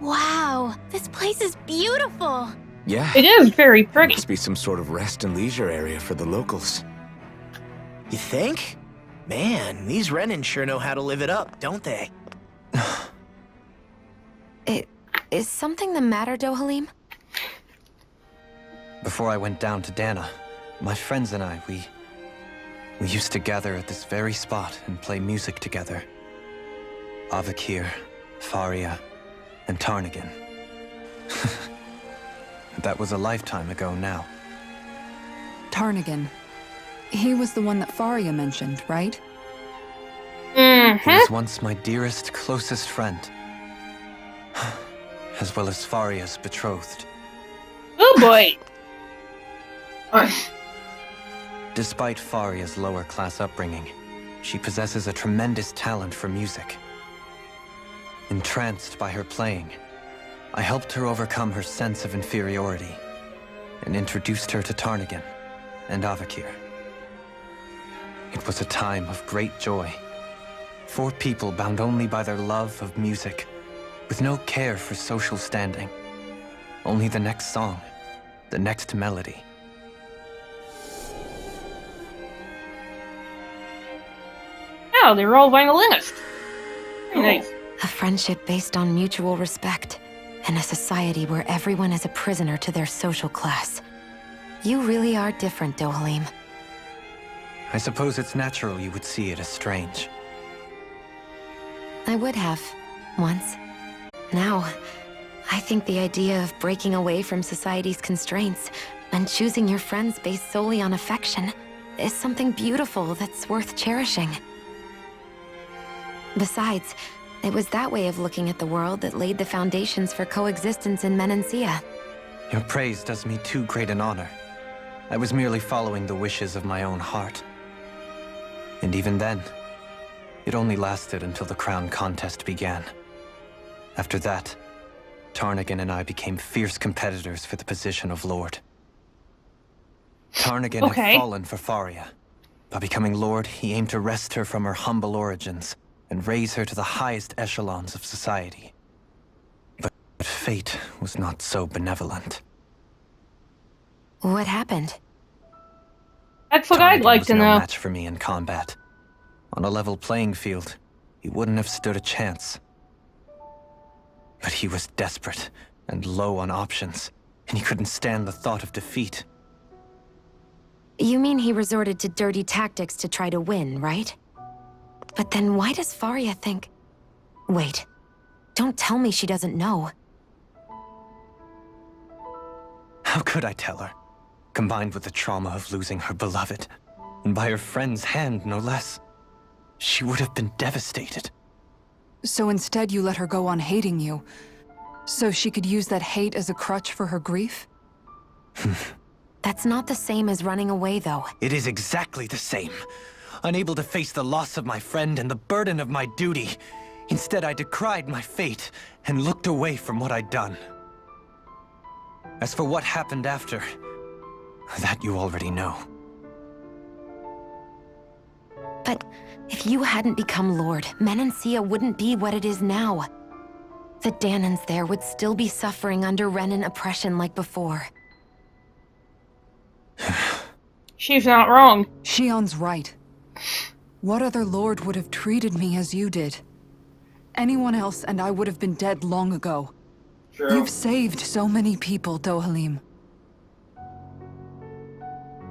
Wow, this place is beautiful. Yeah. It is very pretty. Must be some sort of rest and leisure area for the locals. You think? Man, these Renin sure know how to live it up, don't they? Is something the matter, Dohalim? Before I went down to Dana, my friends and I, we used to gather at this very spot and play music together. Avakir, Faria, and Tarnagin. That was a lifetime ago now. Tarnagin. He was the one that Faria mentioned, right? He was once my dearest, closest friend. As well as Faria's betrothed. Oh boy! Despite Faria's lower class upbringing, she possesses a tremendous talent for music. Entranced by her playing, I helped her overcome her sense of inferiority and introduced her to Tarnagin and Avakir. It was a time of great joy. 4 people bound only by their love of music, with no care for social standing. Only the next song, the next melody. Oh, they're all violinists. Very nice. A friendship based on mutual respect, and a society where everyone is a prisoner to their social class. You really are different, Dohalim. I suppose it's natural you would see it as strange. I would have, once. Now, I think the idea of breaking away from society's constraints and choosing your friends based solely on affection is something beautiful that's worth cherishing. Besides, it was that way of looking at the world that laid the foundations for coexistence in Menancia. Your praise does me too great an honor. I was merely following the wishes of my own heart. And even then, it only lasted until the crown contest began. After that, Tarnagin and I became fierce competitors for the position of Lord. Tarnagin had fallen for Faria. By becoming Lord, he aimed to wrest her from her humble origins and raise her to the highest echelons of society. But fate was not so benevolent. What happened? That's what I'd like to know. Tarnagin was no match for me in combat. On a level playing field, he wouldn't have stood a chance. But he was desperate and low on options, and he couldn't stand the thought of defeat. You mean he resorted to dirty tactics to try to win, right? But then why does Faria think... Wait, don't tell me she doesn't know. How could I tell her? Combined with the trauma of losing her beloved, and by her friend's hand, no less. She would have been devastated. So instead you let her go on hating you, so she could use that hate as a crutch for her grief? That's not the same as running away, though. It is exactly the same. Unable to face the loss of my friend and the burden of my duty. Instead, I decried my fate and looked away from what I'd done. As for what happened after, that you already know. But if you hadn't become Lord, Menancia wouldn't be what it is now. The Danans there would still be suffering under Renin oppression like before. She's not wrong. Shion's right. What other lord would have treated me as you did? Anyone else and I would have been dead long ago. True. You've saved so many people, Dohalim.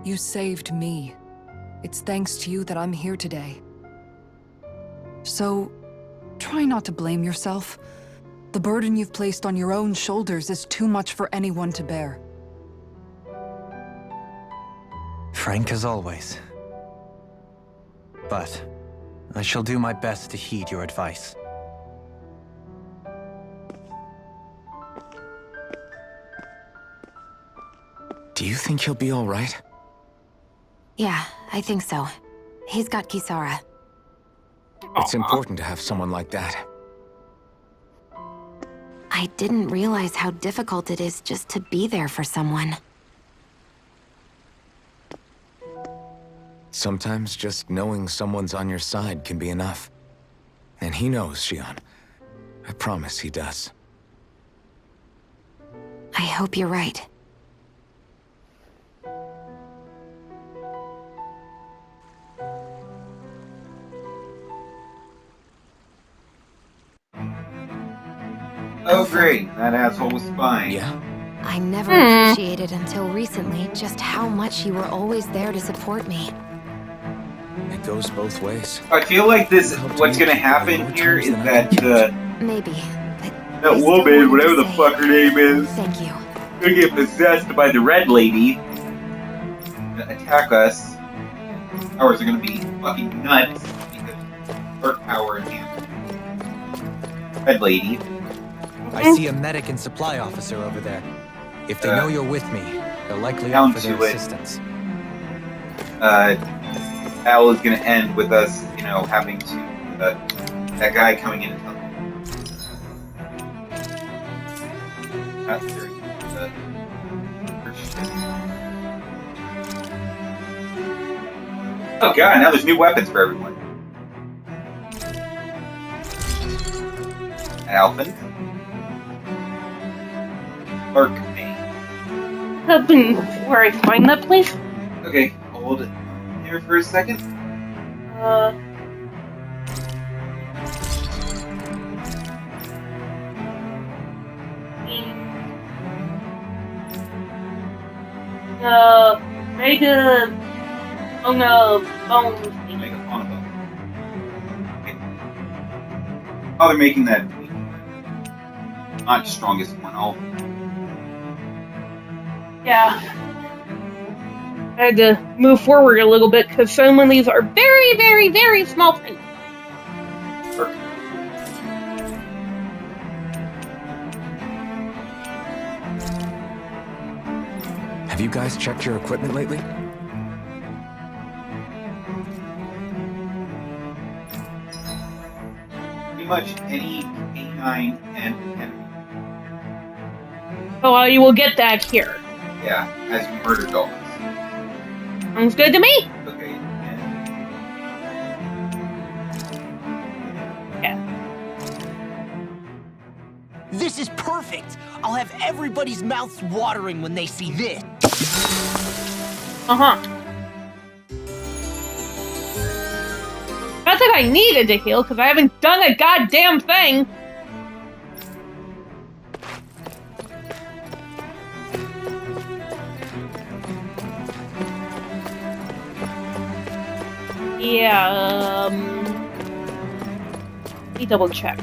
You saved me. It's thanks to you that I'm here today. So, try not to blame yourself. The burden you've placed on your own shoulders is too much for anyone to bear. Frank as always. But I shall do my best to heed your advice. Do you think he'll be all right? Yeah, I think so. He's got Kisara. It's important to have someone like that. I didn't realize how difficult it is just to be there for someone. Sometimes just knowing someone's on your side can be enough. And he knows, Xion. I promise he does. I hope you're right. Oh great, that asshole was spying. Yeah? I never appreciated until recently just how much you were always there to support me. It goes both ways. I feel like what's gonna happen here is that Maybe, that woman, whatever the fuck her name is, thank you. gonna get possessed by the red lady, gonna attack us. Powers are gonna be fucking nuts because her power enhanced. Red lady. I see a medic and supply officer over there. If they know you're with me, they'll likely down offer their to it. assistance. Battle is gonna end with us, you know, having to that guy coming in and telling That's very oh god, now there's new weapons for everyone. Alphen. Arcane. Hoping where I find that place. Okay, hold it here for a second. Mega bones. Mega Fauna Bone. Okay. Oh, they're making that not strongest one. Oh. Yeah. I had to move forward a little bit because some of these are very, very, very small things. Have you guys checked your equipment lately? Pretty much any canine and So you will get that here. yeah, as murder dogs. Sounds good to me. Okay. Yeah. This is perfect! I'll have everybody's mouths watering when they see this. Not that I needed to heal, because I haven't done a goddamn thing. Yeah, let me double check.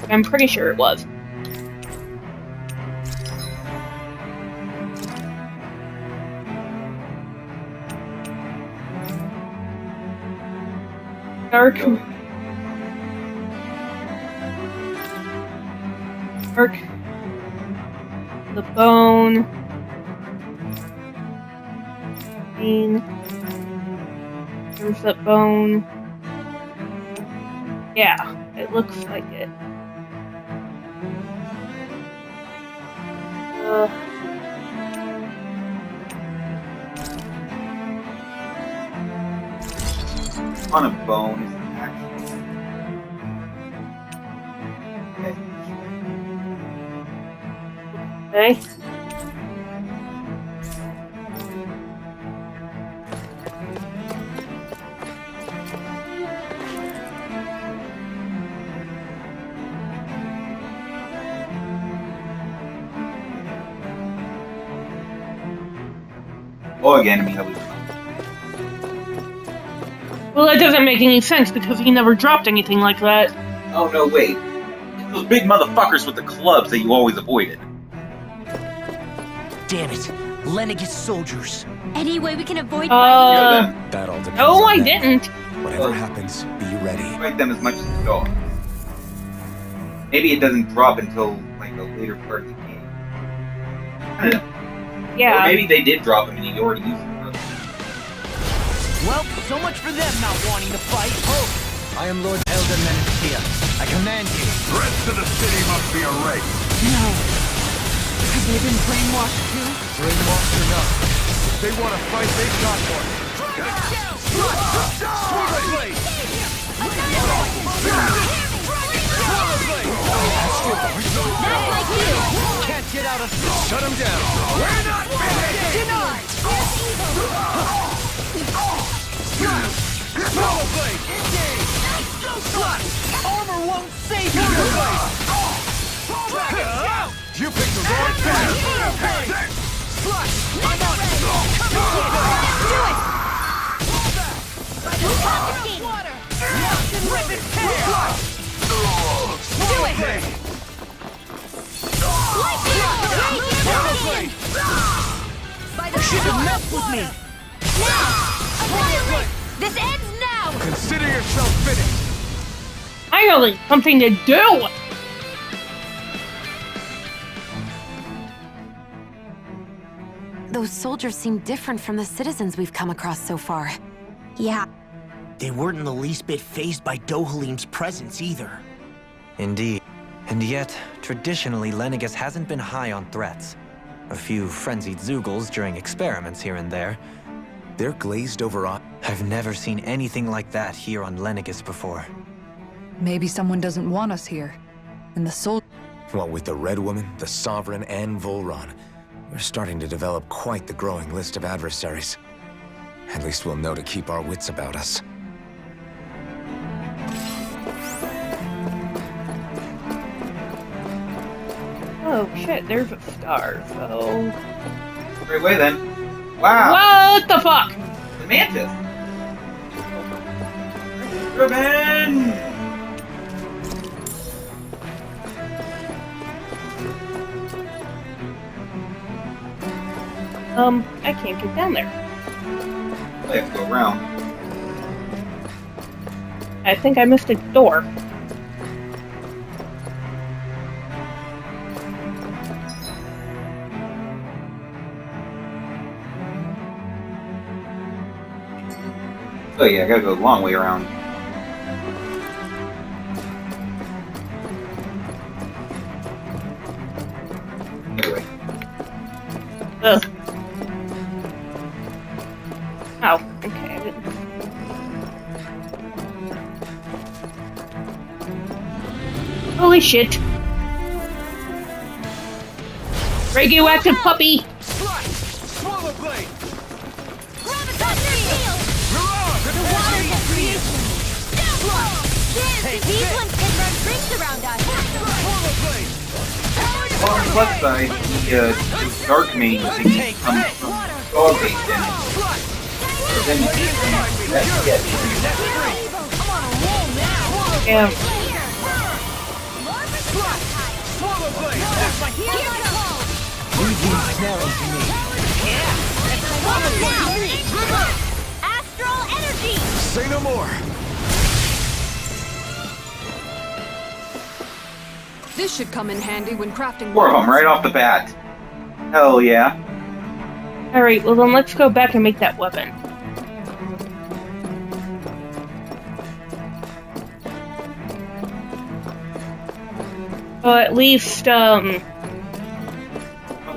I'm pretty sure it was. Dark. The bone. There's that bone. Yeah, it looks like it. On a bone is actually Okay. bug enemy that was. Well, that doesn't make any sense because he never dropped anything like that. Oh no, wait. It's those big motherfuckers with the clubs that you always avoided. Damn it. Lenegis soldiers. Any way we can avoid That all depends No, on I them. didn't. Whatever happens, be ready. Fight them as much as you go. Maybe it doesn't drop until like the later part of the game. I don't know. Yeah. Or maybe they did drop them and you already used them. Well, so much for them not wanting to fight. Oh, I am Lord Elder Menencia. I command you. Threats to the city must be erased. no. Have they been brainwashed too? Brainwashed or not, if they want to fight, they've got one. Swallow blade! That's my cue. Can't get out of Shut him down. We're not finished. Denied! Swallow blade! Engage! Armor won't save you! You picked the wrong path. Slush! I'm on it! Water! Rip its tail! Do it! Shouldn't mess with me! Now! This ends now! Consider yourself finished. Finally, something to do! Those soldiers seem different from the citizens we've come across so far. Yeah. They weren't in the least bit fazed by Dohalim's presence either. Indeed. And yet, traditionally, Lenegis hasn't been high on threats. A few frenzied Zeugles during experiments here and there. They're glazed over eyes. I've never seen anything like that here on Lenegis before. Maybe someone doesn't want us here. And the soul... Well, with the Red Woman, the Sovereign, and Volron, we're starting to develop quite the growing list of adversaries. At least we'll know to keep our wits about us. Oh shit, there's a star, so... Right way then. Wow! What the fuck? The Mantis! Ribbon! I can't get down there. I have to go around. I think I missed a door. Oh yeah, I gotta go a long way around. Anyway. Ugh. Oh, okay, I didn't... Holy shit! Radioactive puppy! Swallow blade! These ones can run drinks around us. On the plus side, the Dark Mane thing comes from dog-based enemies. So then you eat them, that's it. Yeah. Swallow blade! Leave these snarls to me. Astral energy! Say no more. This should come in handy when crafting... Four of them right off the bat. Hell yeah. Alright, well then let's go back and make that weapon. Well, at least, Most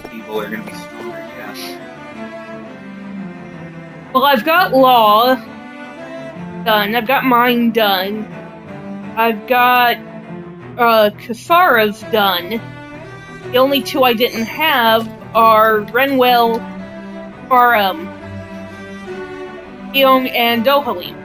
people are gonna be stronger, yeah. well, I've got Law done, I've got Mine done, I've got, Kasara's done. The only two I didn't have are Renwell, or, Eong and Dohalim.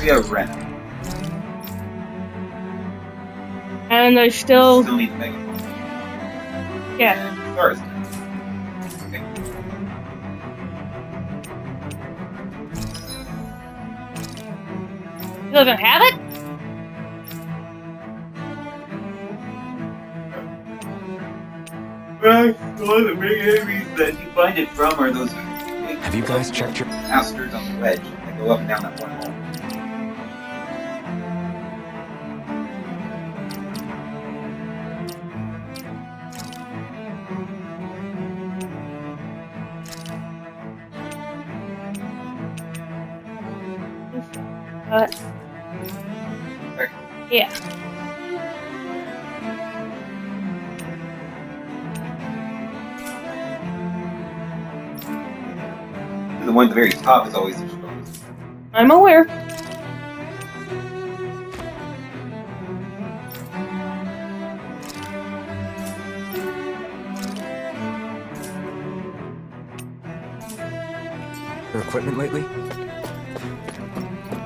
Rhea Ren. And I still need the megaphone. yeah. First. He doesn't have it? Well, the big enemies that you find it from are those Have you guys checked your bastards on the wedge that go up and down that one hole. Yeah. The one at the very top is always the strongest. I'm aware. your equipment lately?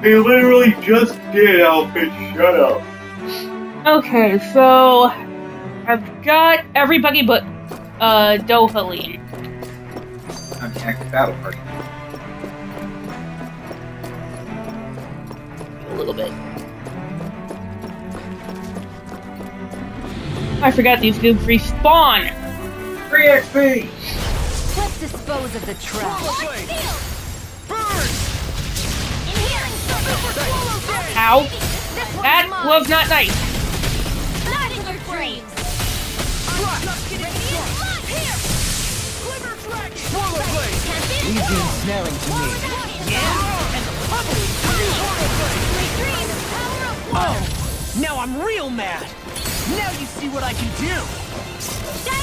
They literally just did, Alfred. Shut up. Okay, so I've got everybody but Dohalim. I'm the active battle party. A little bit. I forgot these dudes respawn. Free XP! Let's dispose of the trash. Ow. That was not nice. Not in your dreams. Easy ensnaring to me. Oh, now I'm real mad. Now you see what I can do.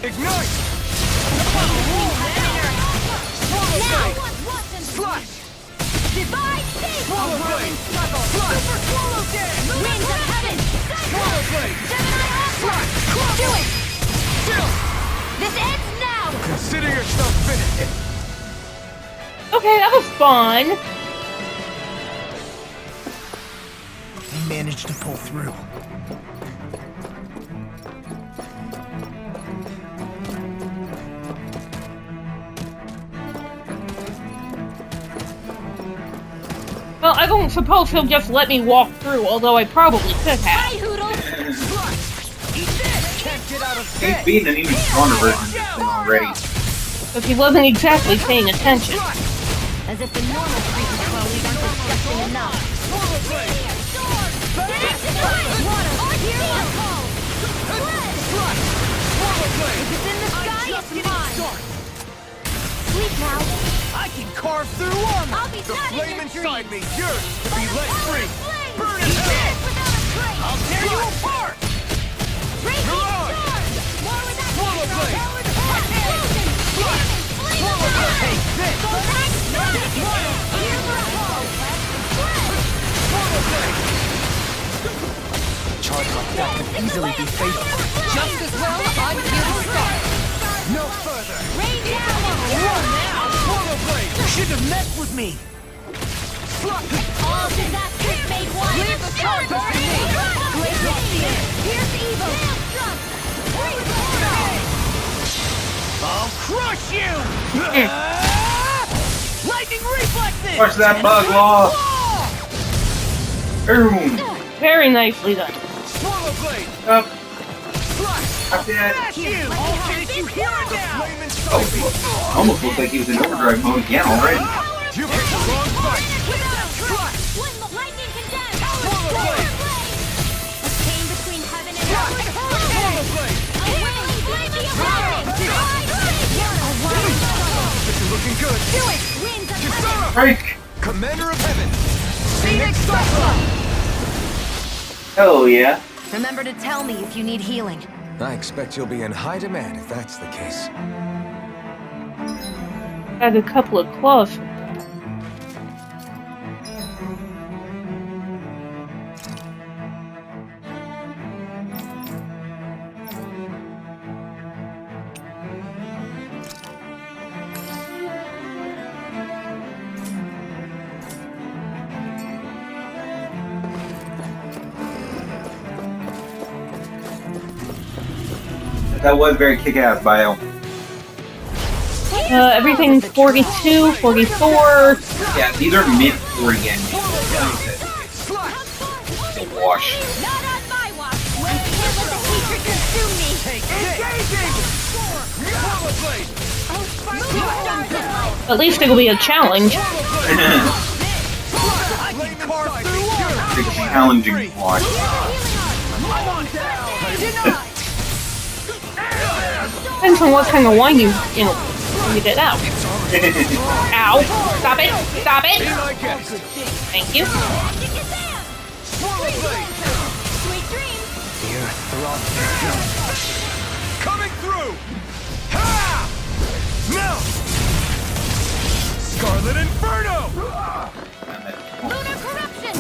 Ignite! Slash! Divide Swallow blade! struggle. Super swallow dance! Winds of heaven. Swallow blade! Slash! Do it. Chill! This ends now. Consider yourself finished. Okay, that was fun. We managed to pull through. Well, I don't suppose he'll just let me walk through, although I probably could have. Can't get out of He's bed. beaten an even stronger version of this thing already. But he wasn't exactly paying attention. As if the normal creepy crawlies aren't disgusting enough. If it's in the sky, it's mine. Sleep now. I can carve through armor. I'll be The not in flame your inside me dreams. yearns to be let free. Burn it Eat hell. it without a trace. I'll tear you apart. Raging Mirage. sword. More with that Swallow hero. blade. Powered force. Explosion. Flame of Swallow blade. fire. Take this. Go back. Here for a fall. Swallow blade. Charge like that could easily be fatal. Just as well, I'm here to start. No further. Rain down. Run now. Swallow blade. You shouldn't have messed with me. All disasters made one. Leave the charges to me. Blaze of fear. Here's evil. I'll crush you. Lightning reflexes. Watch that bug law. Boom. Very nicely done. Swallow blade. Up. Flush. Up that. Smash you. I'll finish you here and now. Oh, almost looks like he was in overdrive mode again already. You picked the wrong fight. Flush. Lightning condemned. Swallow blade. A chain between heaven and Flush. earth. Swallow blade. A willing flame be awakening. A wild struggle. This is looking good. Do it. Winds of heaven. Kisara. Break. Commander of Heaven. Phoenix Cyclone. Hell yeah. Remember to tell me if you need healing. I expect you'll be in high demand if that's the case. Had a couple of claws. that was very kick-ass, Bio. Everything's 42, 44. Yeah, these are mid-40 enemies. It's a wash. Not on my watch! We can't let the hatred consume me! Engaging! At least it'll be a challenge. It's a challenging wash. Depends on what kind of wine you get out. Ow! Stop it! Stop it! Thank you. Sweet dreams! Coming through! Ha! Now! Scarlet Inferno! Lunar corruption!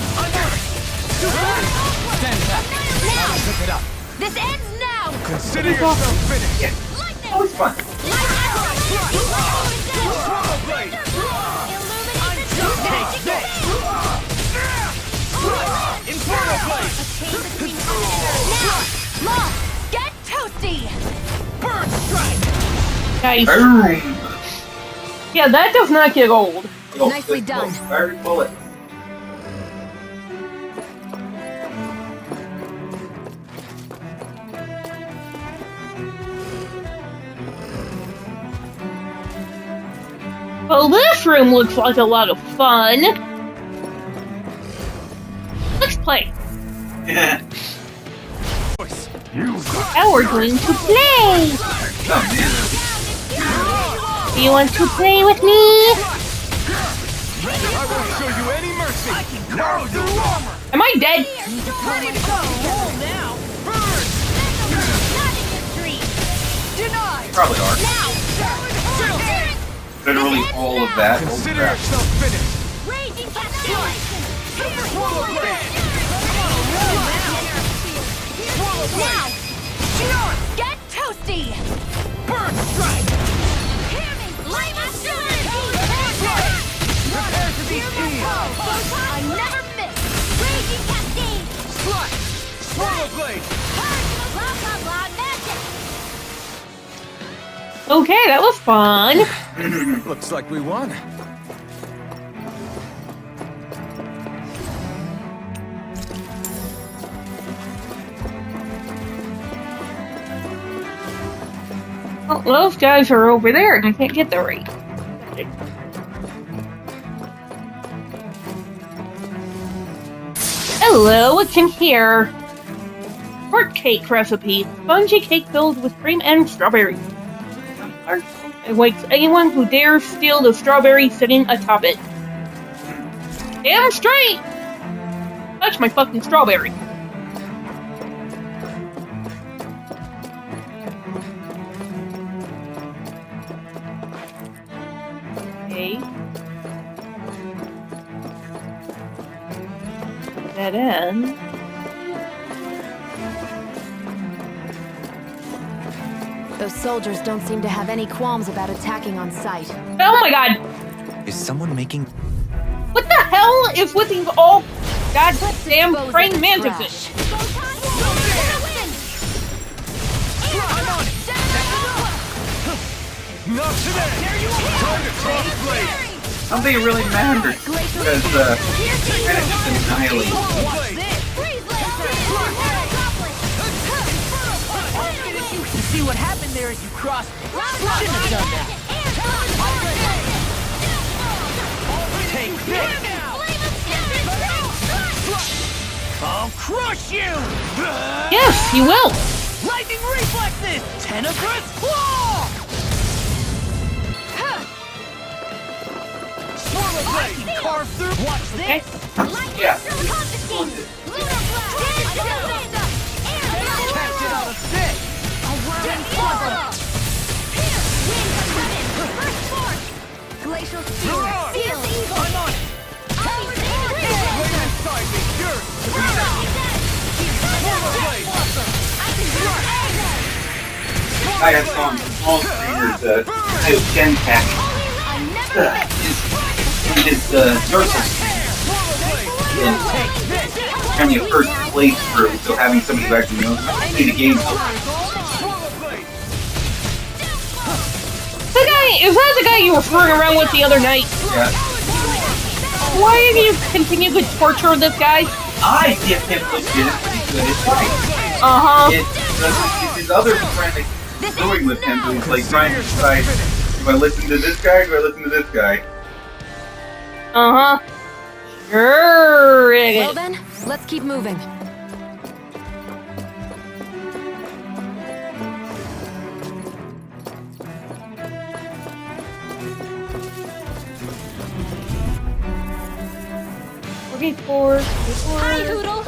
Stand back! Now! Pick it up! This ends now! Consider yourself finished! Yeah. Always fun. Inferno Blade! Now! Moth, get toasty! Burn Strike! Nice. Boom! Yeah, that does not get old. Nicely done. Fire bullet. Well, this room looks like a lot of fun. Let's play. Now we're going to play. Do you want to play with me? I won't show you any mercy! I can carve through armor! Am I dead? Ready to go! Now! Burn! Denied! Probably are. Now! Literally all of that. Consider yourself finished! Raging cascade! Swallow Blade! Swallow Blade! Now! Get toasty! Burn Strike! Hear me! Light my Prepare to be healed! I never miss! Raging cascade! Strike! Swallow Blade! Blah blah blah magic! Okay, that was fun. Looks like we won. Well, those guys are over there, and I can't get there right. Hello, what's in here? Short cake recipe. Spongy cake filled with cream and strawberries. It wakes anyone who dares steal the strawberry sitting atop it. Damn straight! Touch my fucking strawberry. Okay. Dead end. Those soldiers don't seem to have any qualms about attacking on sight. Oh my god! Is someone making... What the hell is with these all goddamn praying mantises? Not today! Time to cross blade! I don't think it really matters because they're kind of just annihilating. You see what happened there as you crossed? Shouldn't have done that. Take this! I'll crush you! Yes, you will! Lightning reflexes! Tenebrous claw! Swallow blade! I can carve through. Watch this! Yeah. Catch it out of sight! Glacial You're Spear! on! Seal evil! I'm on it! Wait inside me! Yours! Swallow blade! I have some small streamers, Ken Pack, is Dursa. Kind of your first playthrough, so having somebody who actually knows how to play the game. is that the guy you were screwing around with the other night? Yeah. Why do you continue to torture this guy? I give him legitimately good advice. It's his other friend that keeps going with him, who's like trying to decide, do I listen to this guy or do I listen to this guy? Sure. Well then, let's keep moving. Hi, Hoodle!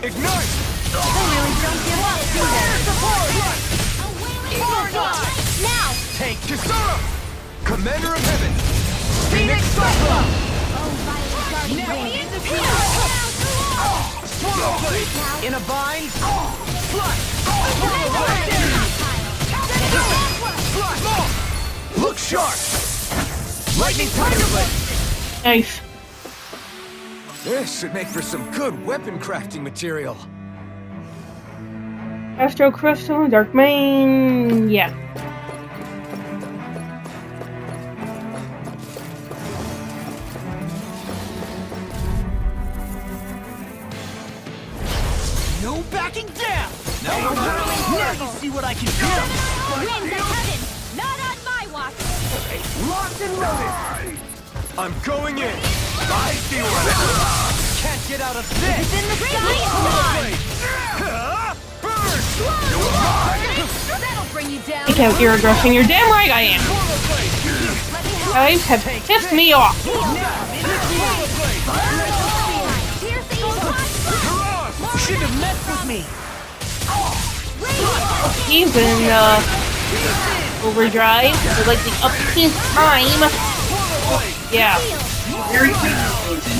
Ignite! They really don't give up, do they? Now! Take Kisara! Commander of Heaven! Phoenix Cyclone! Swallow Blade! In a bind! Flush! Look sharp! Lightning Tiger Blade! Nice. This should make for some good weapon crafting material. Astro Crystal, Dark Mane, yeah. No backing down! Now you see what I can do! Winds of heaven! Not on my watch! Locked and loaded! I'm going in! I see what can't get out of this! It's in the sky! Burn! That'll bring you down! Take out your aggression, you're damn right I am! Guys have pissed me off! You shouldn't have messed with me! He's in, overdrive, for like the upteenth time. Yeah. Very confusing.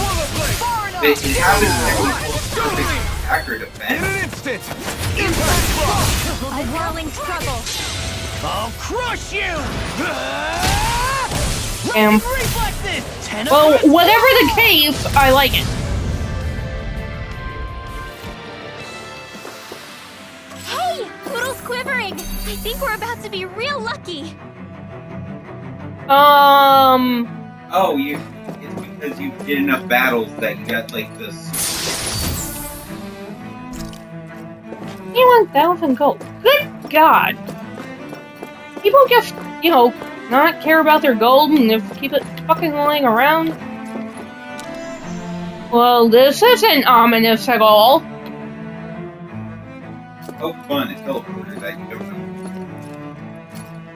It happens every attack or defense. In an instant! Impact block! A whirling struggle! I'll crush you! Damn. Well, whatever the case, I like it. Hey! Poodle's quivering! I think we're about to be real lucky! Oh, it's because you did enough battles that you got like this. 21,000 gold. Good God! People just, not care about their gold and just keep it fucking lying around. Well, this isn't ominous at all. Oh, fun! It's teleporters that you don't know.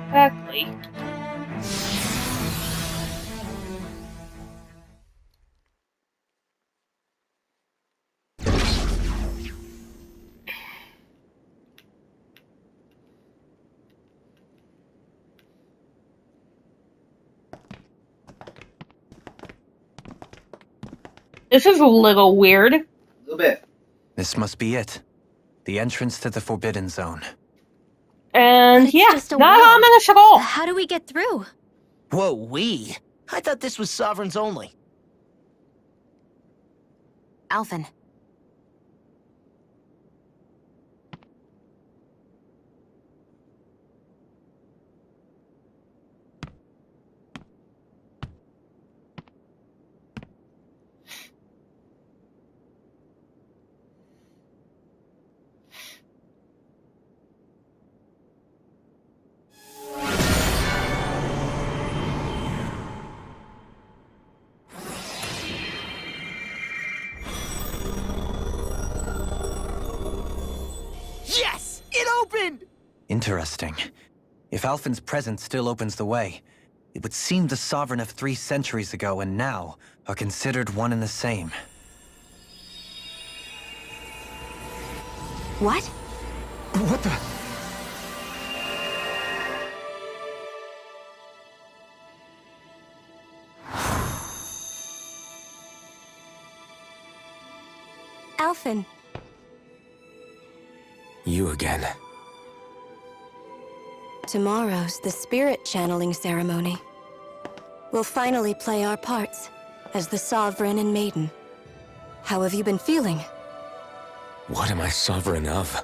Exactly. This is a little weird. A little bit. This must be it. The entrance to the Forbidden Zone. And yeah, just a not wall. ominous at all. How do we get through? Whoa, we? I thought this was Sovereigns only. Alphen. Yes! It opened! Interesting. If Alphen's presence still opens the way, it would seem the Sovereign of 3 centuries ago and now are considered one and the same. What? What the? Alphen. You again. Tomorrow's the spirit channeling ceremony. We'll finally play our parts as the Sovereign and Maiden. How have you been feeling? What am I sovereign of?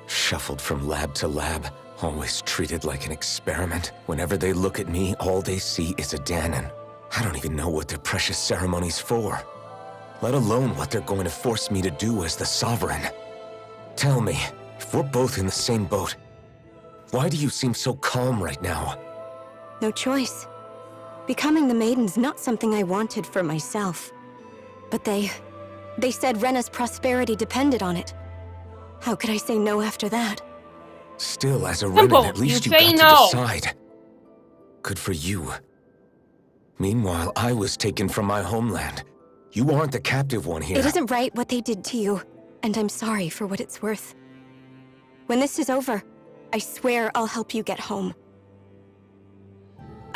Shuffled from lab to lab, always treated like an experiment. Whenever they look at me, all they see is a Dahnan. I don't even know what their precious ceremony's for, let alone what they're going to force me to do as the Sovereign. Tell me, if we're both in the same boat, why do you seem so calm right now? No choice. Becoming the Maiden's not something I wanted for myself. But they said Rena's prosperity depended on it. How could I say no after that? Still, as a Simple. Renan, at least You you say got no. to decide. Good for you. Meanwhile, I was taken from my homeland. You aren't the captive one here. It isn't right what they did to you, and I'm sorry for what it's worth. When this is over, I swear I'll help you get home.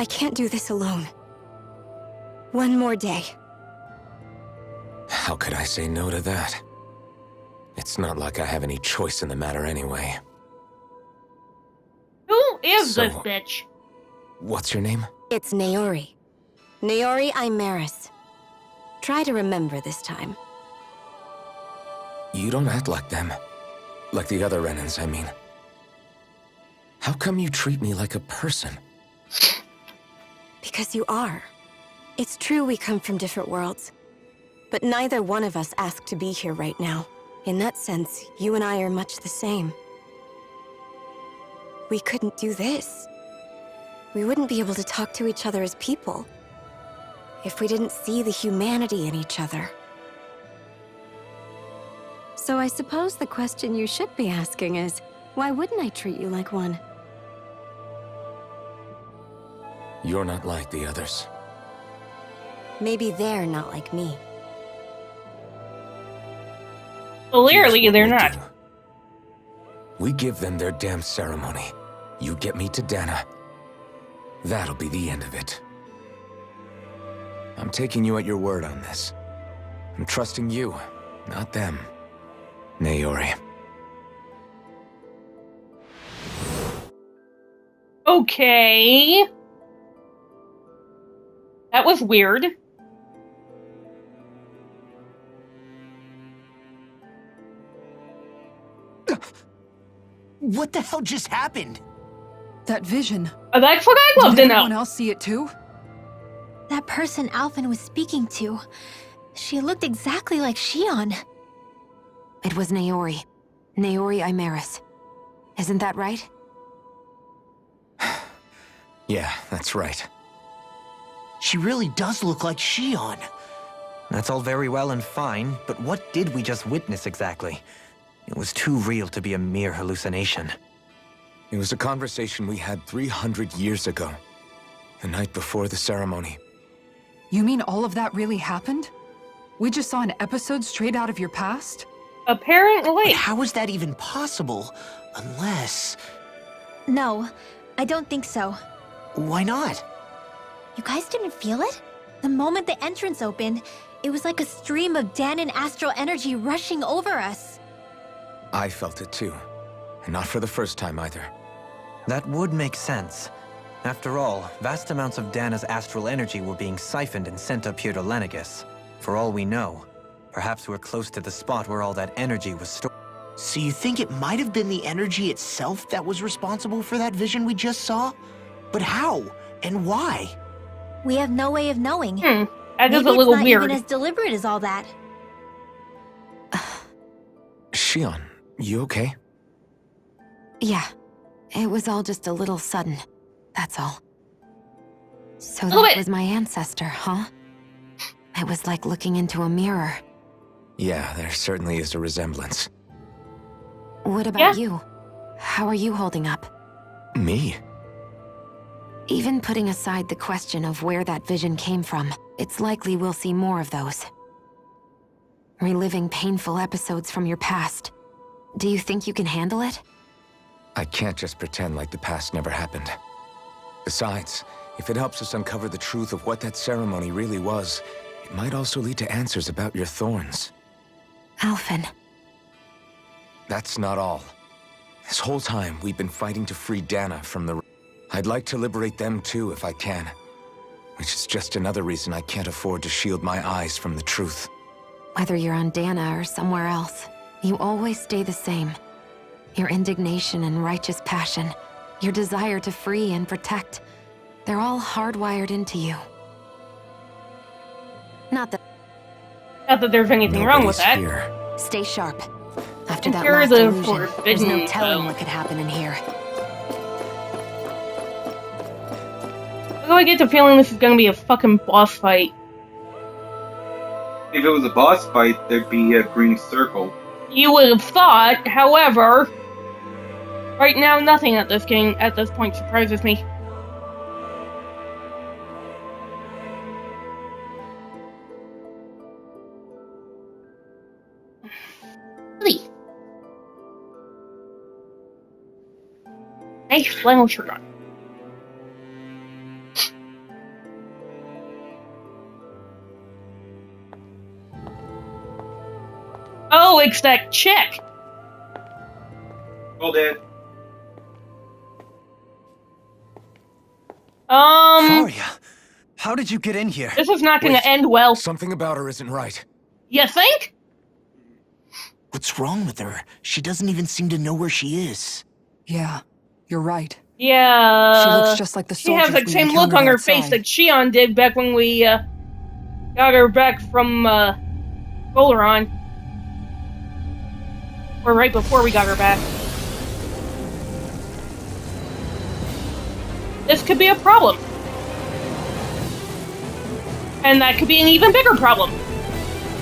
I can't do this alone. One more day. How could I say no to that? It's not like I have any choice in the matter anyway. Who is So- this bitch? What's your name? It's Naori. Naori Imaris. Try to remember this time. You don't act like them. Like the other Renans, I mean. How come you treat me like a person? Because you are. It's true we come from different worlds. But neither one of us asked to be here right now. In that sense, you and I are much the same. We couldn't do this. We wouldn't be able to talk to each other as people if we didn't see the humanity in each other. So I suppose the question you should be asking is, why wouldn't I treat you like one? You're not like the others. Maybe they're not like me. Clearly, Here's what they're we not. do. We give them their damn ceremony. You get me to Dahna. That'll be the end of it. I'm taking you at your word on this. I'm trusting you, not them. Naori. Okay. That was weird. What the hell just happened? That vision. That's what I'd love Did to know. anyone else see it too? That person Alphen was speaking to, she looked exactly like Shion. It was Naori. Naori Imaris. Isn't that right? Yeah, that's right. She really does look like Shion. That's all very well and fine, but what did we just witness exactly? It was too real to be a mere hallucination. It was a conversation we had 300 years ago. The night before the ceremony. You mean all of that really happened? We just saw an episode straight out of your past? Apparently. But how is that even possible? Unless... No, I don't think so. Why not? You guys didn't feel it? The moment the entrance opened, it was like a stream of Dahnan astral energy rushing over us. I felt it too. And not for the first time either. That would make sense. After all, vast amounts of Dana's astral energy were being siphoned and sent up here to Lenegus. For all we know, perhaps we're close to the spot where all that energy was stored. So you think it might have been the energy itself that was responsible for that vision we just saw? But how? And why? We have no way of knowing. That is Maybe a little it's not weird. even as deliberate as all that. Shion, you okay? Yeah. It was all just a little sudden. That's all. So Little that bit. was my ancestor, huh? It was like looking into a mirror. Yeah, there certainly is a resemblance. What about Yeah. you? How are you holding up? Me? Even putting aside the question of where that vision came from, it's likely we'll see more of those. Reliving painful episodes from your past. Do you think you can handle it? I can't just pretend like the past never happened. Besides, if it helps us uncover the truth of what that ceremony really was, it might also lead to answers about your thorns. Alphen. That's not all. This whole time, we've been fighting to free Dahna from the... I'd like to liberate them too, if I can. Which is just another reason I can't afford to shield my eyes from the truth. Whether you're on Dana or somewhere else, You always stay the same. Your indignation and righteous passion, your desire to free and protect, they're all hardwired into you. Not that there's anything wrong with that. Here. Stay sharp. After that Here last the illusion, there's no forbidden telling zone. what could happen in here. Although I get the feeling this is gonna be a fucking boss fight. If it was a boss fight, there'd be a green circle. You would have thought, however, right now nothing at this point surprises me. Really? Nice flannel shirt on. Oh, it's that chick! Well, Dad. Faria, how did you get in here? This is not gonna end well. Something about her isn't right. You think? What's wrong with her? She doesn't even seem to know where she is. Yeah, you're right. Yeah. She looks just like the She has soldiers that we same look on encountered her face outside. that Shion did back when we got her back from Golaron. Or right before we got her back. This could be a problem. And that could be an even bigger problem.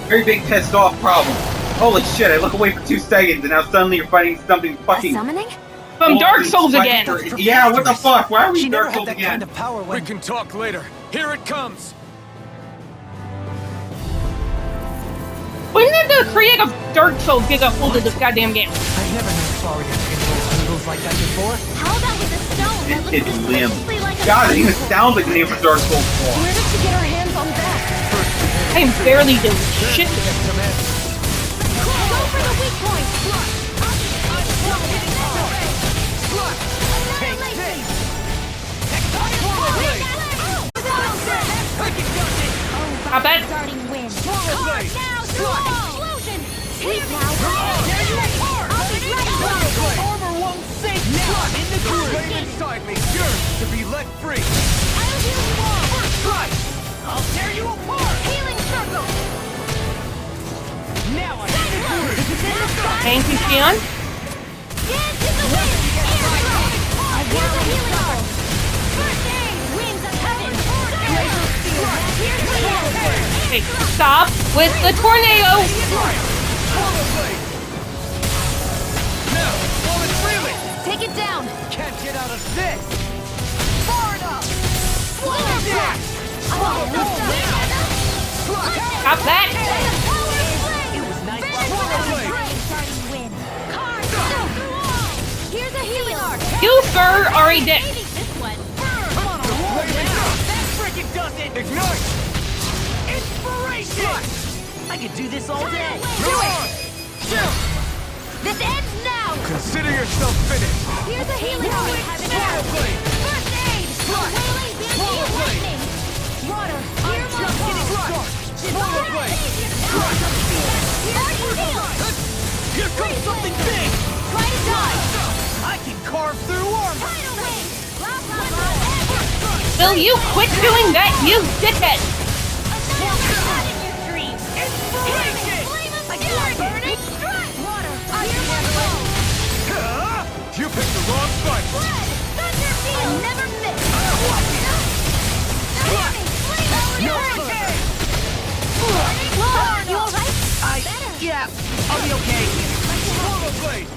Very big pissed off problem. Holy shit, I look away for 2 seconds and now suddenly you're fighting something fucking... Summoning? From Dark Souls again! Yeah, what the fuck? Why are we She in never Dark had Souls that again? kind of power when... We can talk later. Here it comes. When did the creator of Dark Souls get a hold of this goddamn game? I never knew Faria could control moves like that before. How about with a stone that It's looks limb. precisely like a God, it even sounds like the name for Dark Souls 4. Where did she get her hands on that? I am barely doing shit. Go for the weak point! I bet. Starting wind. Carve now, explosion! Hit now! I'll be right. Armor won't sink! Now I'm in the groove! Flame inside me, yours to be let free! I'll heal you all! First strike! I'll tear you apart! Healing circle! Now I'm in the groove! Thank you, Shion. Dance in the wind! Here's a healing ball! First aid! Winds of heaven! Here's the heal! Okay, stop with the tornado! Now, while it's reeling! Take it down! Can't get out of this! Far enough! Swallow dash! Stop that! It was nice while Starting wind! Carve through all! Here's a healing arc! You, sir, are a dick. Maybe this one! Come on, that frickin' does it! Ignite! Inspiration! I could do this all day! Do it! This ends now! Consider yourself finished! Here's a healing arc! Swallow blade! First aid! Wailing Swallow blade! lightning! Water! I'm just getting started! Swallow blade! Here comes something big! Try to dodge! I can carve through armor! Tidal wave! Blah, blah, blah! Will you quit doing that, you dickhead? Not in your dreams! Inspiration! Flame of fury! Burning strike! Water! Here's the flow! You picked the wrong fight! Blood! Thunder field! I never miss! No hurricane! You alright? Yeah, I'll be okay. Swallow blade!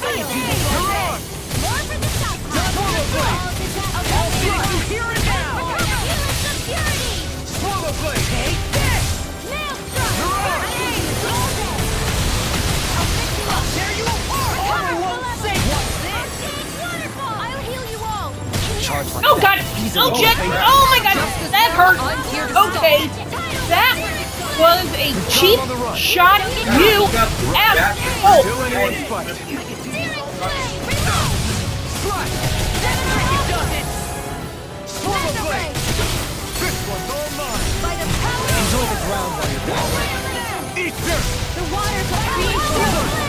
You're on! More for the south! Swallow blade! I'll get you here and now! Healing some purity! Swallow blade! Take this! Maelstrom! You're on! All day! I'll fix you up! Tear you apart! Armor won't sink! What's this? Waterfall! I'll heal you all! Charge like Oh god! that. Oh shit! Oh my god! That hurt! Okay, that was a cheap shot, you asshole! Still anyone's fight. Strike! That frickin' does it! Swallow blade! This one's all mine! By the power of Enjoy the ground while you're down. Eat dirt! the waters of creation!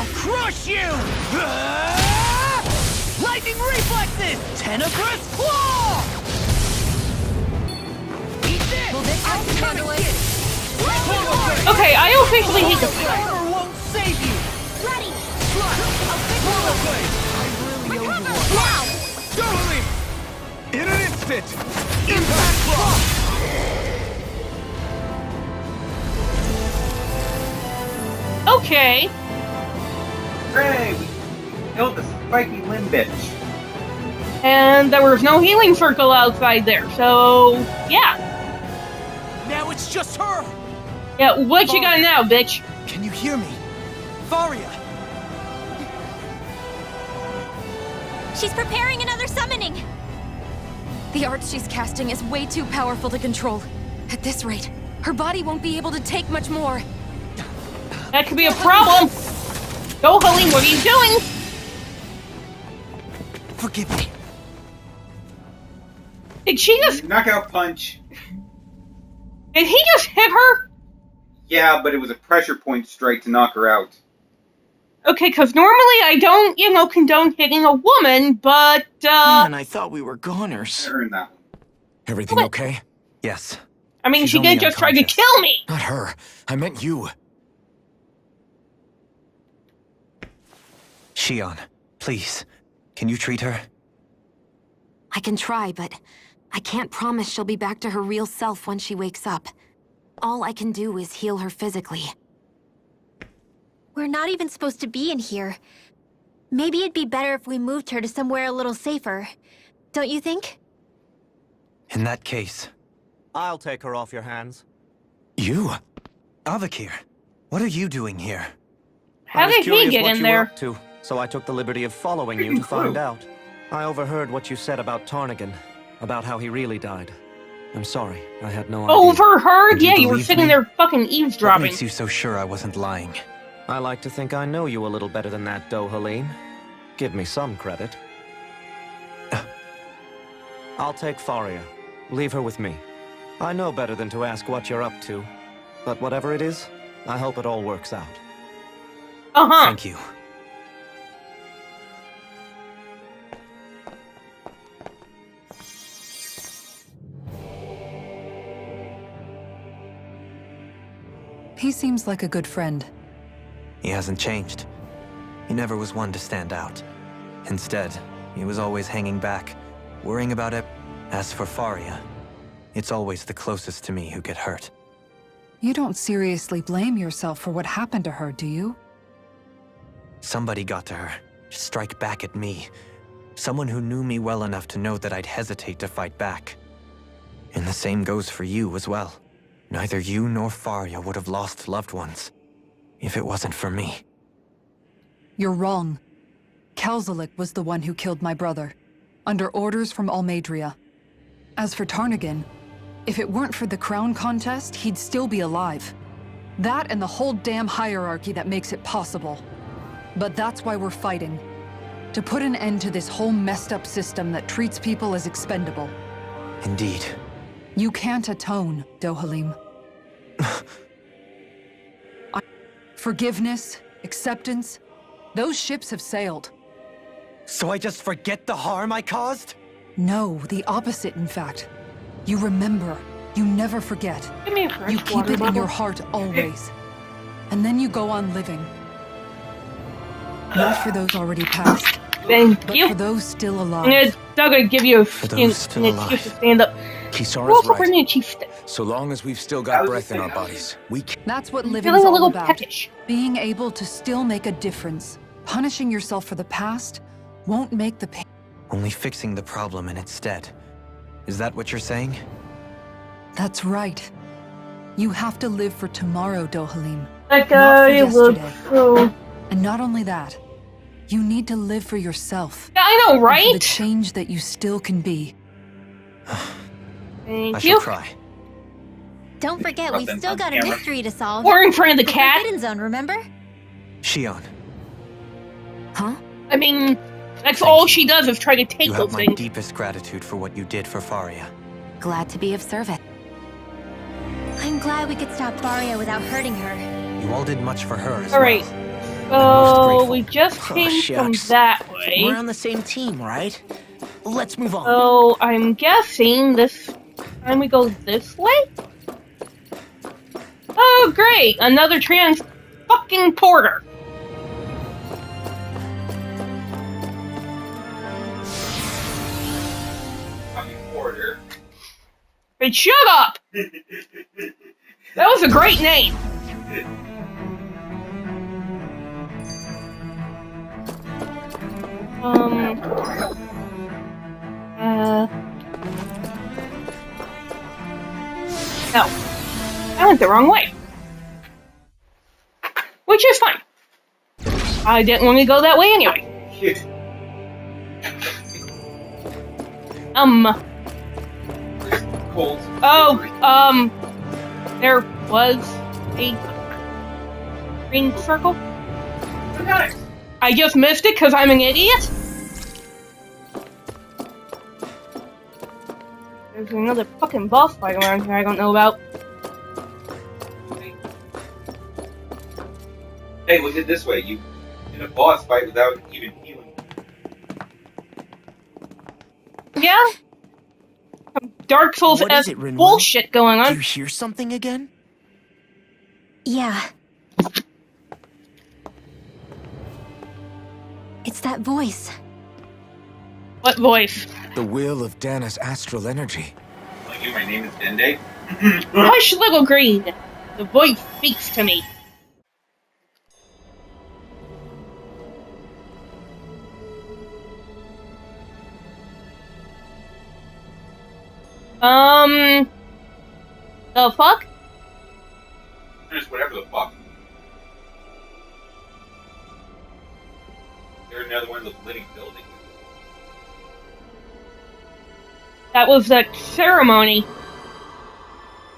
I'll crush you! Lightning reflexes! Tenebrous claw! Eat this! I'll handle it! Okay, I officially hate this. Armor won't save you! Ready! Swallow blade! I really owe you one. Now! Totally! In an instant! Impact block! Okay. Hooray! We killed the spiky limb bitch. And there was no healing circle outside there, so yeah. Now it's just her! Yeah, what you got now, bitch? Can you hear me? Faria! She's preparing another summoning! The art she's casting is way too powerful to control. At this rate, her body won't be able to take much more. That could be a problem. Dohalim, what are you doing? Forgive me. Did she just... Knockout punch. Did he just hit her? Yeah, but it was a pressure point strike to knock her out. Okay, because normally I don't, condone hitting a woman, but, Man, I thought we were goners. I earned that one. Everything What? okay? Yes. I mean, She's she only did just try to unconscious. kill me. Not her. I meant you. Shion, please. Can you treat her? I can try, but I can't promise she'll be back to her real self when she wakes up. All I can do is heal her physically. We're not even supposed to be in here. Maybe it'd be better if we moved her to somewhere a little safer. Don't you think? In that case, I'll take her off your hands. You? Avakir, what are you doing here? How I was did he curious get what in you there? were up to, so I took the liberty of following you to find out. I overheard what you said about Tarnigan, about how he really died. I'm sorry, I had no idea. Overheard? Would you Yeah, you were believe sitting me? there fucking What eavesdropping. makes you so sure I wasn't lying? I like to think I know you a little better than that, Dohalim. Give me some credit. I'll take Faria. Leave her with me. I know better than to ask what you're up to. But whatever it is, I hope it all works out. Uh-huh. Thank you. He seems like a good friend. He hasn't changed. He never was one to stand out. Instead, he was always hanging back, worrying about it. As for Faria, it's always the closest to me who get hurt. You don't seriously blame yourself for what happened to her, do you? Somebody got to her, to strike back at me. Someone who knew me well enough to know that I'd hesitate to fight back. And the same goes for you as well. Neither you nor Faria would have lost loved ones, if it wasn't for me. You're wrong. Kalzalik was the one who killed my brother, under orders from Almeidria. As for Tarnigan, if it weren't for the crown contest, he'd still be alive. That and the whole damn hierarchy that makes it possible. But that's why we're fighting. To put an end to this whole messed up system that treats people as expendable. Indeed. You can't atone, Dohalim. Forgiveness, acceptance, those ships have sailed. So I just forget the harm I caused? No, the opposite, in fact. You remember. You never forget. Give me a fresh You keep water it in bottle. your heart always. And then you go on living. Not for those already passed, Thank but you. for those still I'm alive. gonna give you a For those still an alive. excuse to stand up. Kisara's Roll for right. an chief. So long as we've still got breath in our bodies, we can... That's what I'm living's feeling a all little about. peckish. Being able to still make a difference. Punishing yourself for the past won't make the pain. Only fixing the problem in its stead. Is that what you're saying? That's right. You have to live for tomorrow, Dohalim. Like Not for I would. yesterday. And not only that, you need to live for yourself. Yeah, I know, and for the right? change that you still can be. Thank I you. shall try. Don't forget, we've still got a camera. mystery to solve. We're in front of the The cat. Forbidden Zone, remember? Shion, Huh? I mean, that's Thank all you. she does is try to take you those have my things. deepest gratitude for what you did for Faria. Glad to be of service. I'm glad we could stop Faria without hurting her. You all did much for her as All right. well. So we just Oh, came from shucks. that way. We're on the same team, right? Let's move on. So I'm guessing this time we go this way? Oh great! Another trans fucking porter! Order. Hey, shut up! That was a great name! No. I went the wrong way. Which is fine. I didn't want to go that way anyway. Shit. Cold. Oh, there was a green circle. I got it. I just missed it because I'm an idiot. There's another fucking boss fight around here I don't know about. Hey, look at it this way. You did a boss fight without even healing. Yeah? Some Dark Souls What is S it, Rinwell? bullshit going Do on. you hear something again? Yeah. It's that voice. What voice? The will of Dana's astral energy. Like you, my name is Dende. Hush, little green. The voice speaks to me. The fuck? Just whatever the fuck. There's another one of those living buildings. That was that ceremony.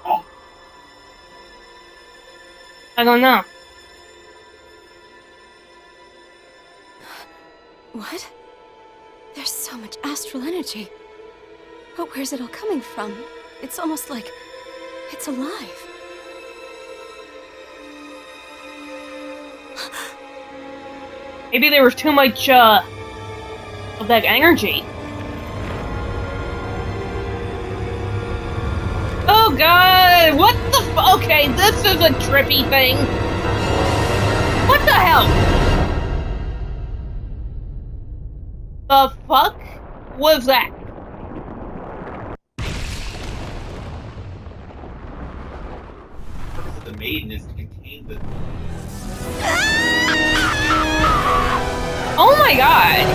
Oh. I don't know. What? There's so much astral energy. But where's it all coming from? It's almost like it's alive. Maybe there was too much, of that energy. Oh god! What the okay, this is a trippy thing. What the hell? The fuck was that? The maiden is to contain the. Oh my god!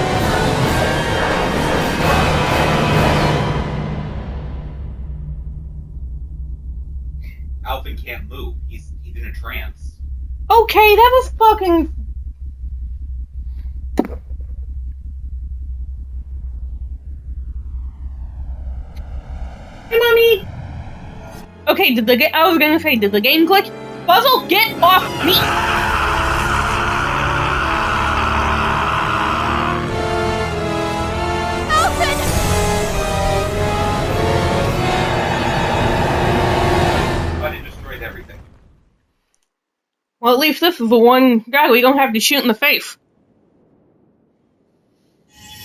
Alvin can't move. He's in a trance. Okay, that was fucking. Hey, mommy. Okay, I was gonna say, did the game glitch? Puzzle, get off me! But it destroyed everything. Well, at least this is the one guy we don't have to shoot in the face.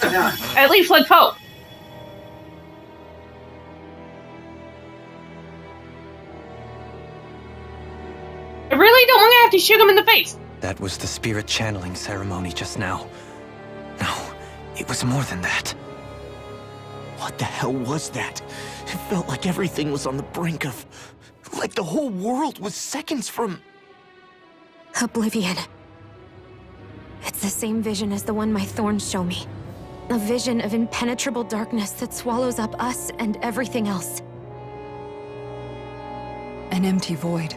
At least let's hope. I really don't want to have to shoot him in the face. That was the spirit channeling ceremony just now. No, it was more than that. What the hell was that? It felt like everything was on the brink of... like the whole world was seconds from... Oblivion. It's the same vision as the one my thorns show me. A vision of impenetrable darkness that swallows up us and everything else. An empty void.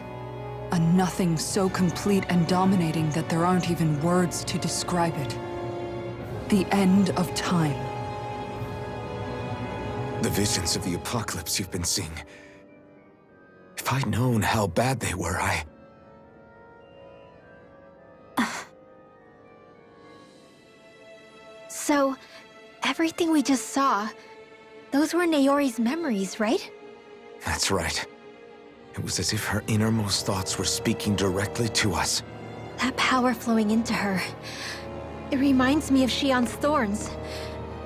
A nothing so complete and dominating that there aren't even words to describe it. The end of time. The visions of the apocalypse you've been seeing. If I'd known how bad they were, So, everything we just saw, those were Naori's memories, right? That's right. It was as if her innermost thoughts were speaking directly to us. That power flowing into her. It reminds me of Shion's thorns.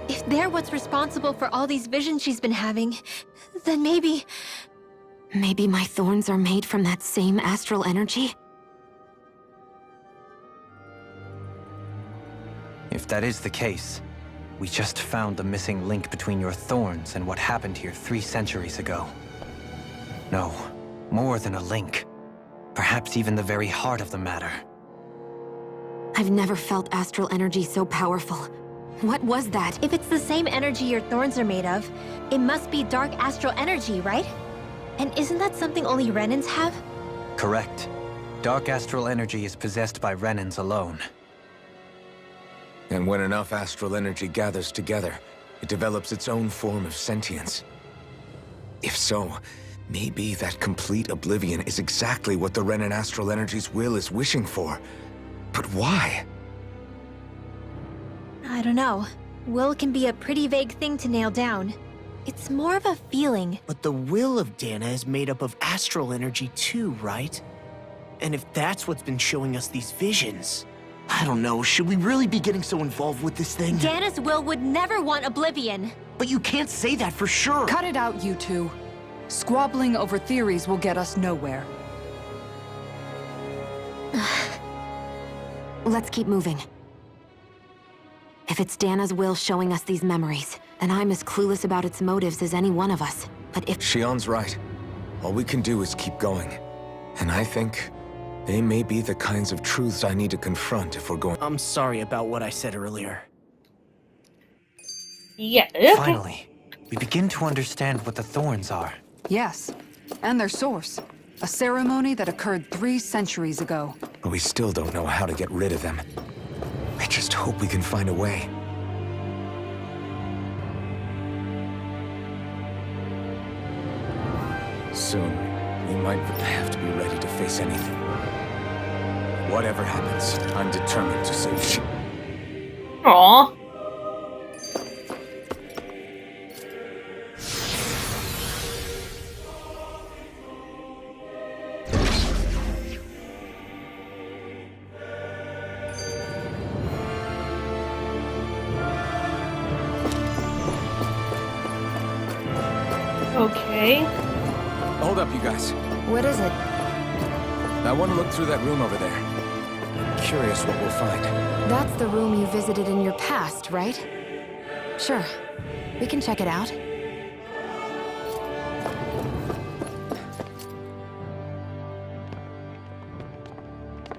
If they're what's responsible for all these visions she's been having, then maybe... Maybe my thorns are made from that same astral energy? If that is the case, we just found the missing link between your thorns and what happened here 3 centuries ago. No, more than a link. Perhaps even the very heart of the matter. I've never felt astral energy so powerful. What was that? If it's the same energy your thorns are made of, it must be dark astral energy, right? And isn't that something only Renans have? Correct. Dark astral energy is possessed by Renans alone. And when enough astral energy gathers together, it develops its own form of sentience. If so, maybe that complete oblivion is exactly what the Renan astral energy's will is wishing for. But why? I don't know. Will can be a pretty vague thing to nail down. It's more of a feeling. But the will of Dana is made up of astral energy too, right? And if that's what's been showing us these visions... I don't know, should we really be getting so involved with this thing? Dana's will would never want oblivion. But you can't say that for sure. Cut it out, you two. Squabbling over theories will get us nowhere. Let's keep moving. If it's Dana's will showing us these memories, then I'm as clueless about its motives as any one of us. But if... Shion's right. All we can do is keep going. And I think they may be the kinds of truths I need to confront if we're going... I'm sorry about what I said earlier. Yeah. Finally, we begin to understand what the thorns are. Yes, and their source. A ceremony that occurred 3 centuries ago. But we still don't know how to get rid of them. I just hope we can find a way. Soon, we might have to be ready to face anything. Whatever happens, I'm determined to save Shi. Aww. Okay. Hold up, you guys. What is it? I want to look through that room over there. I'm curious what we'll find. That's the room you visited in your past, right? Sure. We can check it out.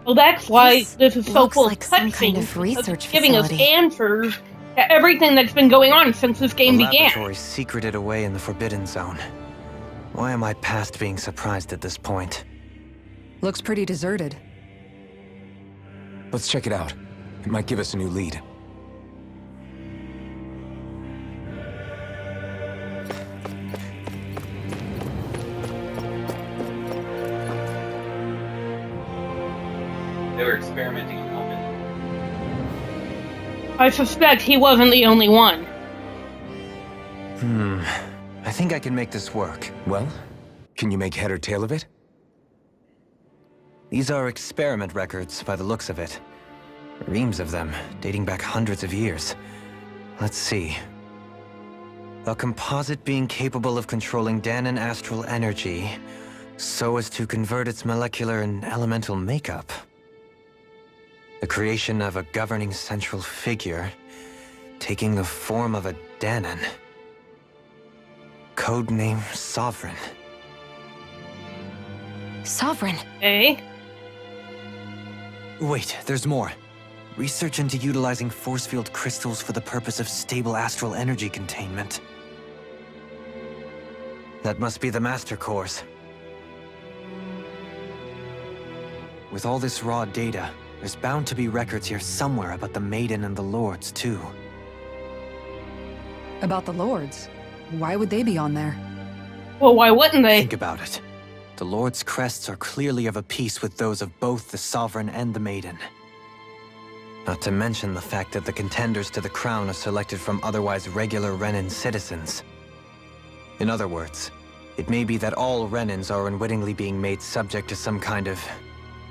Well, that's why this is so looks full like of some cutscenes. kind of research It's giving us facility. answers to everything that's been going on since this game The began. laboratory secreted away in the Forbidden Zone. Why am I past being surprised at this point? Looks pretty deserted. Let's check it out. It might give us a new lead. They were experimenting on Alvin. I suspect he wasn't the only one. I think I can make this work. Well, can you make head or tail of it? These are experiment records, by the looks of it. Reams of them, dating back hundreds of years. Let's see. A composite being capable of controlling Danan astral energy, so as to convert its molecular and elemental makeup. The creation of a governing central figure, taking the form of a Danan. Codename Sovereign. Sovereign. Eh? Wait, there's more. Research into utilizing force field crystals for the purpose of stable astral energy containment. That must be the Master Course. With all this raw data, there's bound to be records here somewhere about the Maiden and the Lords, too. About the Lords? Why would they be on there? Well, why wouldn't they? Think about it. The Lord's crests are clearly of a piece with those of both the Sovereign and the Maiden. Not to mention the fact that the contenders to the crown are selected from otherwise regular Renan citizens. In other words, it may be that all Renans are unwittingly being made subject to some kind of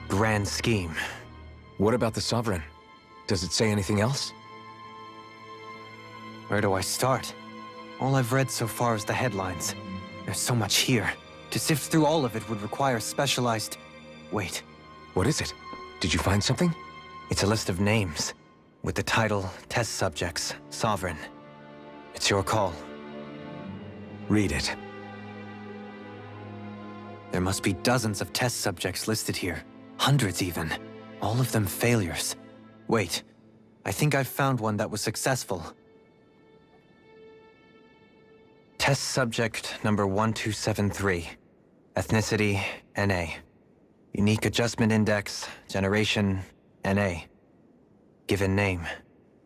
grand scheme. What about the Sovereign? Does it say anything else? Where do I start? All I've read so far is the headlines. There's so much here. To sift through all of it would require specialized... Wait. What is it? Did you find something? It's a list of names, with the title, Test Subjects, Sovereign. It's your call. Read it. There must be dozens of test subjects listed here. Hundreds even. All of them failures. Wait, I think I've found one that was successful. Test subject number 1273. Ethnicity, NA. Unique Adjustment Index, Generation, NA. Given name,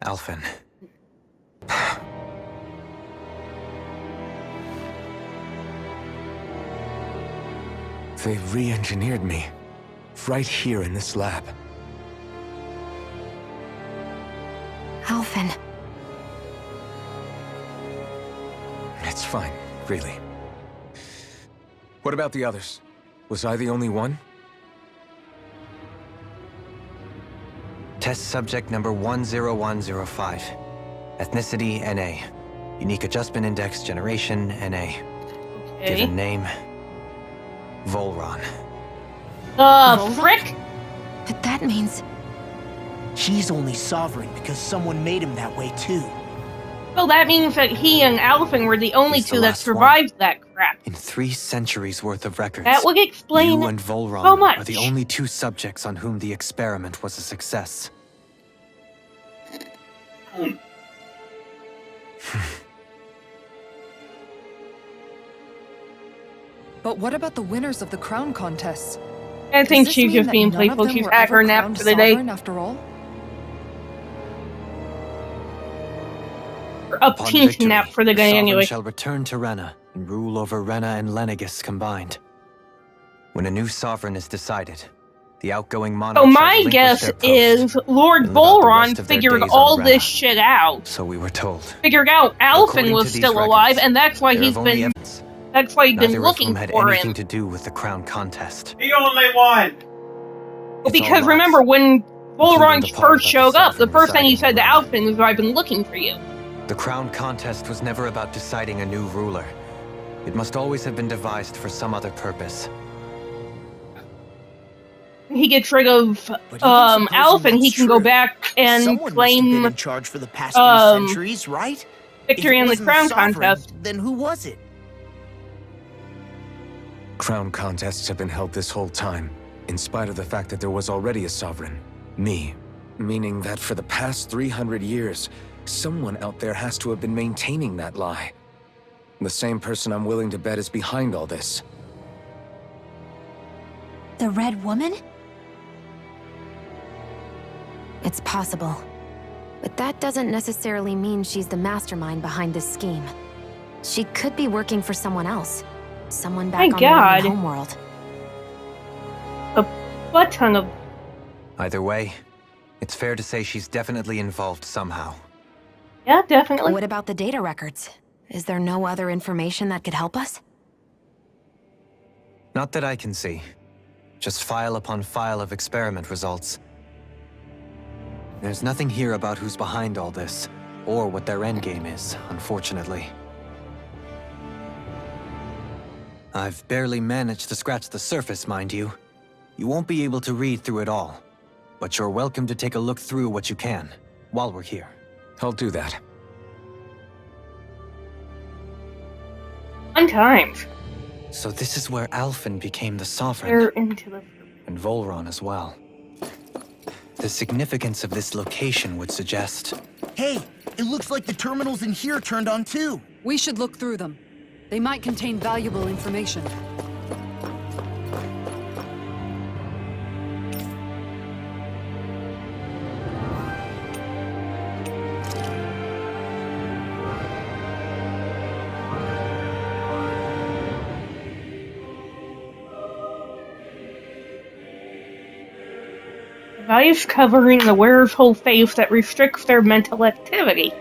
Alphen. They re-engineered me. Right here in this lab. Alphen. It's fine, really. What about the others? Was I the only one? Test subject number 10105. Ethnicity, NA. Unique Adjustment Index, Generation, NA. Okay. Given name, Volron. Frick? But that means... He's only sovereign because someone made him that way too. Well, that means that he and Alphen were the only He's the two that last survived that crap. In 3 centuries worth of records, That would explain you and Volron so much. are the only 2 subjects on whom the experiment was a success. But what about the winners of the crown contests? I think Does this she's mean just that being none of playful. them She's were had ever her nap crowned for the day. sovereign after all? Or Upon upteen victory, nap for the day Sovereign anyway. shall return to Rena and rule over Rena and Lenegis combined. When a new sovereign is decided, the outgoing monarch So shall my relinquish guess their post is Lord and live out the rest Volron of their figured days on all Rena. this shit out. So we were told. Figured out Alphen According was to these still records, alive, and that's why there he's have only been. evidence. That's why he's been Neither of looking whom had for anything him. to do with the crown contest. The only one! Well, It's because all remember, lies, when Volron the part first about showed the up, the sovereign first thing he said residing to in Alphen was, I've been looking for you. The crown contest was never about deciding a new ruler. It must always have been devised for some other purpose. He gets rid of But even supposing Alphen, he that's can go true, back and Someone must have claim been in charge for the past 3 centuries, right? victory If it in the wasn't crown sovereign, contest. Then who was it? Crown contests have been held this whole time, in spite of the fact that there was already a sovereign. Me. Meaning that for the past 300 years, someone out there has to have been maintaining that lie. The same person I'm willing to bet is behind all this. The Red Woman? It's possible. But that doesn't necessarily mean she's the mastermind behind this scheme. She could be working for someone else. Someone back My on the God. Roman homeworld. A butt ton of. Either way, it's fair to say she's definitely involved somehow. Yeah, definitely. What about the data records? Is there no other information that could help us? Not that I can see. Just file upon file of experiment results. There's nothing here about who's behind all this, or what their endgame is, unfortunately. I've barely managed to scratch the surface, mind you. You won't be able to read through it all, but you're welcome to take a look through what you can, while we're here. I'll do that. Fun times. So this is where Alphen became the They're Sovereign, into the. and Volron as well. The significance of this location would suggest... Hey, it looks like the terminals in here turned on too. We should look through them. They might contain valuable information. Device covering the wearer's whole face that restricts their mental activity.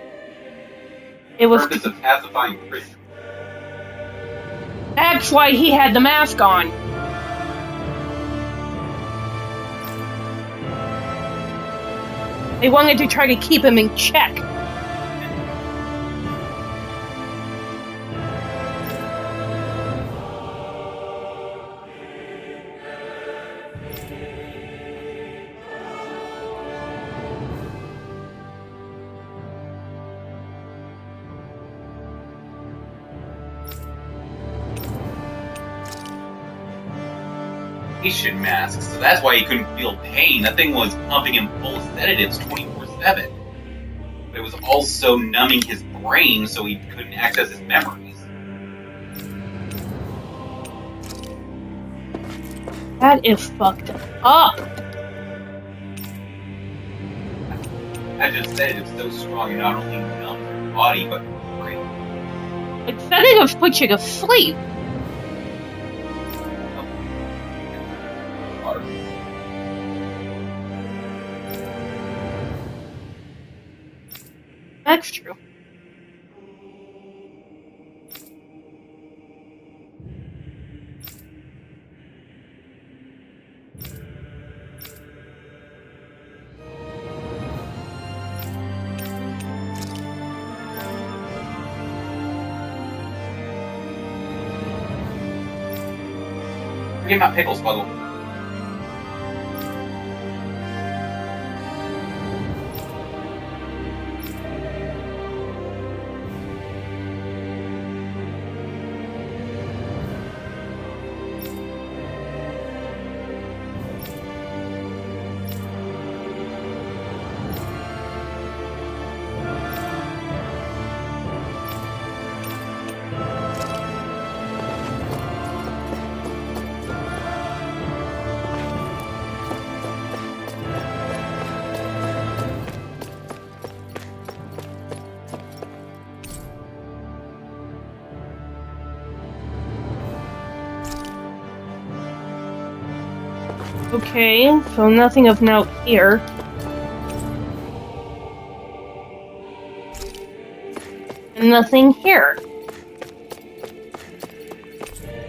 It was. Purpose of pacifying Christians. That's why he had the mask on. They wanted to try to keep him in check. Mask, so that's why he couldn't feel pain. That thing was pumping him full of sedatives 24/7. But it was also numbing his brain so he couldn't access his memories. That is fucked up. As just sedatives so strong, it not only numbs your body, but your brain. Like, sedatives put you to sleep. That's true. Forget about pickles, Buggle. Okay, so nothing of note here. And nothing here.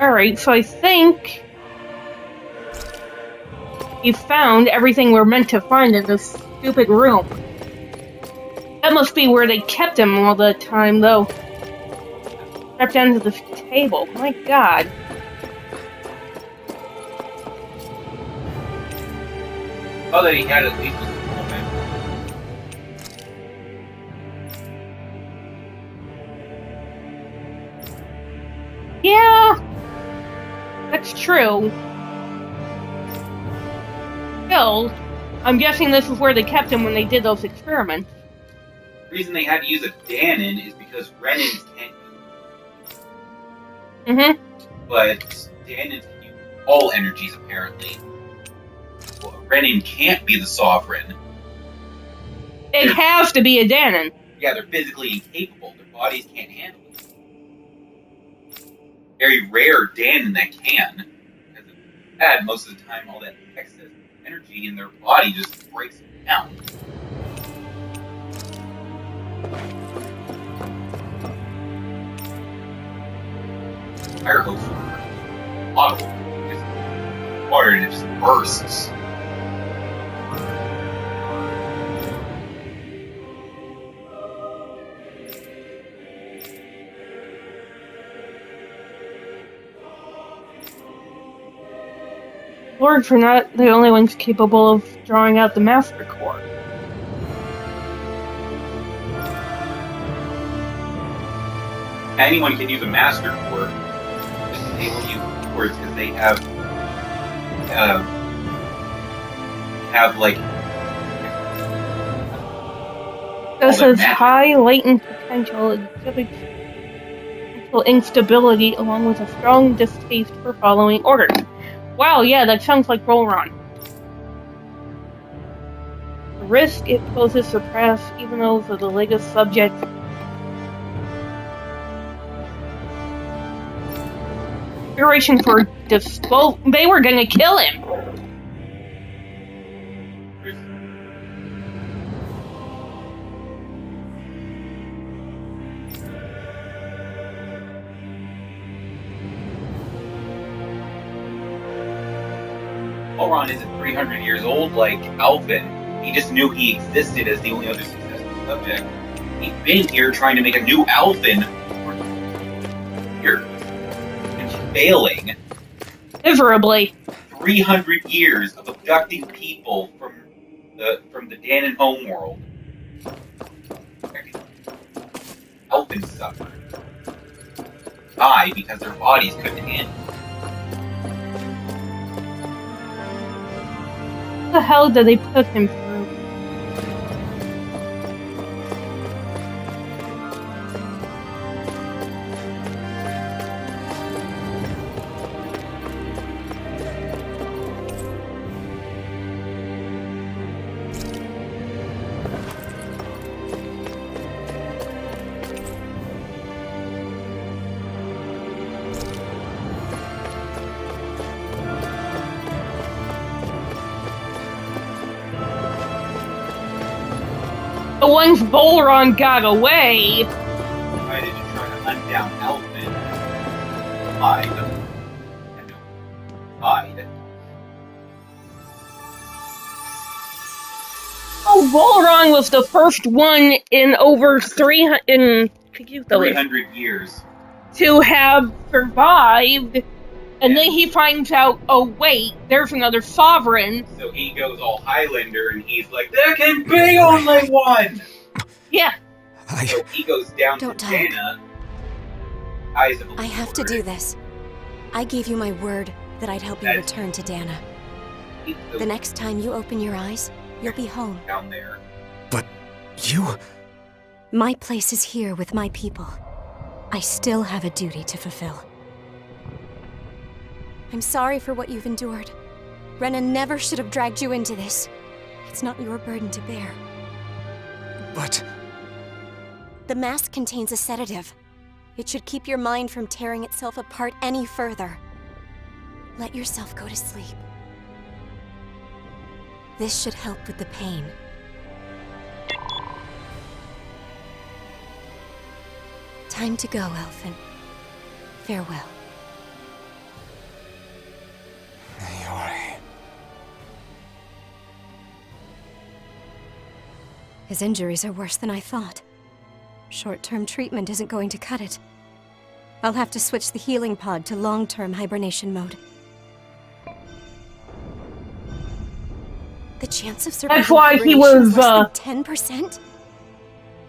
Alright, so I think we found everything we're meant to find in this stupid room. That must be where they kept him all the time, though. Strapped down to the table. My god. Oh, that he had at least a moment. Yeah, that's true. Still, I'm guessing this is where they kept him when they did those experiments. The reason they had to use a Danon is because Renans can't use but Danons can use all energies, apparently. Well, Renin can't be the Sovereign. It has to be a Danon. Yeah, they're physically incapable. Their bodies can't handle it. Very rare Danon that can. Because if they had, most of the time, all that excess energy in their body just breaks them down. Fire hose a lot of water and it just bursts. Lord, for not the only ones capable of drawing out the Master Core. Anyone can use a Master Core. Just they will use keywords because they have like This is high latent potential, exhibits instability along with a strong distaste for following orders. Wow, yeah, that sounds like Rolron. The risk it poses surpass even those of the latest subject. Consideration for disposal. They were gonna kill him. Elrond isn't 300 years old like Alvin. He just knew he existed as the only other successful subject. He'd been here trying to make a new Alphen for years, and failing. Miserably. 300 years of abducting people from the Danon homeworld. Alphen suffered. Died because their bodies couldn't handle it. What the hell did they put him through? Once Volron got away, Decided to try to hunt down Alphen. Died. oh, Volron was the first one in over 300 years. to have survived, and then he finds out, oh wait, there's another sovereign. So he goes all Highlander, and he's like, there can be only one! Yeah. So he goes down Don't to talk. Dana. Eyes of a I have to do this. I gave you my word that I'd help you return to Dana. The next time you open your eyes, you'll be home. Down there. But you... My place is here with my people. I still have a duty to fulfill. I'm sorry for what you've endured. Rena never should have dragged you into this. It's not your burden to bear. But... The mask contains a sedative. It should keep your mind from tearing itself apart any further. Let yourself go to sleep. This should help with the pain. Time to go, Alphen. Farewell. Naori. His injuries are worse than I thought. Short-term treatment isn't going to cut it. I'll have to switch the healing pod to long-term hibernation mode. The chance of survival That's why he hibernation is was, less than 10%?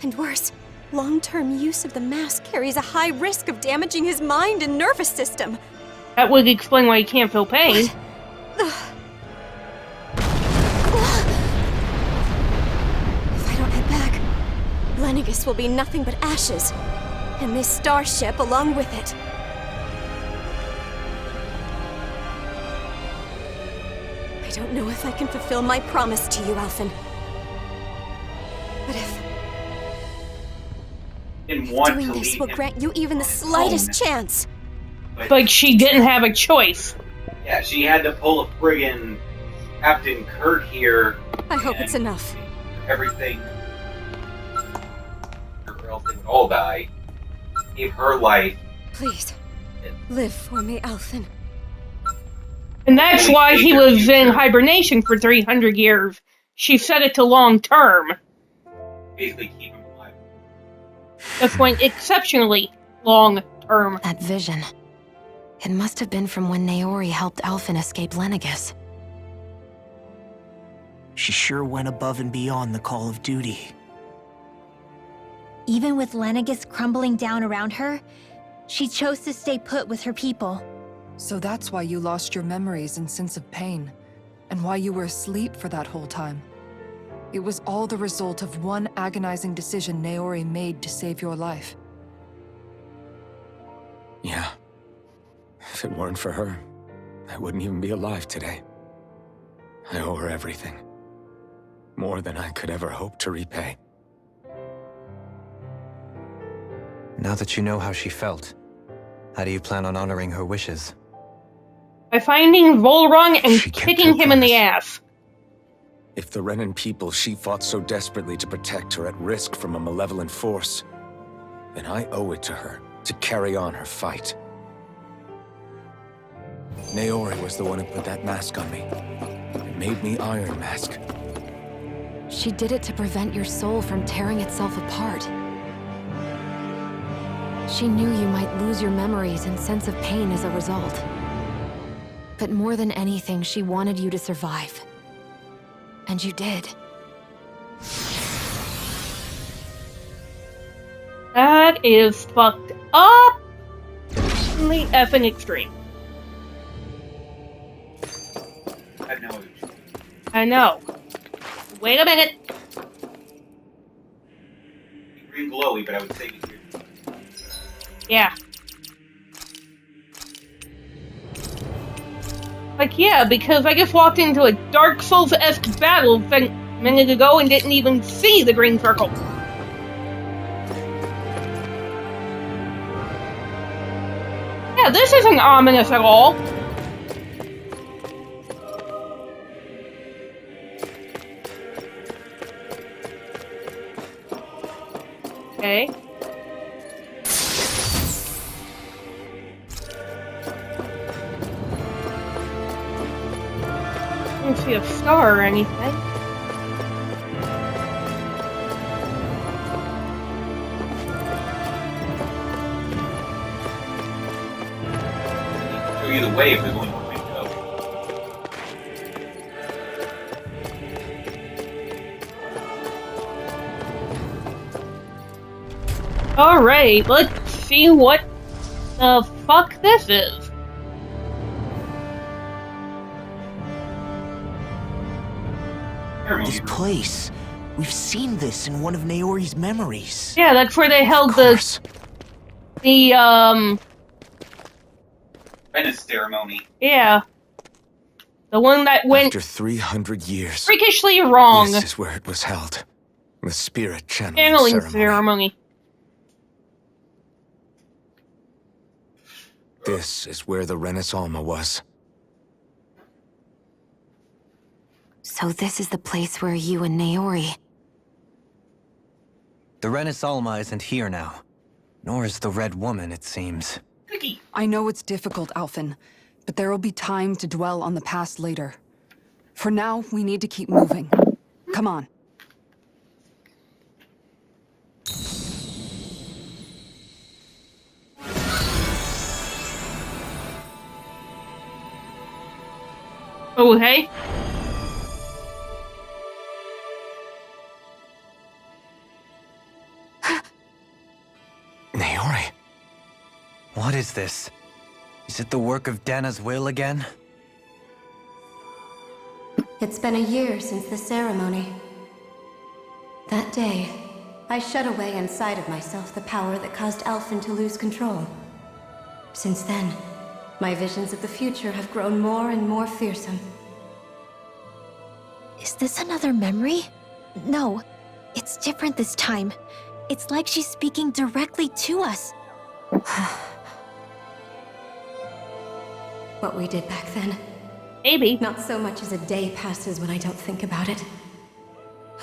And worse, long-term use of the mask carries a high risk of damaging his mind and nervous system. That would explain why he can't feel pain. If I don't head back, Lenegis will be nothing but ashes, and this starship along with it. I don't know if I can fulfill my promise to you, Alphen. But if Didn't want doing to this leave will him. grant you even the slightest chance, But she didn't have a choice. Yeah, she had to pull a friggin' Captain Kirk here. I hope it's enough. Everything. Or else they would all die. Gave her life. Please, live for me, Alphen. And that's why he was in hibernation for 300 years. She set it to long term. Basically keep him alive. That's when exceptionally long term. That vision. It must have been from when Naori helped Alphen escape Lenegis. She sure went above and beyond the call of duty. Even with Lenegis crumbling down around her, she chose to stay put with her people. So that's why you lost your memories and sense of pain, and why you were asleep for that whole time. It was all the result of one agonizing decision Naori made to save your life. Yeah. If it weren't for her, I wouldn't even be alive today. I owe her everything. More than I could ever hope to repay. Now that you know how she felt, how do you plan on honoring her wishes? By finding Volrung and She kept kicking her him in the promise. ass. If the Renan people she fought so desperately to protect are at risk from a malevolent force, then I owe it to her to carry on her fight. Naori was the one who put that mask on me. It made me Iron Mask. She did it to prevent your soul from tearing itself apart. She knew you might lose your memories and sense of pain as a result. But more than anything, she wanted you to survive. And you did. That is fucked up in the effing extreme. I know. Wait a minute. Green glowy, but I would say it here. Yeah. Like, yeah, because I just walked into a Dark Souls-esque battle a minute ago and didn't even see the green circle. Yeah, this isn't ominous at all. Okay. I don't see a star or anything. Show you the way if there's only one way to go. Alright, let's see what the fuck this is. This place. We've seen this in one of Naori's memories. Yeah, that's where they held the Venice ceremony. yeah. The one that went After 300 years, freakishly wrong. this is where it was held. The spirit channeling Channeling ceremony. ceremony. This is where the Renis Alma was. So this is the place where you and Naori... The Renis Alma isn't here now. Nor is the Red Woman, it seems. I know it's difficult, Alphen, but there will be time to dwell on the past later. For now, we need to keep moving. Come on. Oh, hey. Naori. What is this? Is it the work of Dana's will again? It's been a year since the ceremony. That day, I shut away inside of myself the power that caused Alphen to lose control. Since then, my visions of the future have grown more and more fearsome. Is this another memory? No, it's different this time. It's like she's speaking directly to us. What we did back then. Maybe. Not so much as a day passes when I don't think about it.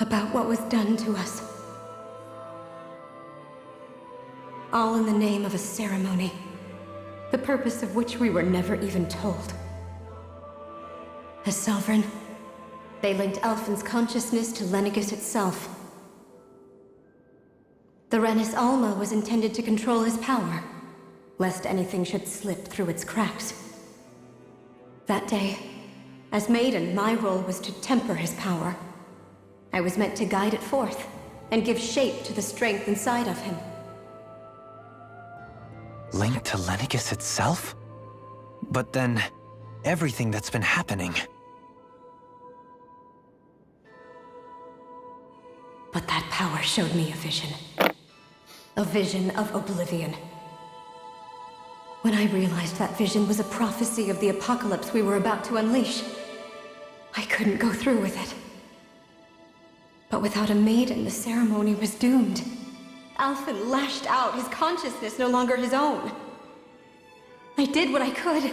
About what was done to us. All in the name of a ceremony. The purpose of which we were never even told. As Sovereign, they linked Alphen's consciousness to Lenegis itself. The Renis Alma was intended to control his power, lest anything should slip through its cracks. That day, as Maiden, my role was to temper his power. I was meant to guide it forth, and give shape to the strength inside of him. Linked to Lenegis itself? But then, everything that's been happening... But that power showed me a vision. A vision of oblivion. When I realized that vision was a prophecy of the apocalypse we were about to unleash, I couldn't go through with it. But without a maiden, the ceremony was doomed. Alphen lashed out, his consciousness no longer his own. I did what I could.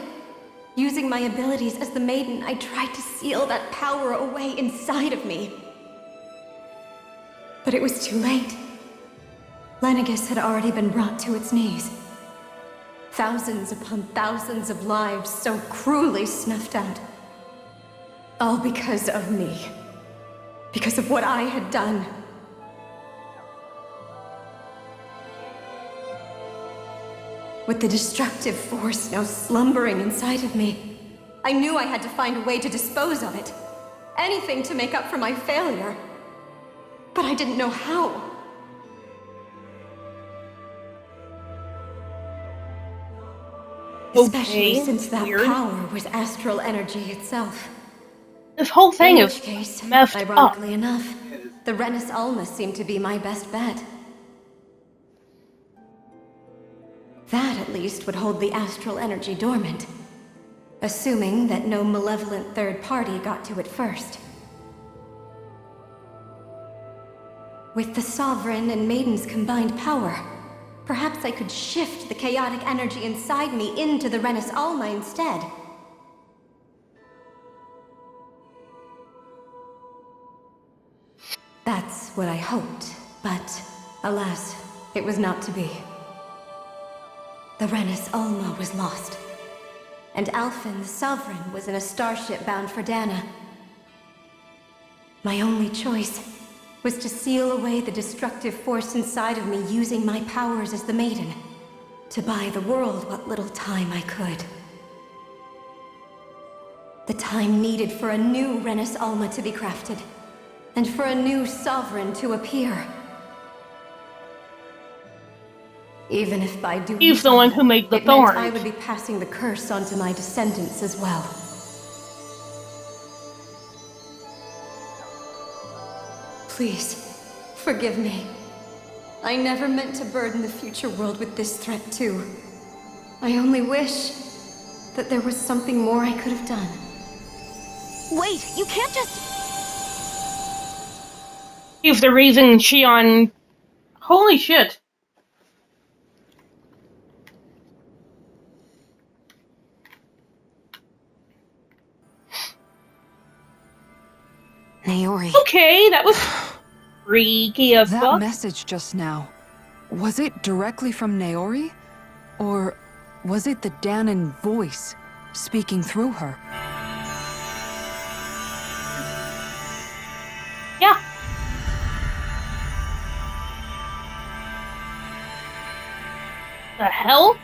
Using my abilities as the maiden, I tried to seal that power away inside of me. But it was too late. Lenegis had already been brought to its knees. Thousands upon thousands of lives so cruelly snuffed out. All because of me. because of what I had done. With the destructive force now slumbering inside of me, I knew I had to find a way to dispose of it. Anything to make up for my failure. But I didn't know how. Especially since that power was astral energy itself. This whole thing In is which case, messed up. ironically enough, the Renis Alma seemed to be my best bet. That, at least, would hold the astral energy dormant. Assuming that no malevolent third party got to it first. With the Sovereign and Maiden's combined power, perhaps I could shift the chaotic energy inside me into the Renis Alma instead. That's what I hoped, but alas, it was not to be. The Renis Alma was lost, and Alphen the Sovereign was in a starship bound for Dana. My only choice was to seal away the destructive force inside of me using my powers as the Maiden, to buy the world what little time I could. The time needed for a new Renis Alma to be crafted, and for a new Sovereign to appear. Even if by doing He's the one who made the it meant thorns. I would be passing the curse onto my descendants as well. Please, forgive me. I never meant to burden the future world with this threat too. I only wish that there was something more I could have done. Wait, you can't just... He's the reason Shion... Holy shit. Naori. Okay, that was freaky as That fuck. message just now, was it directly from Naori? Or was it the Danon voice speaking through her? Yeah. The hell?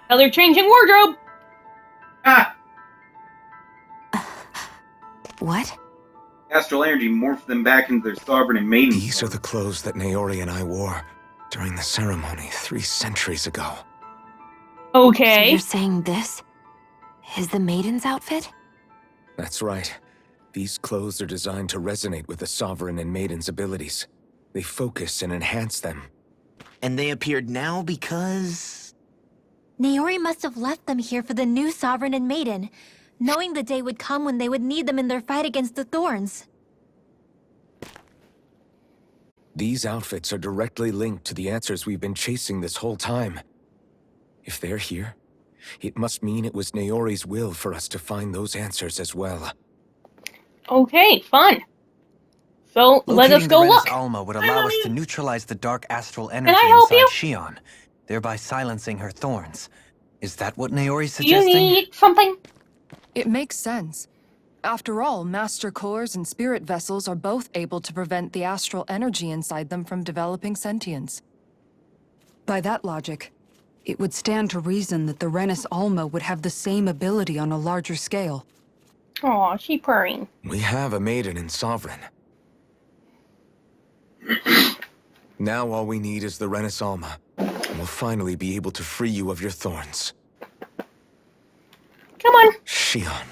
Now they're changing wardrobe. Ah! What? Astral energy morphed them back into their Sovereign and Maiden. These are the clothes that Naori and I wore during the ceremony 3 centuries ago. So Okay. you're saying this is the Maiden's outfit? That's right. These clothes are designed to resonate with the Sovereign and Maiden's abilities. They focus and enhance them. And they appeared now because... Naori must have left them here for the new Sovereign and Maiden, knowing the day would come when they would need them in their fight against the Thorns. These outfits are directly linked to the answers we've been chasing this whole time. If they're here, it must mean it was Naori's will for us to find those answers as well. Okay, fun. So, let us Locating go the look. Renis Alma would allow us to neutralize the dark astral I energy help inside you? Shion, thereby silencing her thorns. Is that what Naori's Do you suggesting? need something? It makes sense. After all, Master Cores and Spirit Vessels are both able to prevent the astral energy inside them from developing sentience. By that logic, it would stand to reason that the Renis Alma would have the same ability on a larger scale. Aw, she purring. We have a Maiden and Sovereign. Now all we need is the Renis Alma, and we'll finally be able to free you of your thorns. Come on. Shion.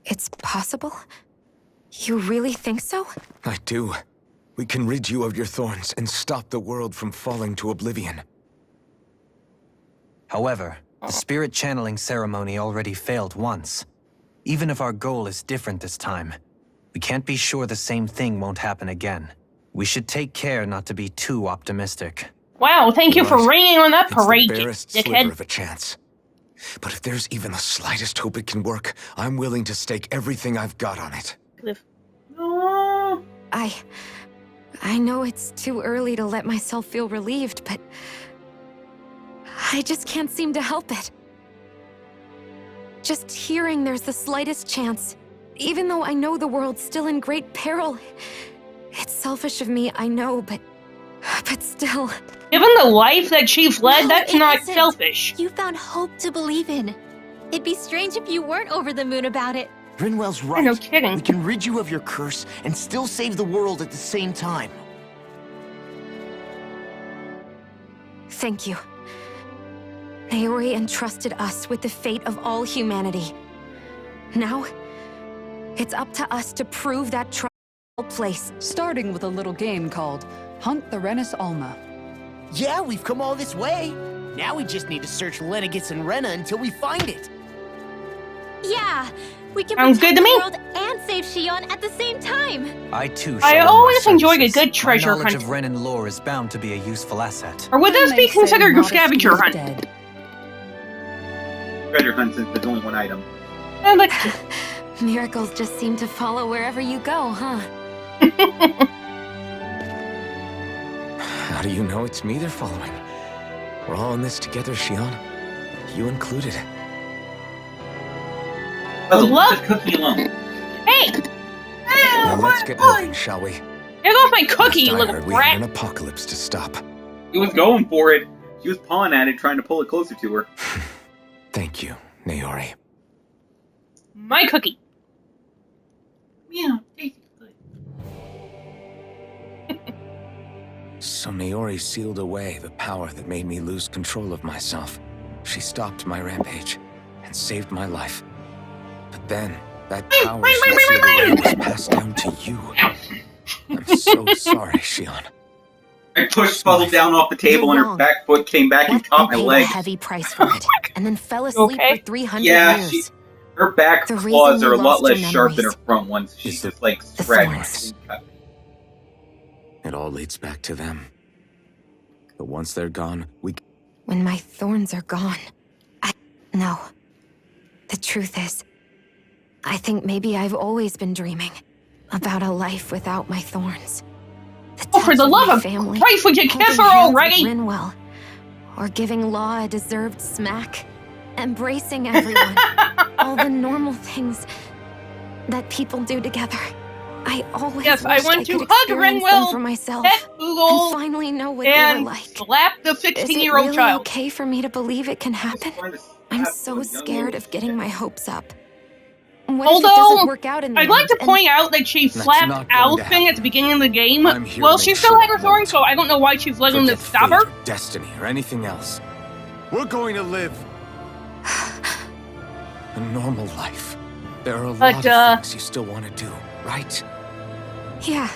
It's possible? You really think so? I do. We can rid you of your thorns and stop the world from falling to oblivion. However, the spirit channeling ceremony already failed once. Even if our goal is different this time, we can't be sure the same thing won't happen again. We should take care not to be too optimistic. Wow, thank you for Right. raining on that It's parade, the you barest sliver dickhead. of a chance. But if there's even the slightest hope it can work, I'm willing to stake everything I've got on it. Oh, I know it's too early to let myself feel relieved, but I just can't seem to help it. Just hearing there's the slightest chance, even though I know the world's still in great peril. It's selfish of me, I know, but still. Given the life that Chief led, No, that's it not isn't. selfish. You found hope to believe in. It'd be strange if you weren't over the moon about it. Rinwell's right. No kidding. We can rid you of your curse and still save the world at the same time. Thank you. Naori entrusted us with the fate of all humanity. Now, it's up to us to prove that trust place. Starting with a little game called Hunt the Renus Alma. Yeah, we've come all this way. Now we just need to search Lenegis and Rena until we find it. Yeah, we can Sounds protect good to the me. world and save Shion at the same time. I too I shall lend my always enjoyed a services. good treasure My knowledge hunt. of Renan lore is bound to be a useful asset. Or would this Some be may say considered a modesty scavenger is hunt? dead. Treasure hunt since there's only one item. Miracles just seem to follow wherever you go, huh? How do you know it's me they're following? We're all in this together, Shion. You included. Oh, Love- leave the cookie alone. Hey! Now let's get moving, shall we? Get off my cookie, you Last I little heard, we had brat! an apocalypse to stop. He was going for it. She was pawing at it, trying to pull it closer to her. Thank you, Naori. My cookie. Yeah, tastes good. So Naori sealed away the power that made me lose control of myself. She stopped my rampage and saved my life. But then, that power she sealed away was passed down to you. I'm so sorry, Shion. I pushed Puzzle down off the table and You're her wrong. back foot came back and They caught my paid leg. a heavy price for it, and then fell asleep Okay. for 300 Yeah, years. her back The reason claws we are a lot lost less your sharp than her memories front ones. She's is the- just like the scratching thorns. and cut. It all leads back to them. But once they're gone, we... When my thorns are gone, No. The truth is, I think maybe I've always been dreaming about a life without my thorns. Oh, for the love of family, Christ, would you kiss holding her hands with already? Rinwell, or giving Law a deserved smack, embracing everyone, all the normal things that people do together. I always Yes, I wished want to could hug experience them Rinwell, for myself, pet Google, and finally know what they were and like. slap the Is it 16-year-old really child. okay for me to believe it can happen? I'm so young scared little of getting my hopes up. What if it Although, doesn't work out in the I'd like to end, point out that she That's slapped not going to Alfin at the beginning of the game. I'm here Well, to she make still sure had her it thorn, won't. so I don't know why she's letting Forget this stop her. fate or destiny or anything else. We're going to live a normal life. There are a lot of things you still want to do, right? Yeah,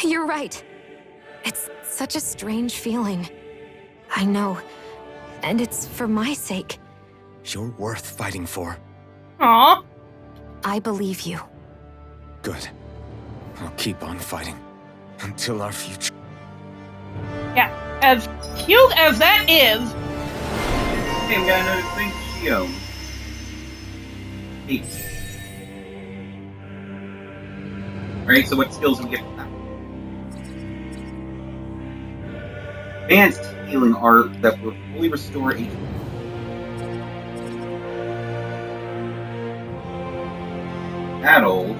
you're right. It's such a strange feeling. I know. And it's for my sake. You're worth fighting for. Aw. I believe you. Good. I'll keep on fighting. Until our future. Yeah, as cute as that is, Hey, we got another thing she owns. Neat. Alright, so what skills do we get from that? Advanced healing art that will fully restore HP. Battle.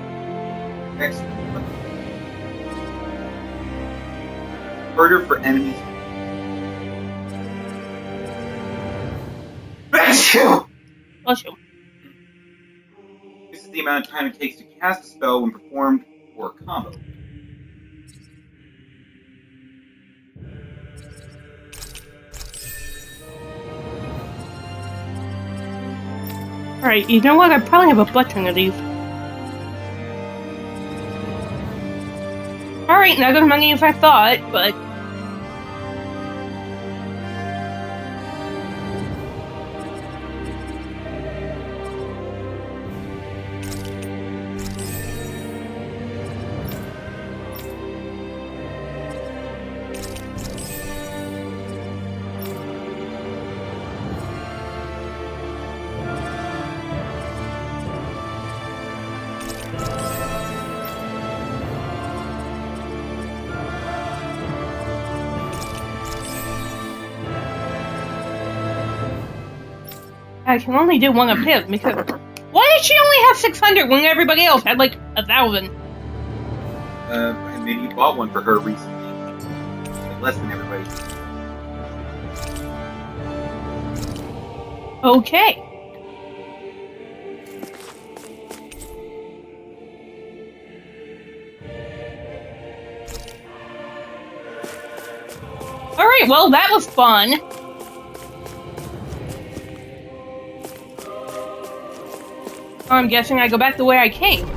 Excellent. Harder for enemies. Bless you! bless you. This is the amount of time it takes to cast a spell when performed or a combo. Alright, you know what? I probably have a butt ton of these. Alright, not as many as I thought, but... I can only do one of his because why did she only have 600 when everybody else had like 1,000? Maybe you bought one for her recently. Like less than everybody. Okay. Alright, well, that was fun. I'm guessing I go back the way I came.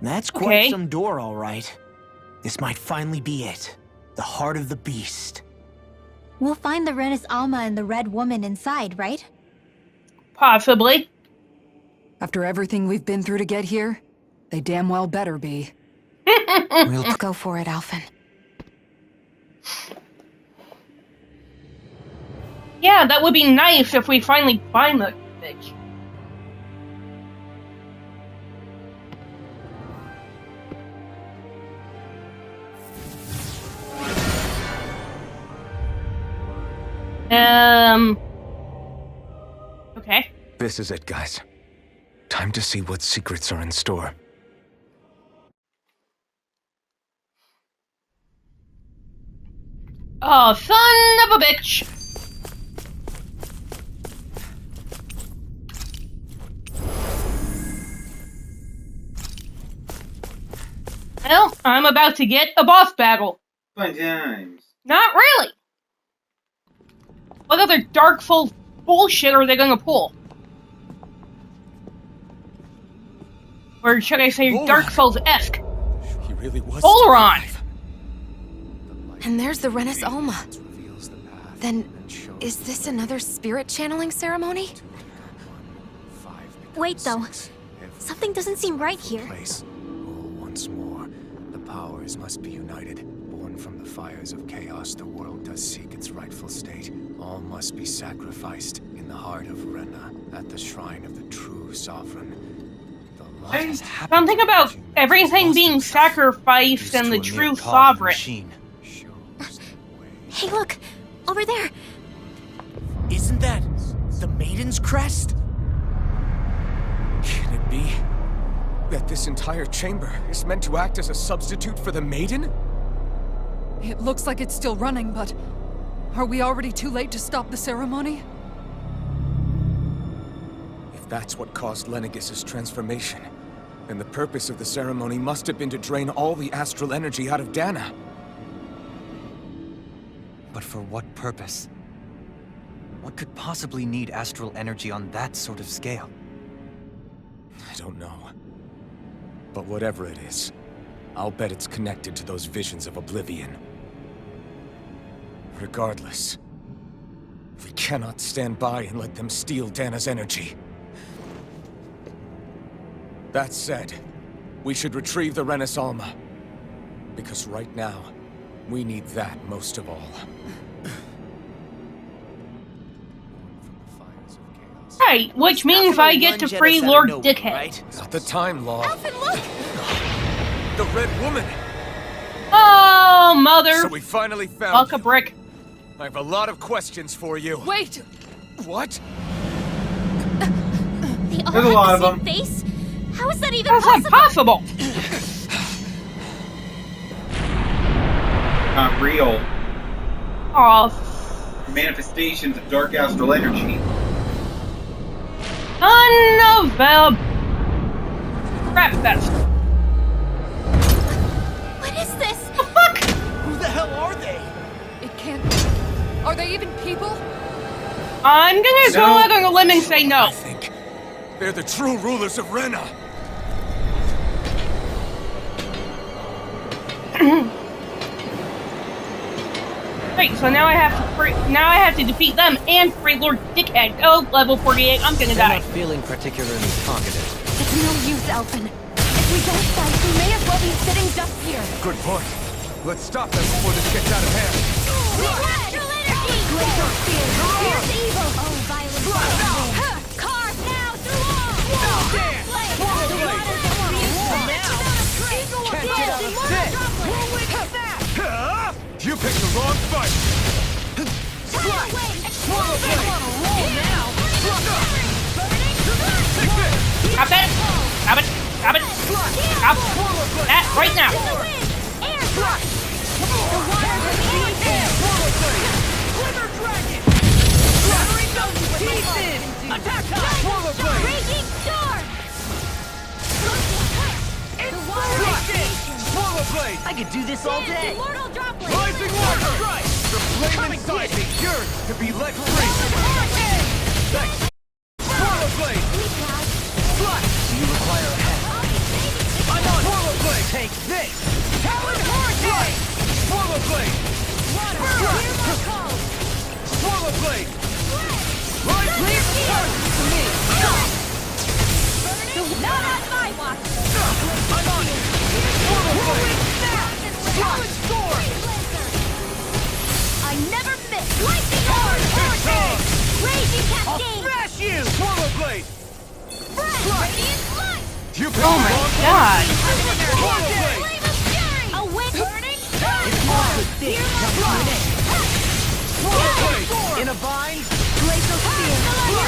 That's quite Okay. some door, all right. This might finally be it. The heart of the beast. We'll find the Renis Alma and the Red Woman inside, right? Possibly. After everything we've been through to get here, they damn well better be. We'll go for it, Alphen. Yeah, that would be nice if we finally find the bitch. Okay. This is it, guys. Time to see what secrets are in store. Oh, son of a bitch! Well, I'm about to get a boss battle. Fun times. Not really! What other Darkful bullshit are they gonna pull? Or should I say Dark Souls-esque? He really was. Polaron! And there's the Renis Alma. Then, is this another spirit channeling ceremony? Wait, though. Something doesn't seem right here. Once more, the powers must be united. Born from the fires of chaos, the world does seek its rightful state. All must be sacrificed in the heart of Rena, at the shrine of the true sovereign. Something about everything being sacrificed and the true sovereign. Hey, look! Over there! Isn't that the Maiden's crest? Can it be that this entire chamber is meant to act as a substitute for the Maiden? It looks like it's still running, but are we already too late to stop the ceremony? If that's what caused Lenegis' transformation, then the purpose of the ceremony must have been to drain all the astral energy out of Dana. But for what purpose? What could possibly need astral energy on that sort of scale? I don't know. But whatever it is, I'll bet it's connected to those visions of oblivion. Regardless, we cannot stand by and let them steal Dana's energy. That said, we should retrieve the Renis Alma. Because right now, we need that most of all. Right, which means I get to free Lord Dickhead. Right? Not the time, Law. Alphen, look! The Red Woman! Oh, mother! So we finally found Fuck a brick. I have a lot of questions for you. Wait! What? They all There's a lot have the of same them. face? How is that even That's possible? impossible! Not real. Oh, Manifestations of dark astral energy. son of a crap fest. What is this? The fuck? Who the hell are they? It can't... Are they even people? I'm gonna go out on a limb and say no. I think they're the true rulers of Rena. Wait, so now I have to defeat them and free Lord dickhead. Oh, level 48, I'm gonna I'm die. not feeling particularly talkative. It's no use, Elfin. If we don't fight, we may as well be sitting just here. Good point. Let's stop them before this gets out of hand. Glacial energy! Glacial spear! Here's evil! Oh, violent fire! Carve now through all! Swallow Blade! The waters that want war! Can't get out of this! We'll witness that! You picked the wrong fight! Slash! Swallow blade! Roll now! Take this! Stop that! Stop it! Stop it! Stop that right now! Air thrust! The waters of the air! Swallow blade! Quiver dragon! Shattering those teeth in! Attack time! Swallow blade! Raging storm! The water Swallow blade! I could do this all day. Immortal droplet! Rising water! Strike! The flame inside me yearns to be let free! Thanks! Swallow blade! Fly! Do you require a hand? I'm on! Swallow blade! Take this! Talon Hurricane! Swallow blade! Swallow blade! Rise! Clear to me! Not on my watch! I'm on it! Swallow blade! Solid storm! I never miss! Lightning horn! Raging I'll cascade! smash you! Swallow blade! Radiant light! You picked Oh the my wrong god! Swallow blade! Flame of fury! A wind burning! Swallow blade! In a bind? Glacial spear!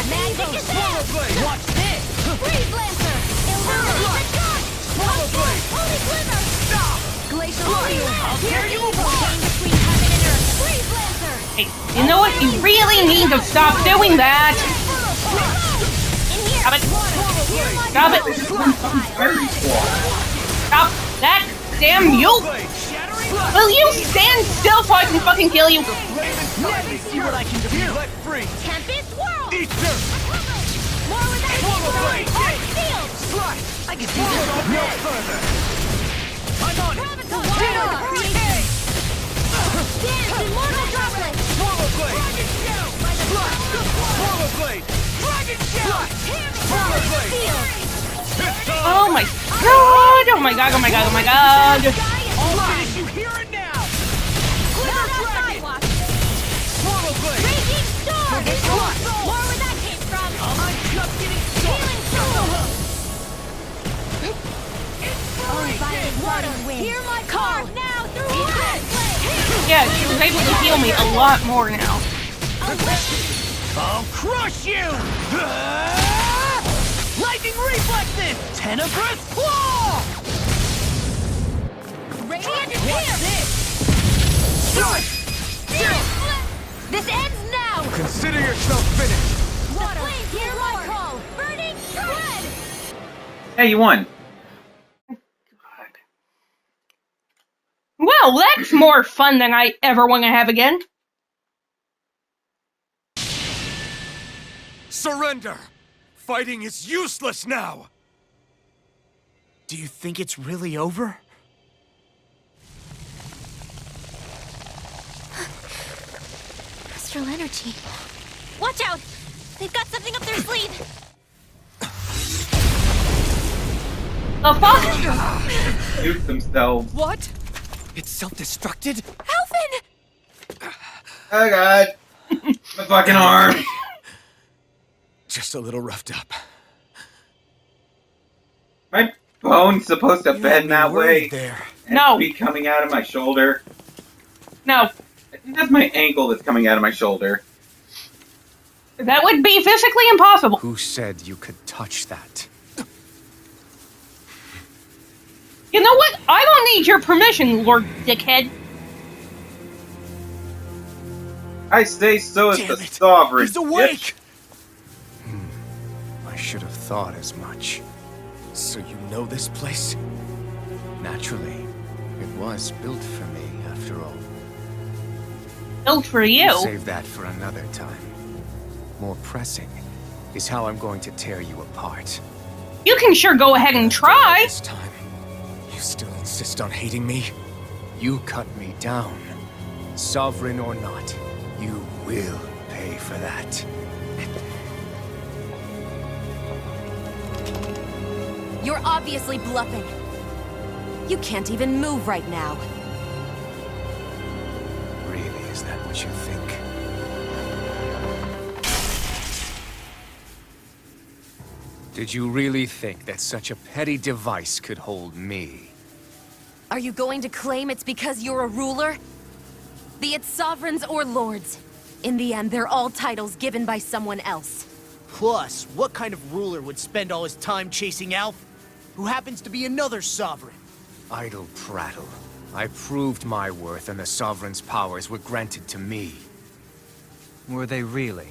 Magic is Swallow blade! Watch this! Freeze Lancer! Illuminate the dark! Swallow blade! Holy Glimmer! Fly! Glacial spear! I'll tear you apart! Between heaven and earth! Freeze Lancer! Hey, you know what? You really need to stop doing that! In here! Stop it! Stop it! Stop that! Damn you! Blade! Shattering! Will you stand still so I can fucking kill you? Flame inside me! See what I can do. Be let free! Tempest Whirl! Eat dirt! More with that Swallow blade! Shield! Fly! I can do this all No day. further! I'm on it! Graviton! Hurricane! Dance! Immortal Droplet! Swallow blade! Fly! Swallow blade! Dragon Shell! Swallow blade! Shield! Oh my god! Oh my god, oh my god, oh my god! I'll finish you here and now! Quiver Sidewalk! Swallow blade! Raging Storm! More where that came from! I'm just getting Healing started! Soul! Oh, violent water wind! Hear my call! Now through red! Yeah, she was able to heal me a lot more now. I'll crush you! Lightning reflexes! Tenebrous claw! Radiant What's Pierce! this? This ends now! Consider yourself finished! Water! Hear my call! Burning red! Hey, you won. Well, that's more fun than I ever want to have again. Surrender! Fighting is useless now! Do you think it's really over? Astral energy. Watch out! They've got something up their sleeve! The fuck? Nuke themselves. What? It's self-destructed? Elfin! Oh god. My fucking arm. Just a little roughed up. My bone's supposed to You had bend me that worried way. there. And No. be coming out of my shoulder. No. I think that's my ankle that's coming out of my shoulder. That would be physically impossible. Who said you could touch that? You know what? I don't need your permission, Lord Dickhead. I say so as Damn the it. sovereign. He's awake! I should have thought as much. So you know this place? Naturally, it was built for me, after all. Built for you. Save that for another time. More pressing is how I'm going to tear you apart. You can sure go ahead and try. This time, you still insist on hating me? You cut me down. Sovereign or not, you will pay for that. You're obviously bluffing. You can't even move right now. Really, is that what you think? Did you really think that such a petty device could hold me? Are you going to claim it's because you're a ruler? Be it sovereigns or lords. In the end, they're all titles given by someone else. Plus, what kind of ruler would spend all his time chasing Alphen, who happens to be another sovereign? Idle prattle. I proved my worth and the Sovereign's powers were granted to me. Were they really?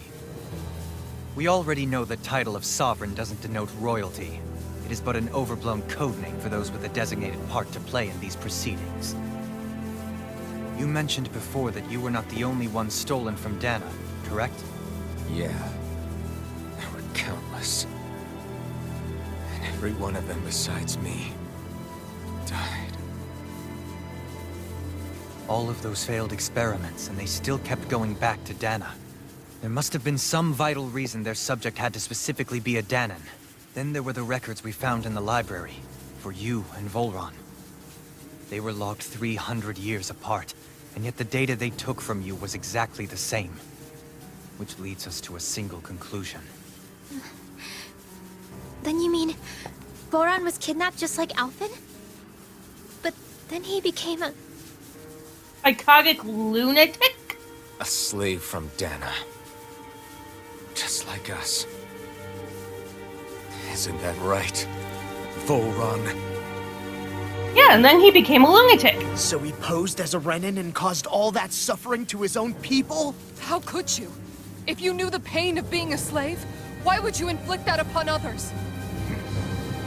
We already know the title of Sovereign doesn't denote royalty. It is but an overblown codename for those with a designated part to play in these proceedings. You mentioned before that you were not the only one stolen from Dana, correct? Yeah. There were countless. And every one of them besides me died. All of those failed experiments, and they still kept going back to Dana. There must have been some vital reason their subject had to specifically be a Danan. Then there were the records we found in the library, for you and Volron. They were logged 300 years apart, and yet the data they took from you was exactly the same. Which leads us to a single conclusion. Then you mean Voron was kidnapped just like Alphen? But then he became a... Psychotic lunatic? A slave from Dana. Just like us. Isn't that right, Volron? Yeah, and then he became a lunatic. So he posed as a Renan and caused all that suffering to his own people? How could you? If you knew the pain of being a slave, why would you inflict that upon others?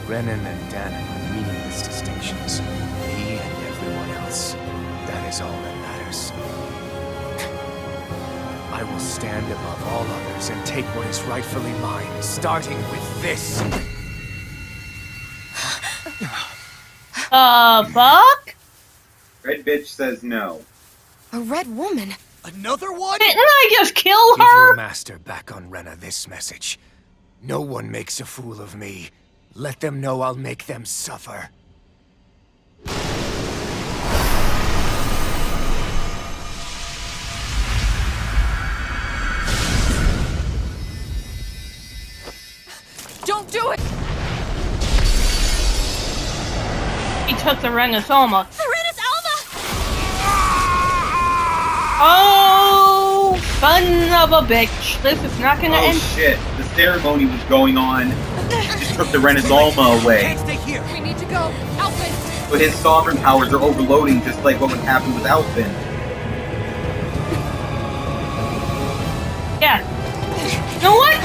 Renan and Danan are meaningless distinctions. Me and everyone else. That is all that matters. I will stand above all others and take what is rightfully mine, starting with this. Fuck? Red bitch says no. A red woman? Another one? Didn't I just kill Give her? your master back on Rena this message. No one makes a fool of me. Let them know I'll make them suffer. Don't do it! He took the Renus Alma. The Renus Alma! Oh, son of a bitch. This is not gonna end. Oh shit, the ceremony was going on. Just took the Renus Alma away. Can't stay here. We need to go. Alphen! But his sovereign powers are overloading just like what would happen with Alphen. Yeah. You know what?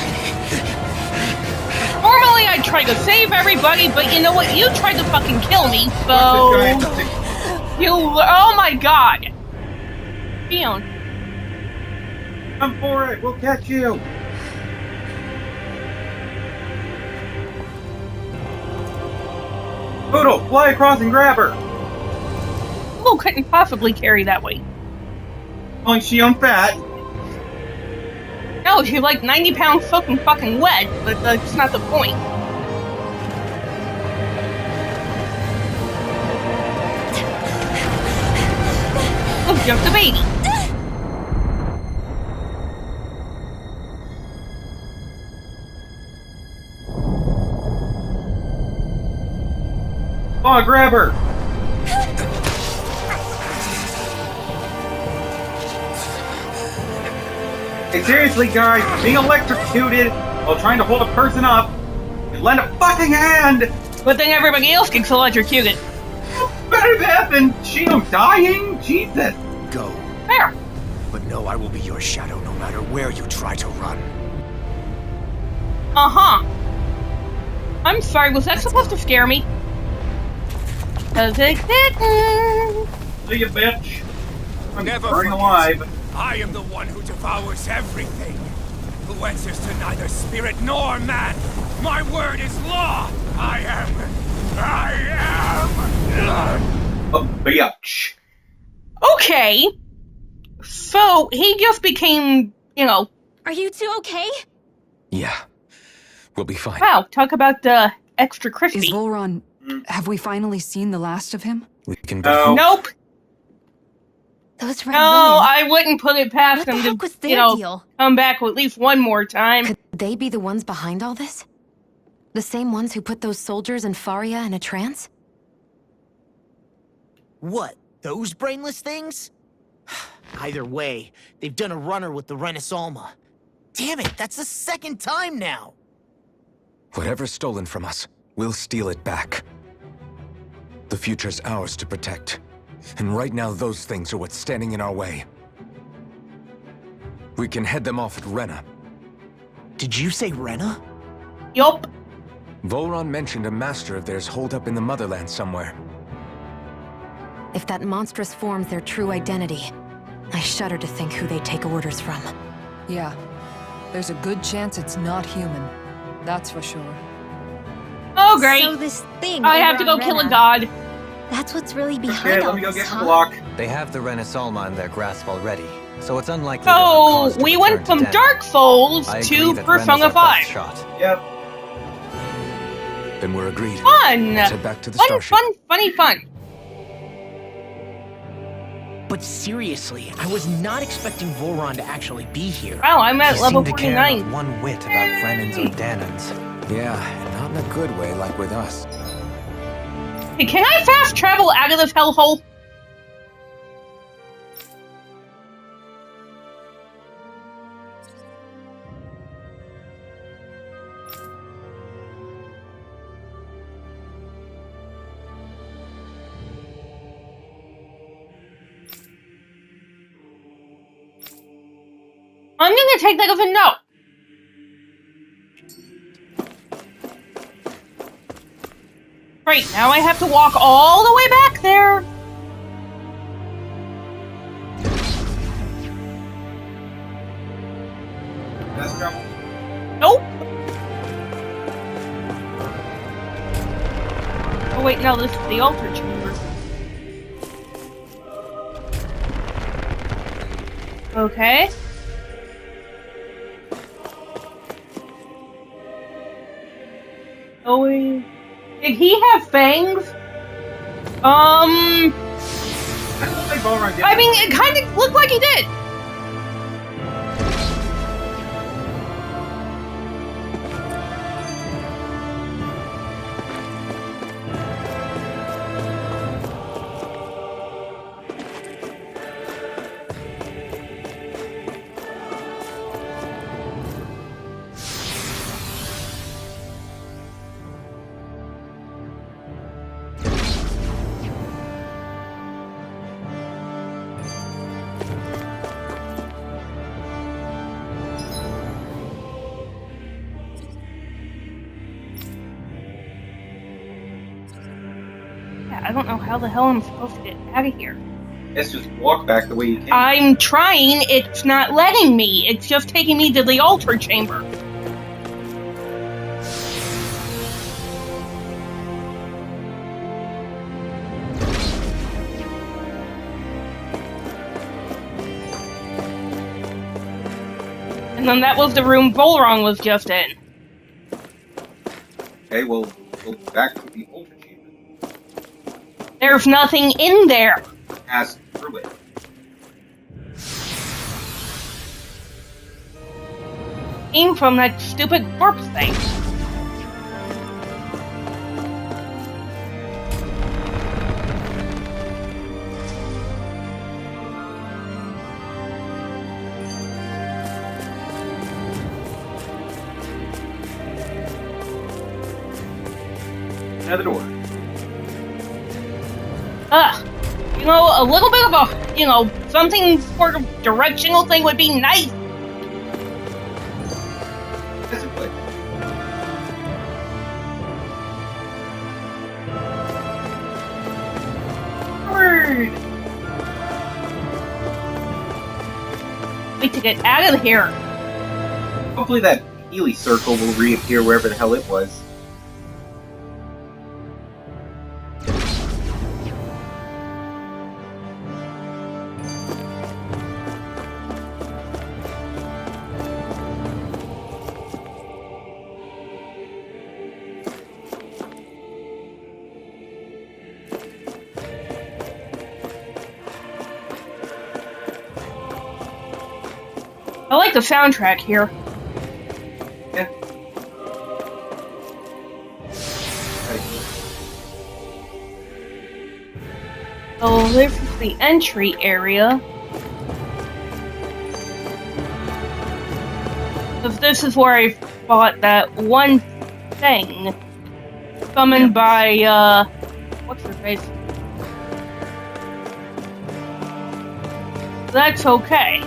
Normally I try to save everybody, but you know what? You tried to fucking kill me, so... You... Oh my god! Fion. Come for it, we'll catch you! Poodle, fly across and grab her! Poodle couldn't possibly carry that weight. Calling Shion fat? No, she's like 90 pounds soaking fucking wet, but that's not the point. Oh, just a baby. Oh, grab her! Hey, seriously, guys, being electrocuted while trying to hold a person up, and lend a fucking hand! But then everybody else gets electrocuted. Better that than Shion dying? Jesus! Go. There. But know I will be your shadow no matter where you try to run. Uh-huh. I'm sorry, was that supposed to scare me? 'Cause it didn't. See you, bitch. I'm Never burning forget. alive. I am the one who devours everything, who answers to neither spirit nor man. My word is law. I am. A bitch. Okay. So, he just became, you know... Are you two okay? Yeah. We'll be fine. Wow, talk about the extra Is crispy. Volron... Have we finally seen the last of him? We can No. Nope. Those red No, women, I wouldn't put it past what the them heck to, was you their know, deal? come back at least one more time. Could they be the ones behind all this? The same ones who put those soldiers and Faria in a trance? What? Those brainless things? Either way, they've done a runner with the Renasolma. Damn it, that's the second time now! Whatever's stolen from us, we'll steal it back. The future's ours to protect. And right now, those things are what's standing in our way. We can head them off at Rena. Did you say Rena? Yup. Volron mentioned a master of theirs holed up in the motherland somewhere. If that monstrous form's their true identity, I shudder to think who they take orders from. Yeah. There's a good chance it's not human. That's for sure. Oh, great. So this thing I have over to go on kill a Rena, god. That's what's really behind Okay, all let me go this, get the huh? block. They have the Renasolma in their grasp already, so it's unlikely So, they'll have cause to we return went from to Dana. Dark Souls I to agree that Persona Rena's our 5. best shot. Yep. Then we're agreed. Fun! Let's head back to the Fun, starship. fun. But seriously, I was not expecting Volron to actually be here. Wow, I'm at He level seemed to care 49. not one whit about Renans or Danans. Yeah, not in a good way like with us. Hey, can I fast travel out of this hellhole? I'm gonna take that as a no. Great, now I have to walk all the way back there. That's trouble. Nope. Oh wait, no, this is the altar chamber. Okay. Oh, did he have fangs? I don't think Volron did. I mean, it kind of looked like he did. I don't know how the hell I'm supposed to get out of here. Let's just walk back the way you came. I'm trying, it's not letting me. It's just taking me to the altar chamber. And then that was the room Volron was just in. Okay, well, go back to the altar chamber. There's nothing in there. Pass through it. Came from that stupid corpse thing. Another door. You know, a little bit of a, you know, something sort of directional thing would be nice. Physically. Word. Wait to get out of here. Hopefully that Healy circle will reappear wherever the hell it was. I like the soundtrack here. Yeah. So this is the entry area. Because this is where I fought that one thing summoned by, what's her face? That's okay.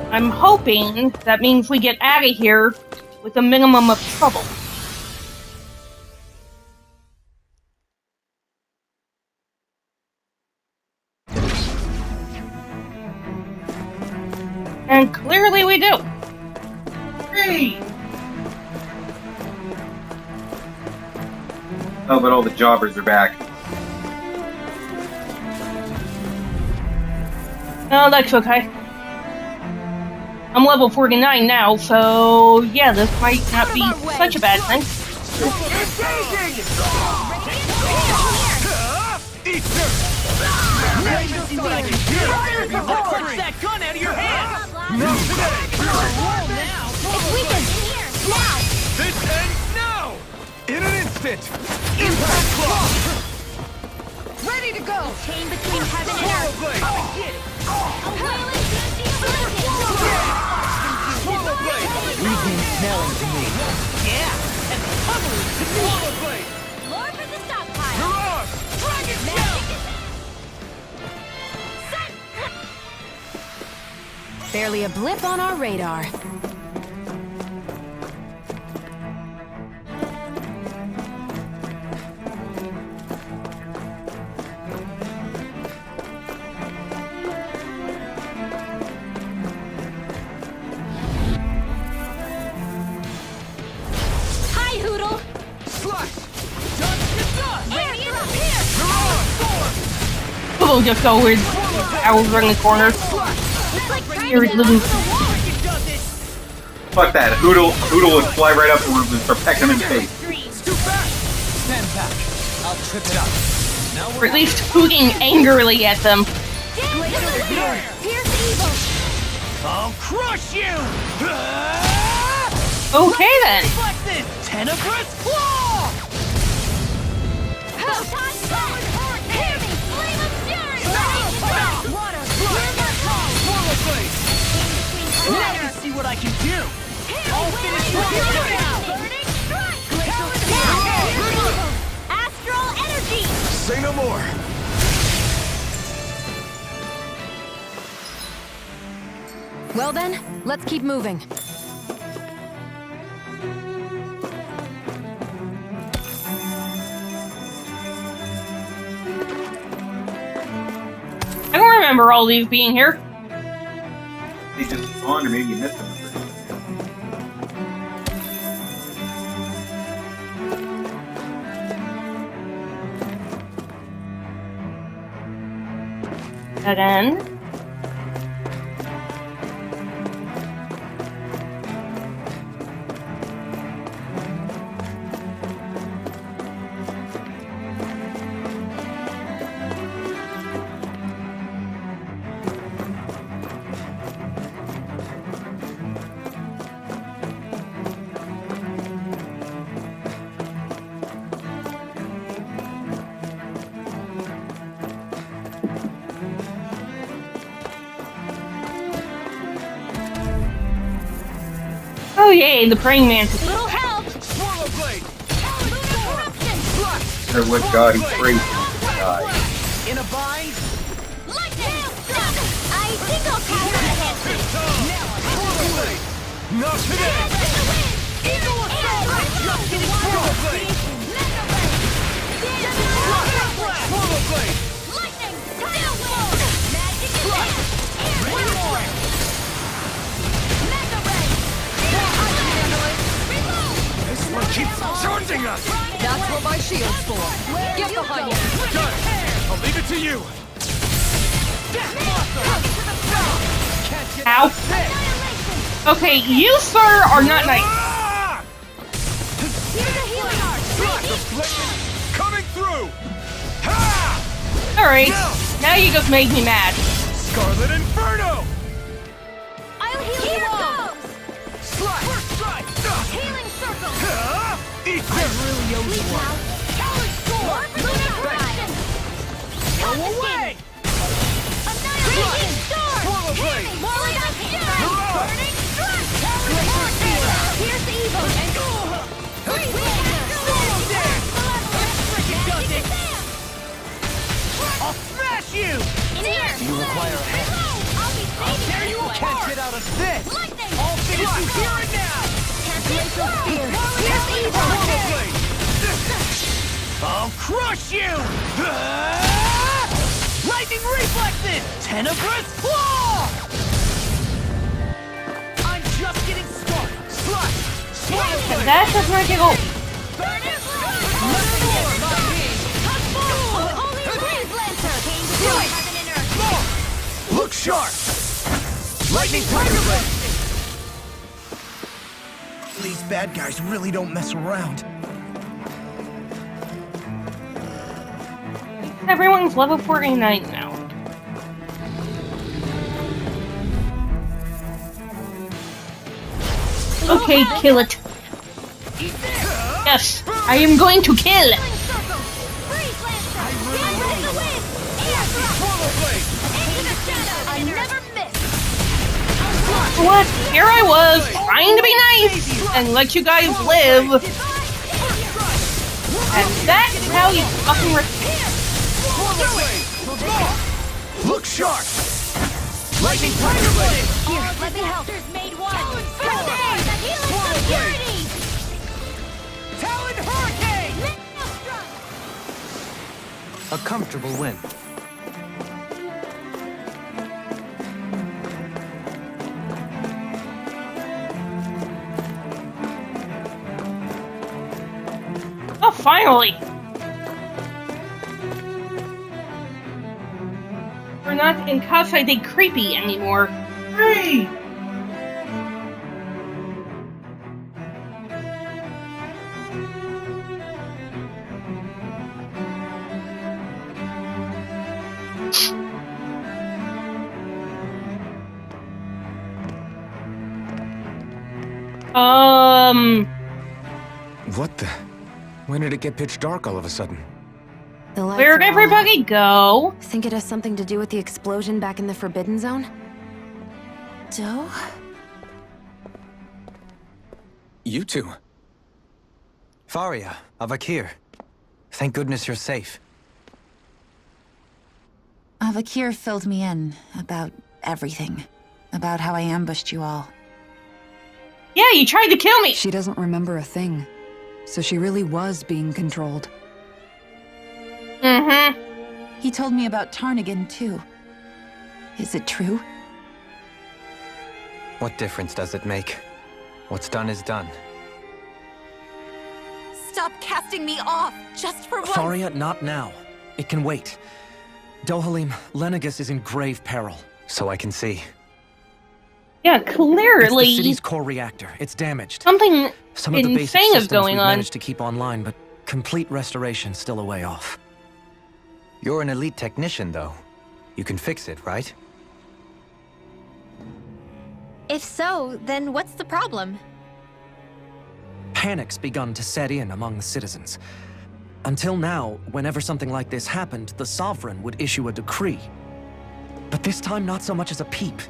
I'm hoping that means we get out of here with a minimum of trouble. And clearly we do. Hey! Oh, but all the jobbers are back. No, that's okay. I'm level 49 now, so yeah, this might not be such a bad thing. Punch that gun out of your hand! If we can here, now! This ends now! In an instant! Impact Claw! Ready to go! Chain between heaven and earth! Swallow Blade! We've smelling to me. Yeah! And cover it to Swallow Blade! Lord for the stockpile! Mirage! Dragon Shell! Barely a blip on our radar. Hi, Hoodle! Slash! Done! Area up here! Mirage! We'll just go with owls around the corner. Here is living. Fuck that. Hoodle would fly right up and peck him in the face. Too fast! Stand back. I'll trip it up. Now Or at least hooting angrily at them. Here's evil! I'll crush you! Okay then. Reflect this! Tenebrous Claw! Photon Blast! Hear me! Flame of Fury! Water! Swallow Blade! Now you see what I can do! I'll finish you now! Burning Strike! Astral Energy! Say no more. Well then, let's keep moving. I don't remember all these being here. They just spawned, or maybe you missed them. Dead end. Oh yay, the praying mantis. Little help! Swallow Blade! Or what god he prays die. In a bind? Lightning! I think I'll counter it! Swallow Blade! Not today! Eagle Assault! Just getting Swallow Blade! Swallow Blade! Lightning! Tidal Wave! Magic Advance! One more! Mega Ray! This one keeps charging us! That's what my shield's for. Get behind me. Done! I'll leave it to you! Ow. Okay, you, sir, are not nice. Ah! Coming through! Ha! Alright, now you just made me mad. Scarlet Inferno! First strike! Healing circle! Eat this! I really owe you one. Talon sword! Go away! Annihilation storm! Swallow blade! Burning strike! Here's evil! Freeze Swallow dance! Freaking done it! I'll smash you! Do you require a hand? How dare you can't get out of this! I'll finish you here and now! Here's evil! Swallow blade! I'll crush you! Lightning reflexes! Tenebrous claw! I'm just getting started! Slash! Swallow blade! That does not get old. Look sharp! Lightning tiger blade! These bad guys really don't mess around. Everyone's level 49 now. Okay, kill it. Yes, I am going to kill. What? Here I was, trying to be nice and let you guys live. And that's how you fucking Look sharp! Lightning tiger blade! Here, let me help. Made one. Talon hurricane! A comfortable win. Oh, finally! We're not in Casa de Creepy anymore. Hooray! What the? When did it get pitch dark all of a sudden? The lights Where'd are on. everybody go? Think it has something to do with the explosion back in the Forbidden Zone? Doe? You two. Faria, Avakir. Thank goodness you're safe. Avakir filled me in about everything. About how I ambushed you all. Yeah, you tried to kill me! She doesn't remember a thing. So she really was being controlled. Mm-hmm. He told me about Tarnigan, too. Is it true? What difference does it make? What's done is done. Stop casting me off, just for once! Faria, not now. It can wait. Dohalim, Lenegis is in grave peril. So I can see. Yeah, It's clearly the city's core reactor. It's damaged. something Some of the basic insane is systems going we've on. managed to keep online, but complete restoration's still a way off. You're an elite technician, though. You can fix it, right? If so, then what's the problem? Panic's begun to set in among the citizens. Until now, whenever something like this happened, the Sovereign would issue a decree. But this time, not so much as a peep.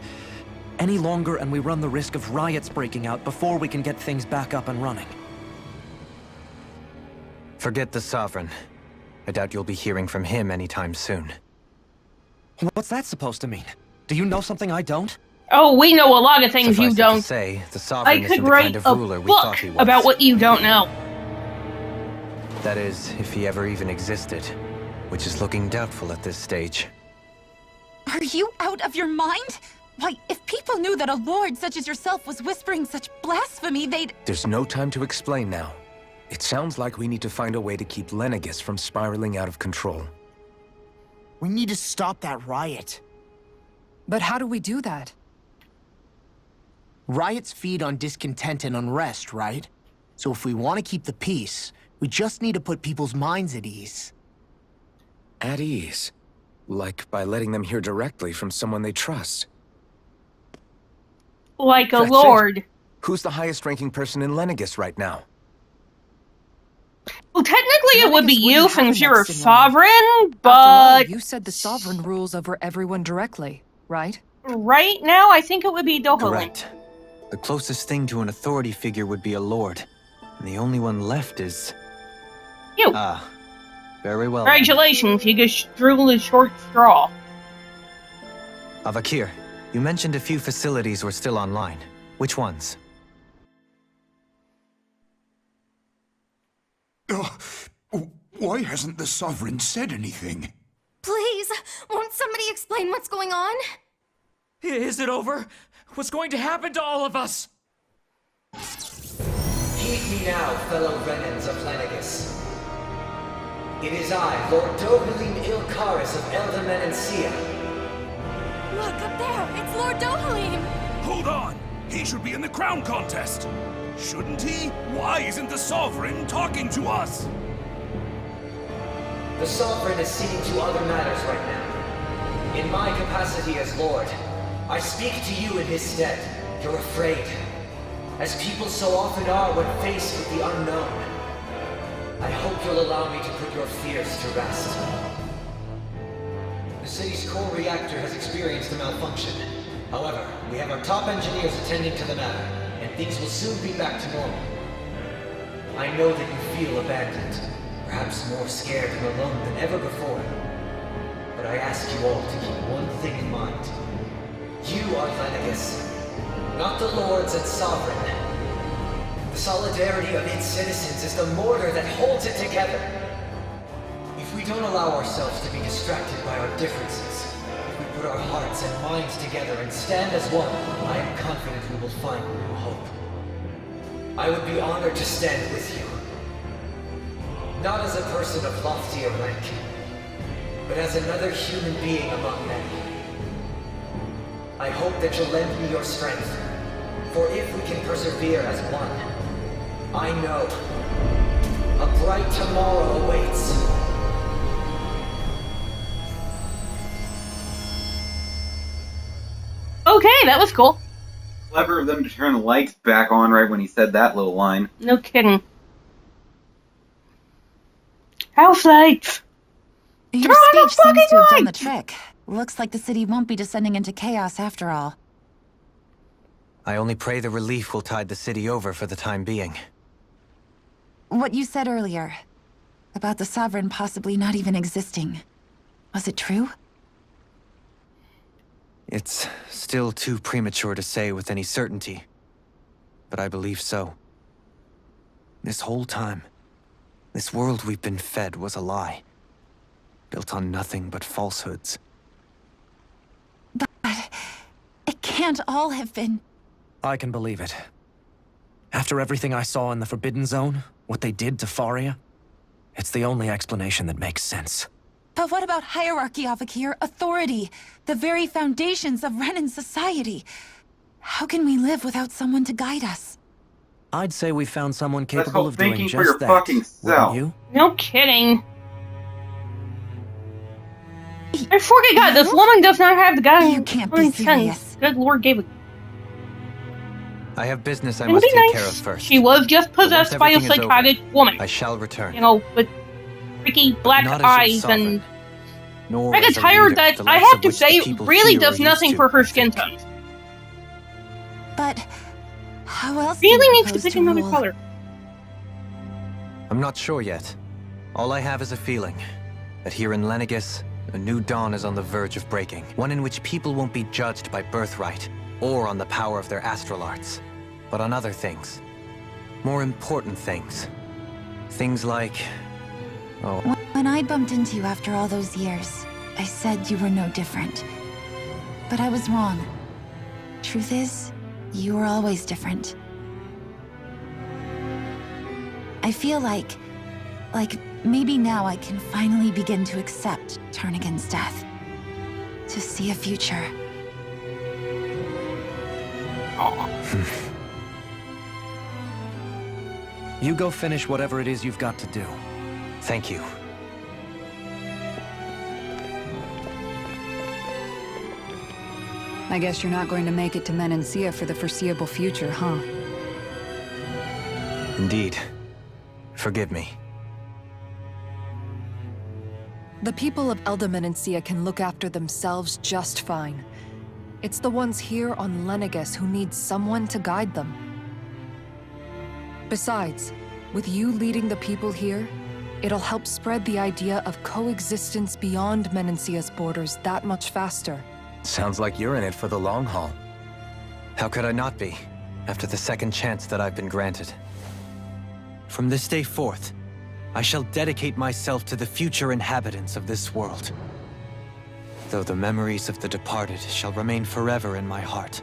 Any longer, and we run the risk of riots breaking out before we can get things back up and running. Forget the Sovereign. I doubt you'll be hearing from him anytime soon. What's that supposed to mean? Do you know something I don't? Oh, we know a lot of things you Suffice it to don't. say, the I Sovereign could isn't the write kind of a ruler we thought book he was. about what you don't know. That is, if he ever even existed, which is looking doubtful at this stage. Are you out of your mind? Why, if people knew that a lord such as yourself was whispering such blasphemy, they'd... There's no time to explain now. It sounds like we need to find a way to keep Lenegis from spiraling out of control. We need to stop that riot. But how do we do that? Riots feed on discontent and unrest, right? So if we want to keep the peace, we just need to put people's minds at ease. At ease? Like by letting them hear directly from someone they trust. Like a That's it. lord. Who's the highest-ranking person in Lenegis right now? Well, technically it would be Lenegis you wouldn't have since an you're a next in line. sovereign, After all, but you said the Sovereign rules over everyone directly, right? right now I think it would be Dohalim. Correct. The closest thing to an authority figure would be a lord. And the only one left is... You. Ah, very well. then. Congratulations, you just drew the short straw. Avakir, you mentioned a few facilities were still online. Which ones? Why hasn't the Sovereign said anything? Please, won't somebody explain what's going on? Is it over? What's going to happen to all of us? Heed me now, fellow Renans of Lenegis. It is I, Lord Dohalim Ilkaris of Elda Menancia. Look, up there! It's Lord Dohalim! Hold on! He should be in the crown contest! Shouldn't he? Why isn't the Sovereign talking to us? The Sovereign is seeing to other matters right now. In my capacity as Lord, I speak to you in his stead. You're afraid. As people so often are when faced with the unknown. I hope you'll allow me to put your fears to rest. The city's core reactor has experienced a malfunction. However, we have our top engineers attending to the matter, and things will soon be back to normal. I know that you feel abandoned, perhaps more scared and alone than ever before. But I ask you all to keep one thing in mind. You are Lenegis, not the Lords and Sovereign. The solidarity of its citizens is the mortar that holds it together. If we don't allow ourselves to be distracted by our differences, if we put our hearts and minds together and stand as one, I am confident we will find new hope. I would be honored to stand with you. Not as a person of loftier rank, but as another human being among many. I hope that you'll lend me your strength, for if we can persevere as one, I know a bright tomorrow awaits. Okay, that was cool. Clever of them to turn the lights back on right when he said that little line. No kidding. House lights! Your Turn the speech seems to have done the lights! trick. Looks like the city won't be descending into chaos after all. I only pray the relief will tide the city over for the time being. What you said earlier, about the Sovereign possibly not even existing, was it true? It's still too premature to say with any certainty, but I believe so. This whole time, this world we've been fed was a lie, built on nothing but falsehoods. But it can't all have been... I can believe it. After everything I saw in the Forbidden Zone, what they did to Faria, it's the only explanation that makes sense. But what about hierarchy, Avakir? Authority? The very foundations of Renan society? How can we live without someone to guide us? I'd say we found someone Let's capable hope of doing thinking just for your that. fucking Wouldn't self. you? No kidding. I forget, God, this woman does not have the guy. You can't be serious. Good Lord gave it. I have business I It'd must be take nice. care of first. She was just But once possessed by a everything is over, psychotic woman. I shall return. You know, with freaky black Not as your eyes sovereign, and... nor I get as a tired leader, that, the I likes have of to which the say, people really fear does are nothing used for to, her I skin think. tone. But how else do Really you needs to propose pick another rule? color. I'm not sure yet. All I have is a feeling that here in Lenegis, a new dawn is on the verge of breaking. One in which people won't be judged by birthright or on the power of their astral arts, but on other things. More important things. Things like... oh... When I bumped into you after all those years, I said you were no different. But I was wrong. Truth is, you were always different. I feel like maybe now I can finally begin to accept Turnagain's death. To see a future. You go finish whatever it is you've got to do. Thank you. I guess you're not going to make it to Menancia for the foreseeable future, huh? Indeed. Forgive me. The people of Elda Menancia can look after themselves just fine. It's the ones here on Lenegis who need someone to guide them. Besides, with you leading the people here, it'll help spread the idea of coexistence beyond Menancia's borders that much faster. Sounds like you're in it for the long haul. How could I not be, after the second chance that I've been granted? From this day forth, I shall dedicate myself to the future inhabitants of this world. Though the memories of the departed shall remain forever in my heart.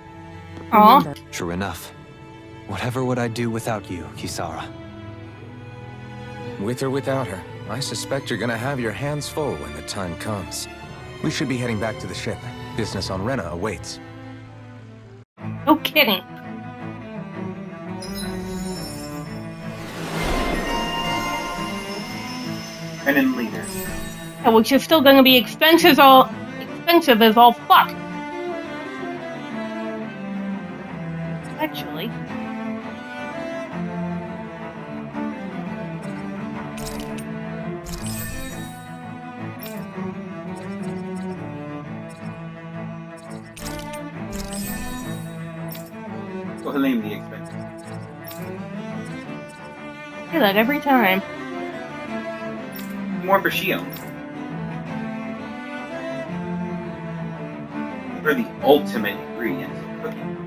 Aww. True enough. Whatever would I do without you, Kisara? With or without her, I suspect you're gonna have your hands full when the time comes. We should be heading back to the ship. Business on Rena awaits. No kidding. Renan leader. Yeah, which is still gonna be expensive as all fuck. Actually. Dohalim the expensive. I do that every time. More for Shion. For the ultimate ingredients of cooking.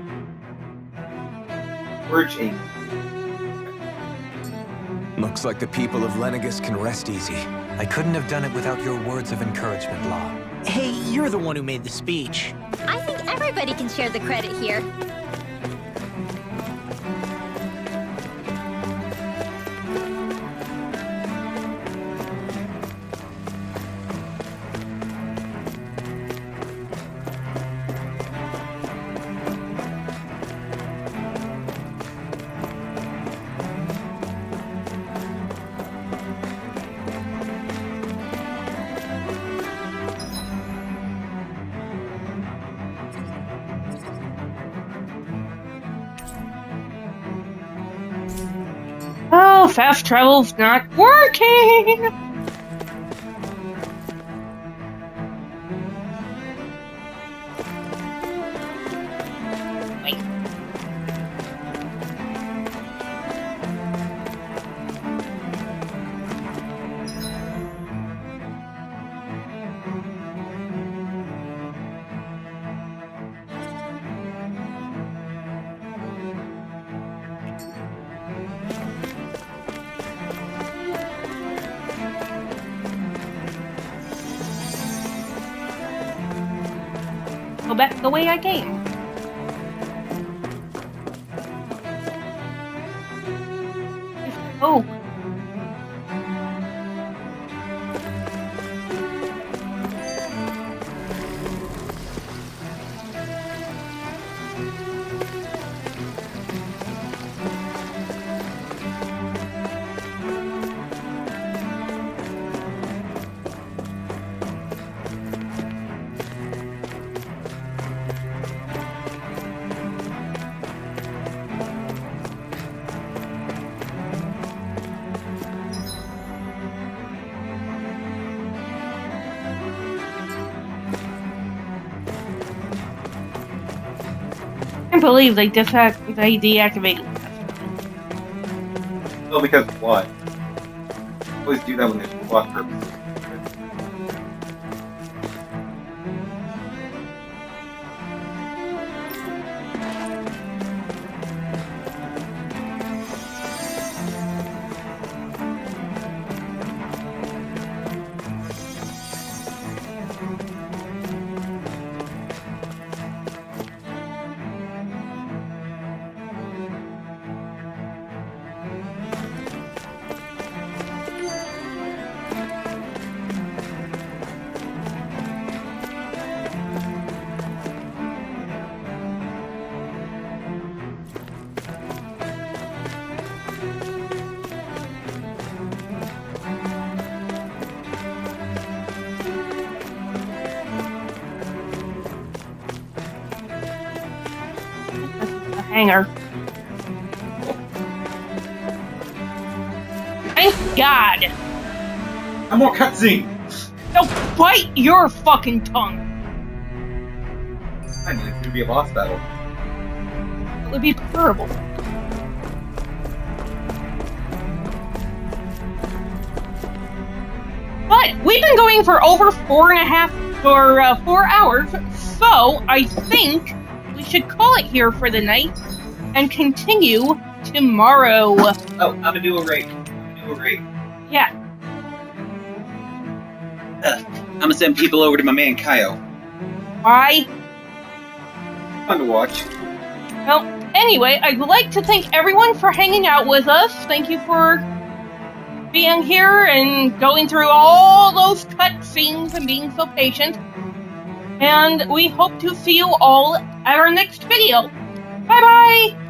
Forge a... Looks like the people of Lenegis can rest easy. I couldn't have done it without your words of encouragement, Law. Hey, you're the one who made the speech. I think everybody can share the credit here. Oh, fast travel's not working! Wait. Go back the way I came. Oh. I can't believe they deactivated. Oh, because what? Always do that when there's plot purposes. Hangar. Thank God. No more cutscene. Don't bite your fucking tongue. I mean, it's gonna be a boss battle. It would be terrible. But we've been going for over 4 hours, so I think we should call it here for the night and continue tomorrow. Oh, I'm gonna do a raid. Yeah. I'm gonna send people over to my man Kaio. Why? Fun to watch. Well, anyway, I'd like to thank everyone for hanging out with us. Thank you for being here and going through all those cutscenes and being so patient. And we hope to see you all at our next video. Bye-bye!